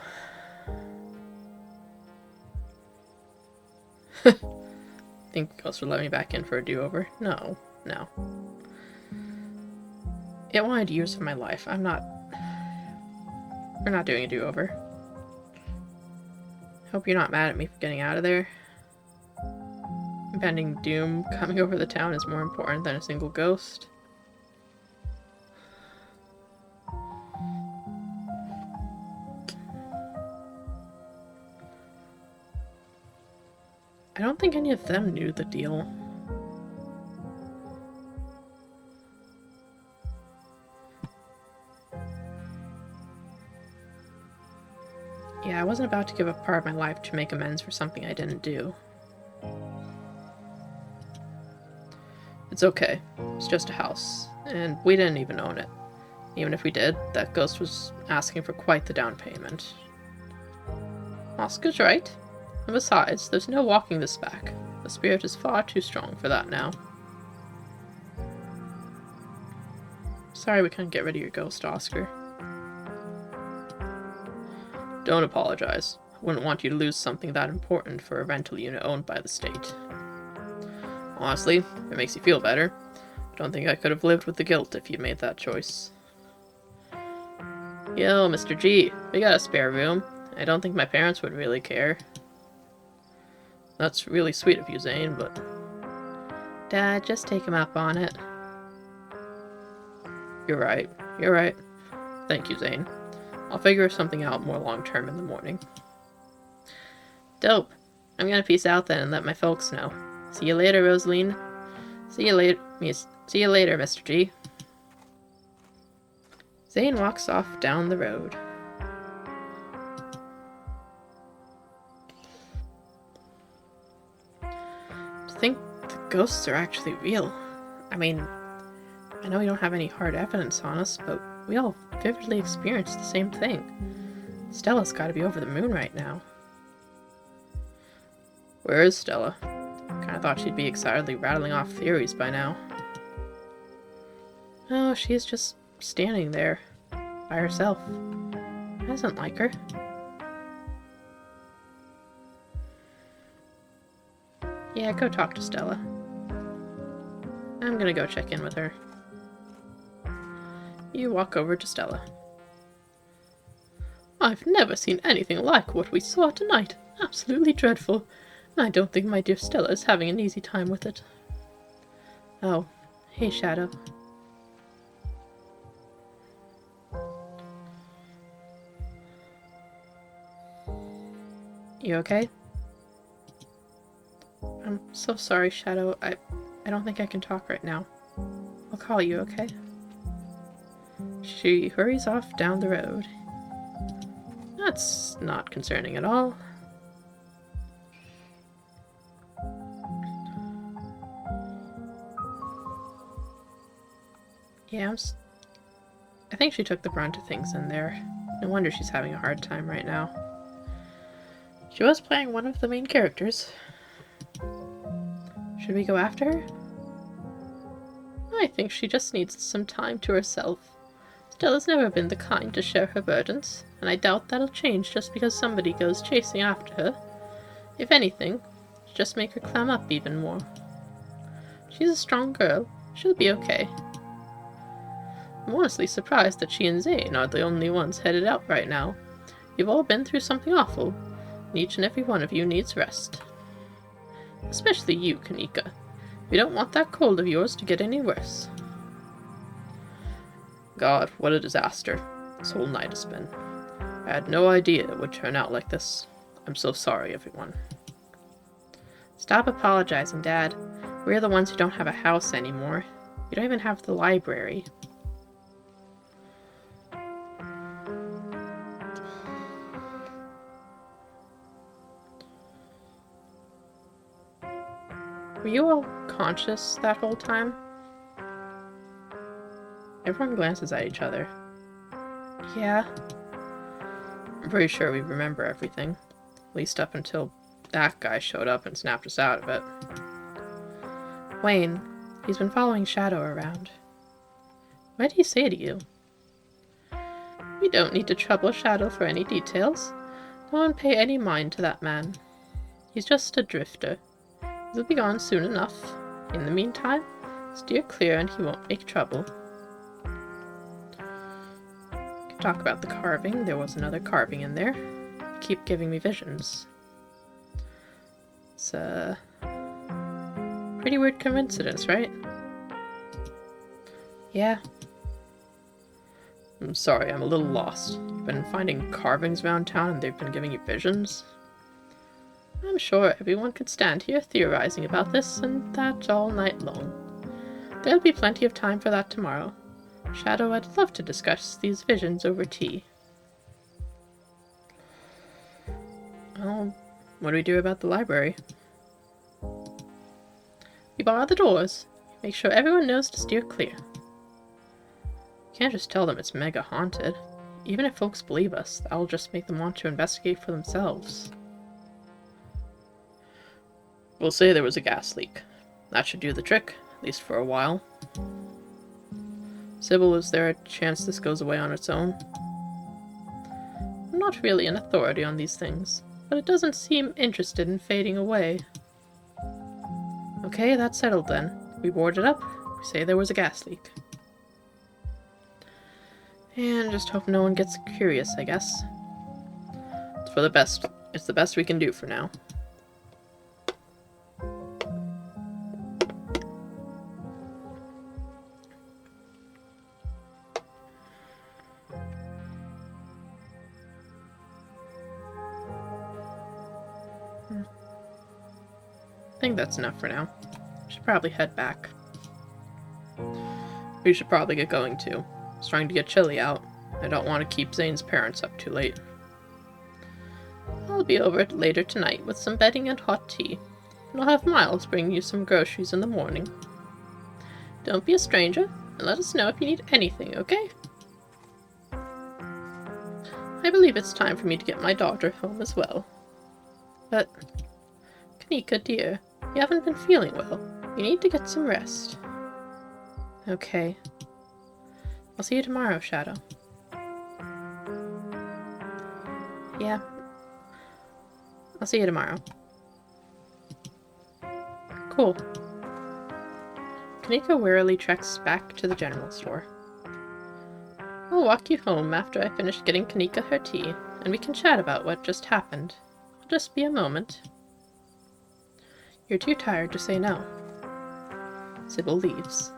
Think Ghost would let me back in for a do-over? No. No. It wanted years of my life. We're not doing a do-over. Hope you're not mad at me for getting out of there. Impending doom coming over the town is more important than a single ghost. I don't think any of them knew the deal. Yeah, I wasn't about to give up part of my life to make amends for something I didn't do. It's okay. It's just a house, and we didn't even own it. Even if we did, that ghost was asking for quite the down payment. Oscar's right. And besides, there's no walking this back. The spirit is far too strong for that now. Sorry we couldn't get rid of your ghost, Oscar. Don't apologize. I wouldn't want you to lose something that important for a rental unit owned by the state. Honestly, if it makes you feel better, I don't think I could have lived with the guilt if you'd made that choice. Yo, Mr. G, we got a spare room. I don't think my parents would really care. That's really sweet of you, Zane, but... Dad, just take him up on it. You're right. You're right. Thank you, Zane. I'll figure something out more long-term in the morning. Dope. I'm gonna peace out then and let my folks know. See you later, Rosaline. See you later, Mr. G. Zane walks off down the road. To think the ghosts are actually real. I mean, I know we don't have any hard evidence on us, but we all vividly experienced the same thing. Stella's gotta be over the moon right now. Where is Stella? Kinda thought she'd be excitedly rattling off theories by now. Oh, she's just standing there, by herself. I doesn't like her. Yeah, go talk to Stella. I'm gonna go check in with her. You walk over to Stella. I've never seen anything like what we saw tonight. Absolutely dreadful. I don't think my dear Stella is having an easy time with it. Oh, hey, Shadow. You okay? I'm so sorry, Shadow. I don't think I can talk right now. I'll call you, okay? She hurries off down the road. That's not concerning at all. Yeah, I think she took the brunt of things in there. No wonder she's having a hard time right now. She was playing one of the main characters. Should we go after her? I think she just needs some time to herself. Stella's never been the kind to share her burdens, and I doubt that'll change just because somebody goes chasing after her. If anything, just make her clam up even more. She's a strong girl. She'll be okay. I'm honestly surprised that she and Zane are the only ones headed out right now. You've all been through something awful, and each and every one of you needs rest. Especially you, Kanika. We don't want that cold of yours to get any worse. God, what a disaster this whole night has been. I had no idea it would turn out like this. I'm so sorry, everyone. Stop apologizing, Dad. We're the ones who don't have a house anymore. We don't even have the library. Were you all conscious that whole time? Everyone glances at each other. Yeah. I'm pretty sure we remember everything. At least up until that guy showed up and snapped us out of it. Wayne, he's been following Shadow around. What did he say to you? We don't need to trouble Shadow for any details. Don't pay any mind to that man. He's just a drifter. He'll be gone soon enough. In the meantime, steer clear and he won't make trouble. Can talk about the carving. There was another carving in there. Keep giving me visions. It's a pretty weird coincidence, right? Yeah. I'm sorry, I'm a little lost. You've been finding carvings around town and they've been giving you visions? I'm sure everyone could stand here theorizing about this and that all night long. There'll be plenty of time for that tomorrow. Shadow, I'd love to discuss these visions over tea. Oh, what do we do about the library? We bar the doors. Make sure everyone knows to steer clear. You can't just tell them it's mega haunted. Even if folks believe us, that'll just make them want to investigate for themselves. We'll say there was a gas leak. That should do the trick, at least for a while. Sybil, is there a chance this goes away on its own? I'm not really an authority on these things, but it doesn't seem interested in fading away. Okay, that's settled then. We board it up. We say there was a gas leak. And just hope no one gets curious, I guess. It's for the best. It's the best we can do for now. I think that's enough for now. Should probably head back. We should probably get going too. It's starting to get chilly out. I don't want to keep Zane's parents up too late. I'll be over later tonight with some bedding and hot tea. And I'll have Miles bring you some groceries in the morning. Don't be a stranger, and let us know if you need anything, okay? I believe it's time for me to get my daughter home as well. But, Kanika, dear, you haven't been feeling well. You need to get some rest. Okay. I'll see you tomorrow, Shadow. Yeah. I'll see you tomorrow. Cool. Kanika wearily treks back to the general store. I'll walk you home after I finish getting Kanika her tea, and we can chat about what just happened. It'll just be a moment. You're too tired to say no. Sybil leaves.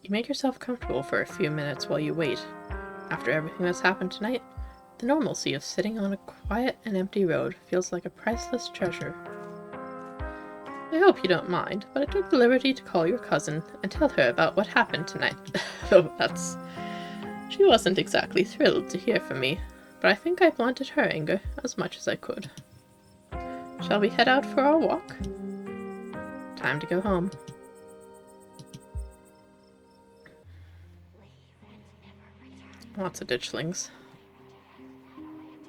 You make yourself comfortable for a few minutes while you wait. After everything that's happened tonight, the normalcy of sitting on a quiet and empty road feels like a priceless treasure. I hope you don't mind, but I took the liberty to call your cousin and tell her about what happened tonight. Oh, she wasn't exactly thrilled to hear from me, but I think I blunted her anger as much as I could. Shall we head out for our walk? Time to go home. Lots of ditchlings.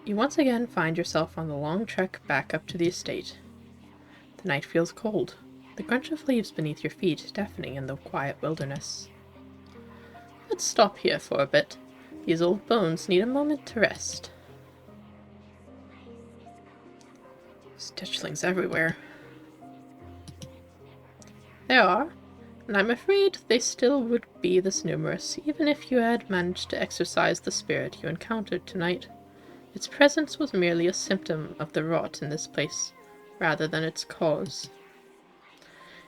You once again find yourself on the long trek back up to the estate. The night feels cold, the crunch of leaves beneath your feet deafening in the quiet wilderness. Let's stop here for a bit. These old bones need a moment to rest. There's ditchlings everywhere. There are, and I'm afraid they still would be this numerous, even if you had managed to exorcise the spirit you encountered tonight. Its presence was merely a symptom of the rot in this place, rather than its cause.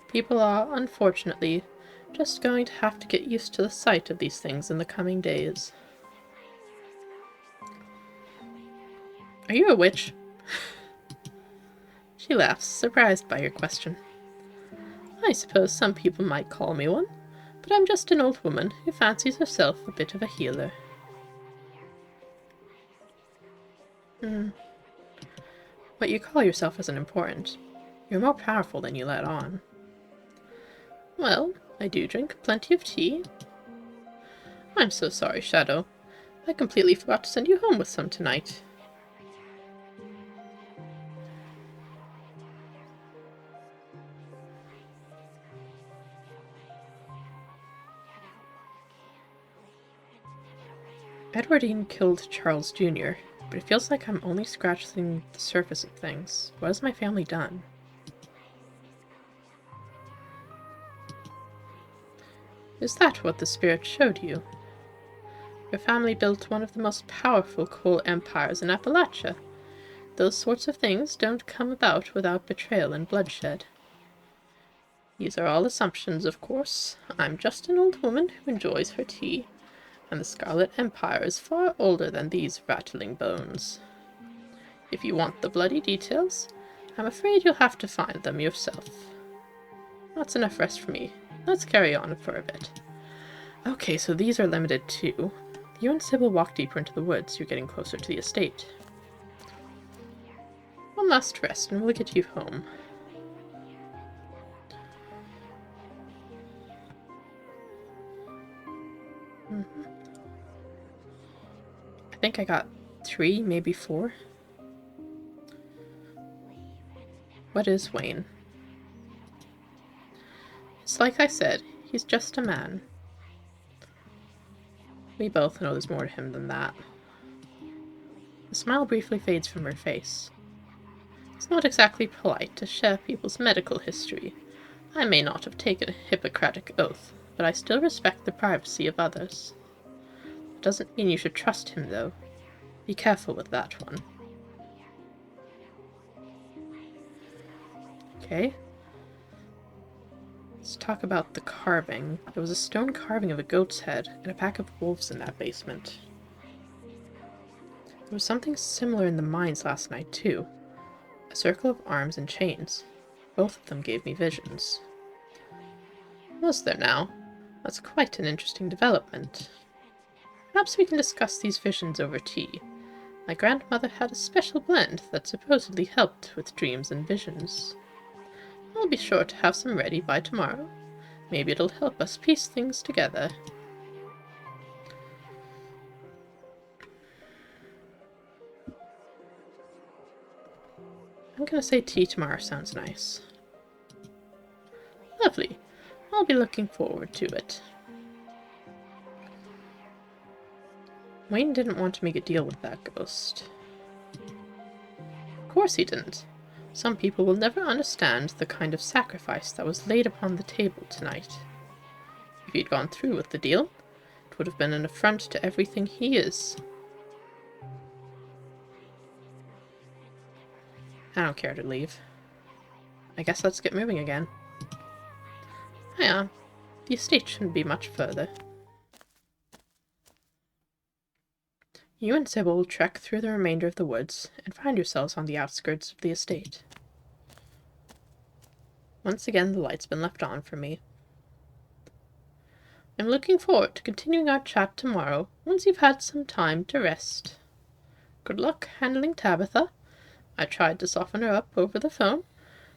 People are, unfortunately, just going to have to get used to the sight of these things in the coming days. Are you a witch? She laughs, surprised by your question. I suppose some people might call me one, but I'm just an old woman who fancies herself a bit of a healer. What you call yourself isn't important. You're more powerful than you let on. Well, I do drink plenty of tea. I'm so sorry, Shadow. I completely forgot to send you home with some tonight. Edwardine killed Charles Jr., but it feels like I'm only scratching the surface of things. What has my family done? Is that what the spirit showed you? Your family built one of the most powerful coal empires in Appalachia. Those sorts of things don't come about without betrayal and bloodshed. These are all assumptions, of course. I'm just an old woman who enjoys her tea, and the Scarlet Empire is far older than these rattling bones. If you want the bloody details, I'm afraid you'll have to find them yourself. That's enough rest for me. Let's carry on for a bit. Okay, so these are limited too. You and Sybil walk deeper into the woods. You're getting closer to the estate. One last rest, and we'll get you home. I think I got 3, maybe 4. What is Wayne? It's like I said, he's just a man. We both know there's more to him than that. The smile briefly fades from her face. It's not exactly polite to share people's medical history. I may not have taken a Hippocratic oath, but I still respect the privacy of others. It doesn't mean you should trust him, though. Be careful with that one. Okay. Let's talk about the carving. There was a stone carving of a goat's head and a pack of wolves in that basement. There was something similar in the mines last night, too. A circle of arms and chains. Both of them gave me visions. Was there now? That's quite an interesting development. Perhaps we can discuss these visions over tea. My grandmother had a special blend that supposedly helped with dreams and visions. I'll be sure to have some ready by tomorrow. Maybe it'll help us piece things together. I'm gonna say tea tomorrow sounds nice. Lovely. I'll be looking forward to it. Wayne didn't want to make a deal with that ghost. Of course he didn't. Some people will never understand the kind of sacrifice that was laid upon the table tonight. If he'd gone through with the deal, it would have been an affront to everything he is. I don't care to leave. I guess let's get moving again. Yeah, the estate shouldn't be much further. You and Sybil trek through the remainder of the woods and find yourselves on the outskirts of the estate. Once again, the light's been left on for me. I'm looking forward to continuing our chat tomorrow once you've had some time to rest. Good luck handling Tabitha. I tried to soften her up over the phone,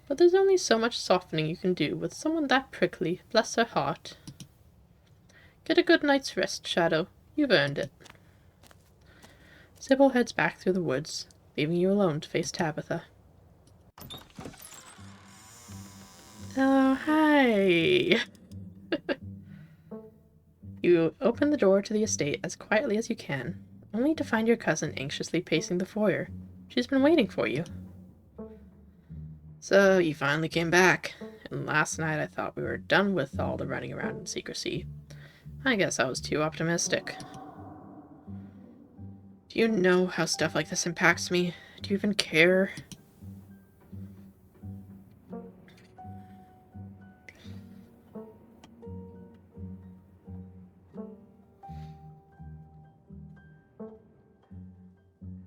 but there's only so much softening you can do with someone that prickly, bless her heart. Get a good night's rest, Shadow. You've earned it. Sybil heads back through the woods, leaving you alone to face Tabitha. Oh, hi! You open the door to the estate as quietly as you can, only to find your cousin anxiously pacing the foyer. She's been waiting for you. So, you finally came back, and last night I thought we were done with all the running around in secrecy. I guess I was too optimistic. Do you know how stuff like this impacts me? Do you even care?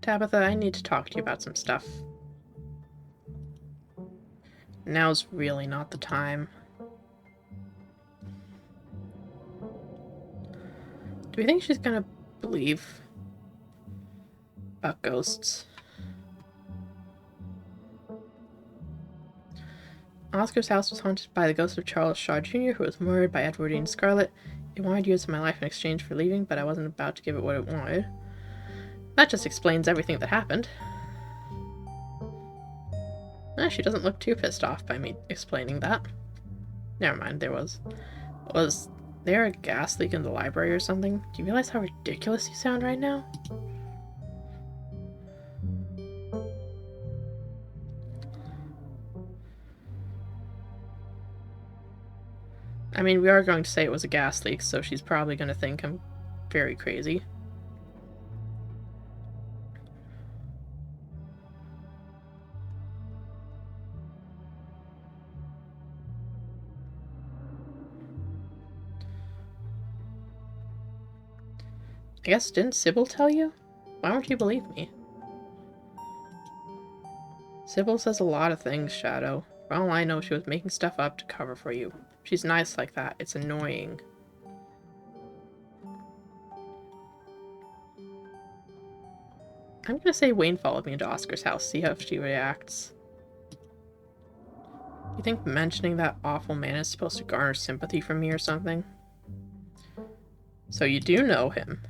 Tabitha, I need to talk to you about some stuff. Now's really not the time. Do we think she's gonna believe about ghosts? Oscar's house was haunted by the ghost of Charles Shaw Jr., who was murdered by Edward and Scarlet. It wanted years of my life in exchange for leaving, but I wasn't about to give it what it wanted. That just explains everything that happened. She doesn't look too pissed off by me explaining that. Never mind, Was there a gas leak in the library or something? Do you realize how ridiculous you sound right now? I mean, we are going to say it was a gas leak, so she's probably going to think I'm very crazy. I guess, didn't Sybil tell you? Why won't you believe me? Sybil says a lot of things, Shadow. For all I know, she was making stuff up to cover for you. She's nice like that. It's annoying. I'm gonna say Wayne followed me into Oscar's house, see how she reacts. You think mentioning that awful man is supposed to garner sympathy from me or something? So you do know him.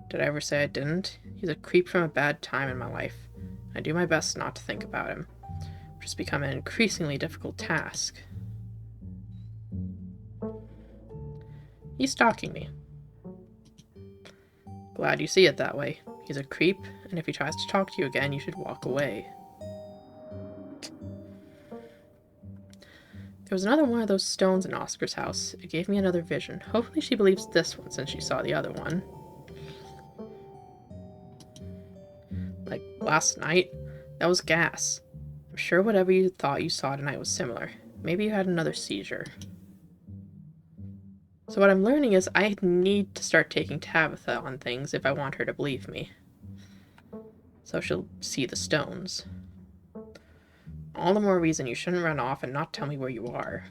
Did I ever say I didn't? He's a creep from a bad time in my life. I do my best not to think about him, which has become an increasingly difficult task. He's stalking me. Glad you see it that way. He's a creep, and if he tries to talk to you again, you should walk away. There was another one of those stones in Oscar's house. It gave me another vision. Hopefully she believes this one since she saw the other one. Like, last night? That was gas. I'm sure whatever you thought you saw tonight was similar. Maybe you had another seizure. So what I'm learning is I need to start taking Tabitha on things if I want her to believe me. So she'll see the stones. All the more reason you shouldn't run off and not tell me where you are.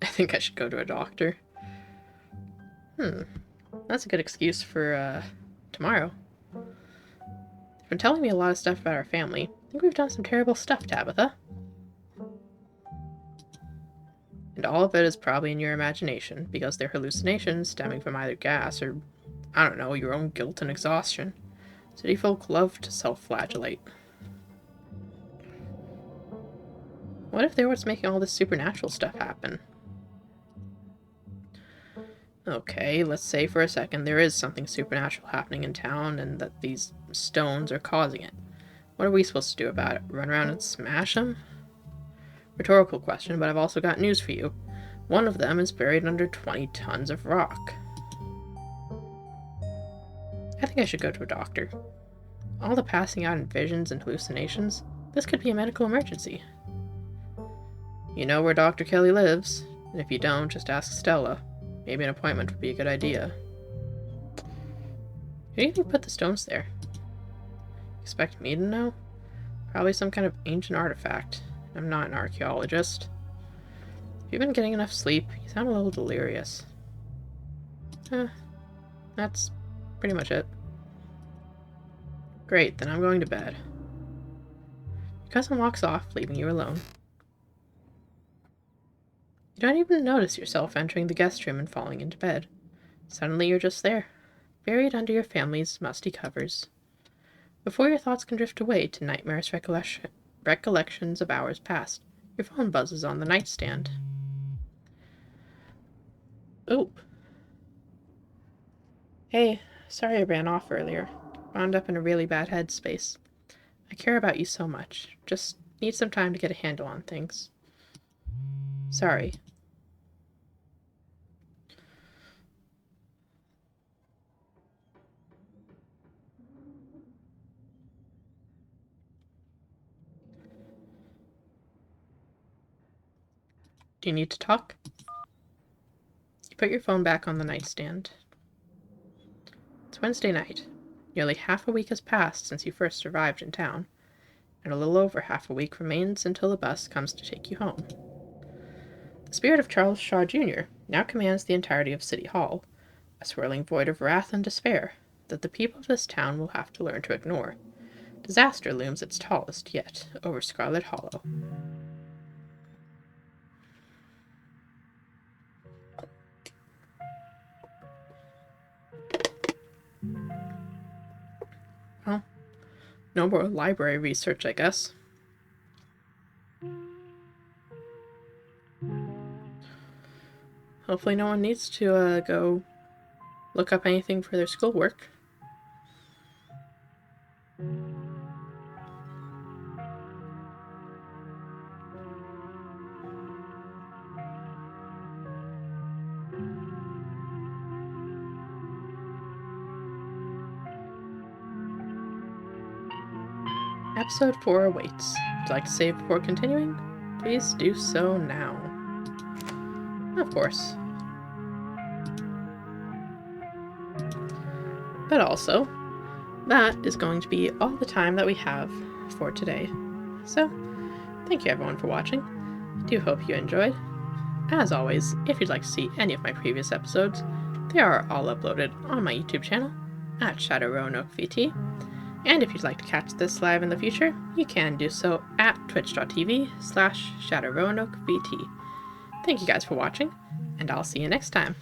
I think I should go to a doctor. That's a good excuse for, tomorrow. You've been telling me a lot of stuff about our family. I think we've done some terrible stuff, Tabitha. And all of it is probably in your imagination, because they're hallucinations stemming from either gas or, I don't know, your own guilt and exhaustion. City folk love to self-flagellate. What if they're what's making all this supernatural stuff happen? Okay, let's say for a second there is something supernatural happening in town and that these stones are causing it. What are we supposed to do about it? Run around and smash them? Rhetorical question, but I've also got news for you. One of them is buried under 20 tons of rock. I think I should go to a doctor. All the passing out in visions and hallucinations, this could be a medical emergency. You know where Dr. Kelly lives, and if you don't, just ask Stella. Maybe an appointment would be a good idea. Who do you think put the stones there? Expect me to know? Probably some kind of ancient artifact. I'm not an archaeologist. If you've been getting enough sleep, you sound a little delirious. That's pretty much it. Great, then I'm going to bed. Your cousin walks off, leaving you alone. You don't even notice yourself entering the guest room and falling into bed. Suddenly you're just there, buried under your family's musty covers. Before your thoughts can drift away to nightmarish recollections of hours past, your phone buzzes on the nightstand. Oh. Hey, sorry I ran off earlier. Wound up in a really bad headspace. I care about you so much. Just need some time to get a handle on things. Sorry. Do you need to talk? You put your phone back on the nightstand. It's Wednesday night. Nearly half a week has passed since you first arrived in town, and a little over half a week remains until the bus comes to take you home. The spirit of Charles Shaw Jr. now commands the entirety of City Hall, a swirling void of wrath and despair that the people of this town will have to learn to ignore. Disaster looms its tallest yet over Scarlet Hollow. Well, no more library research, I guess. Hopefully no one needs to go look up anything for their schoolwork. Episode 4 awaits. Would you like to save before continuing? Please do so now. Of course. But also, that is going to be all the time that we have for today. So, thank you everyone for watching. I do hope you enjoyed. As always, if you'd like to see any of my previous episodes, they are all uploaded on my YouTube channel at Shadow Roanoke VT. And if you'd like to catch this live in the future, you can do so at twitch.tv/Shadow Roanoke VT. Thank you guys for watching, and I'll see you next time.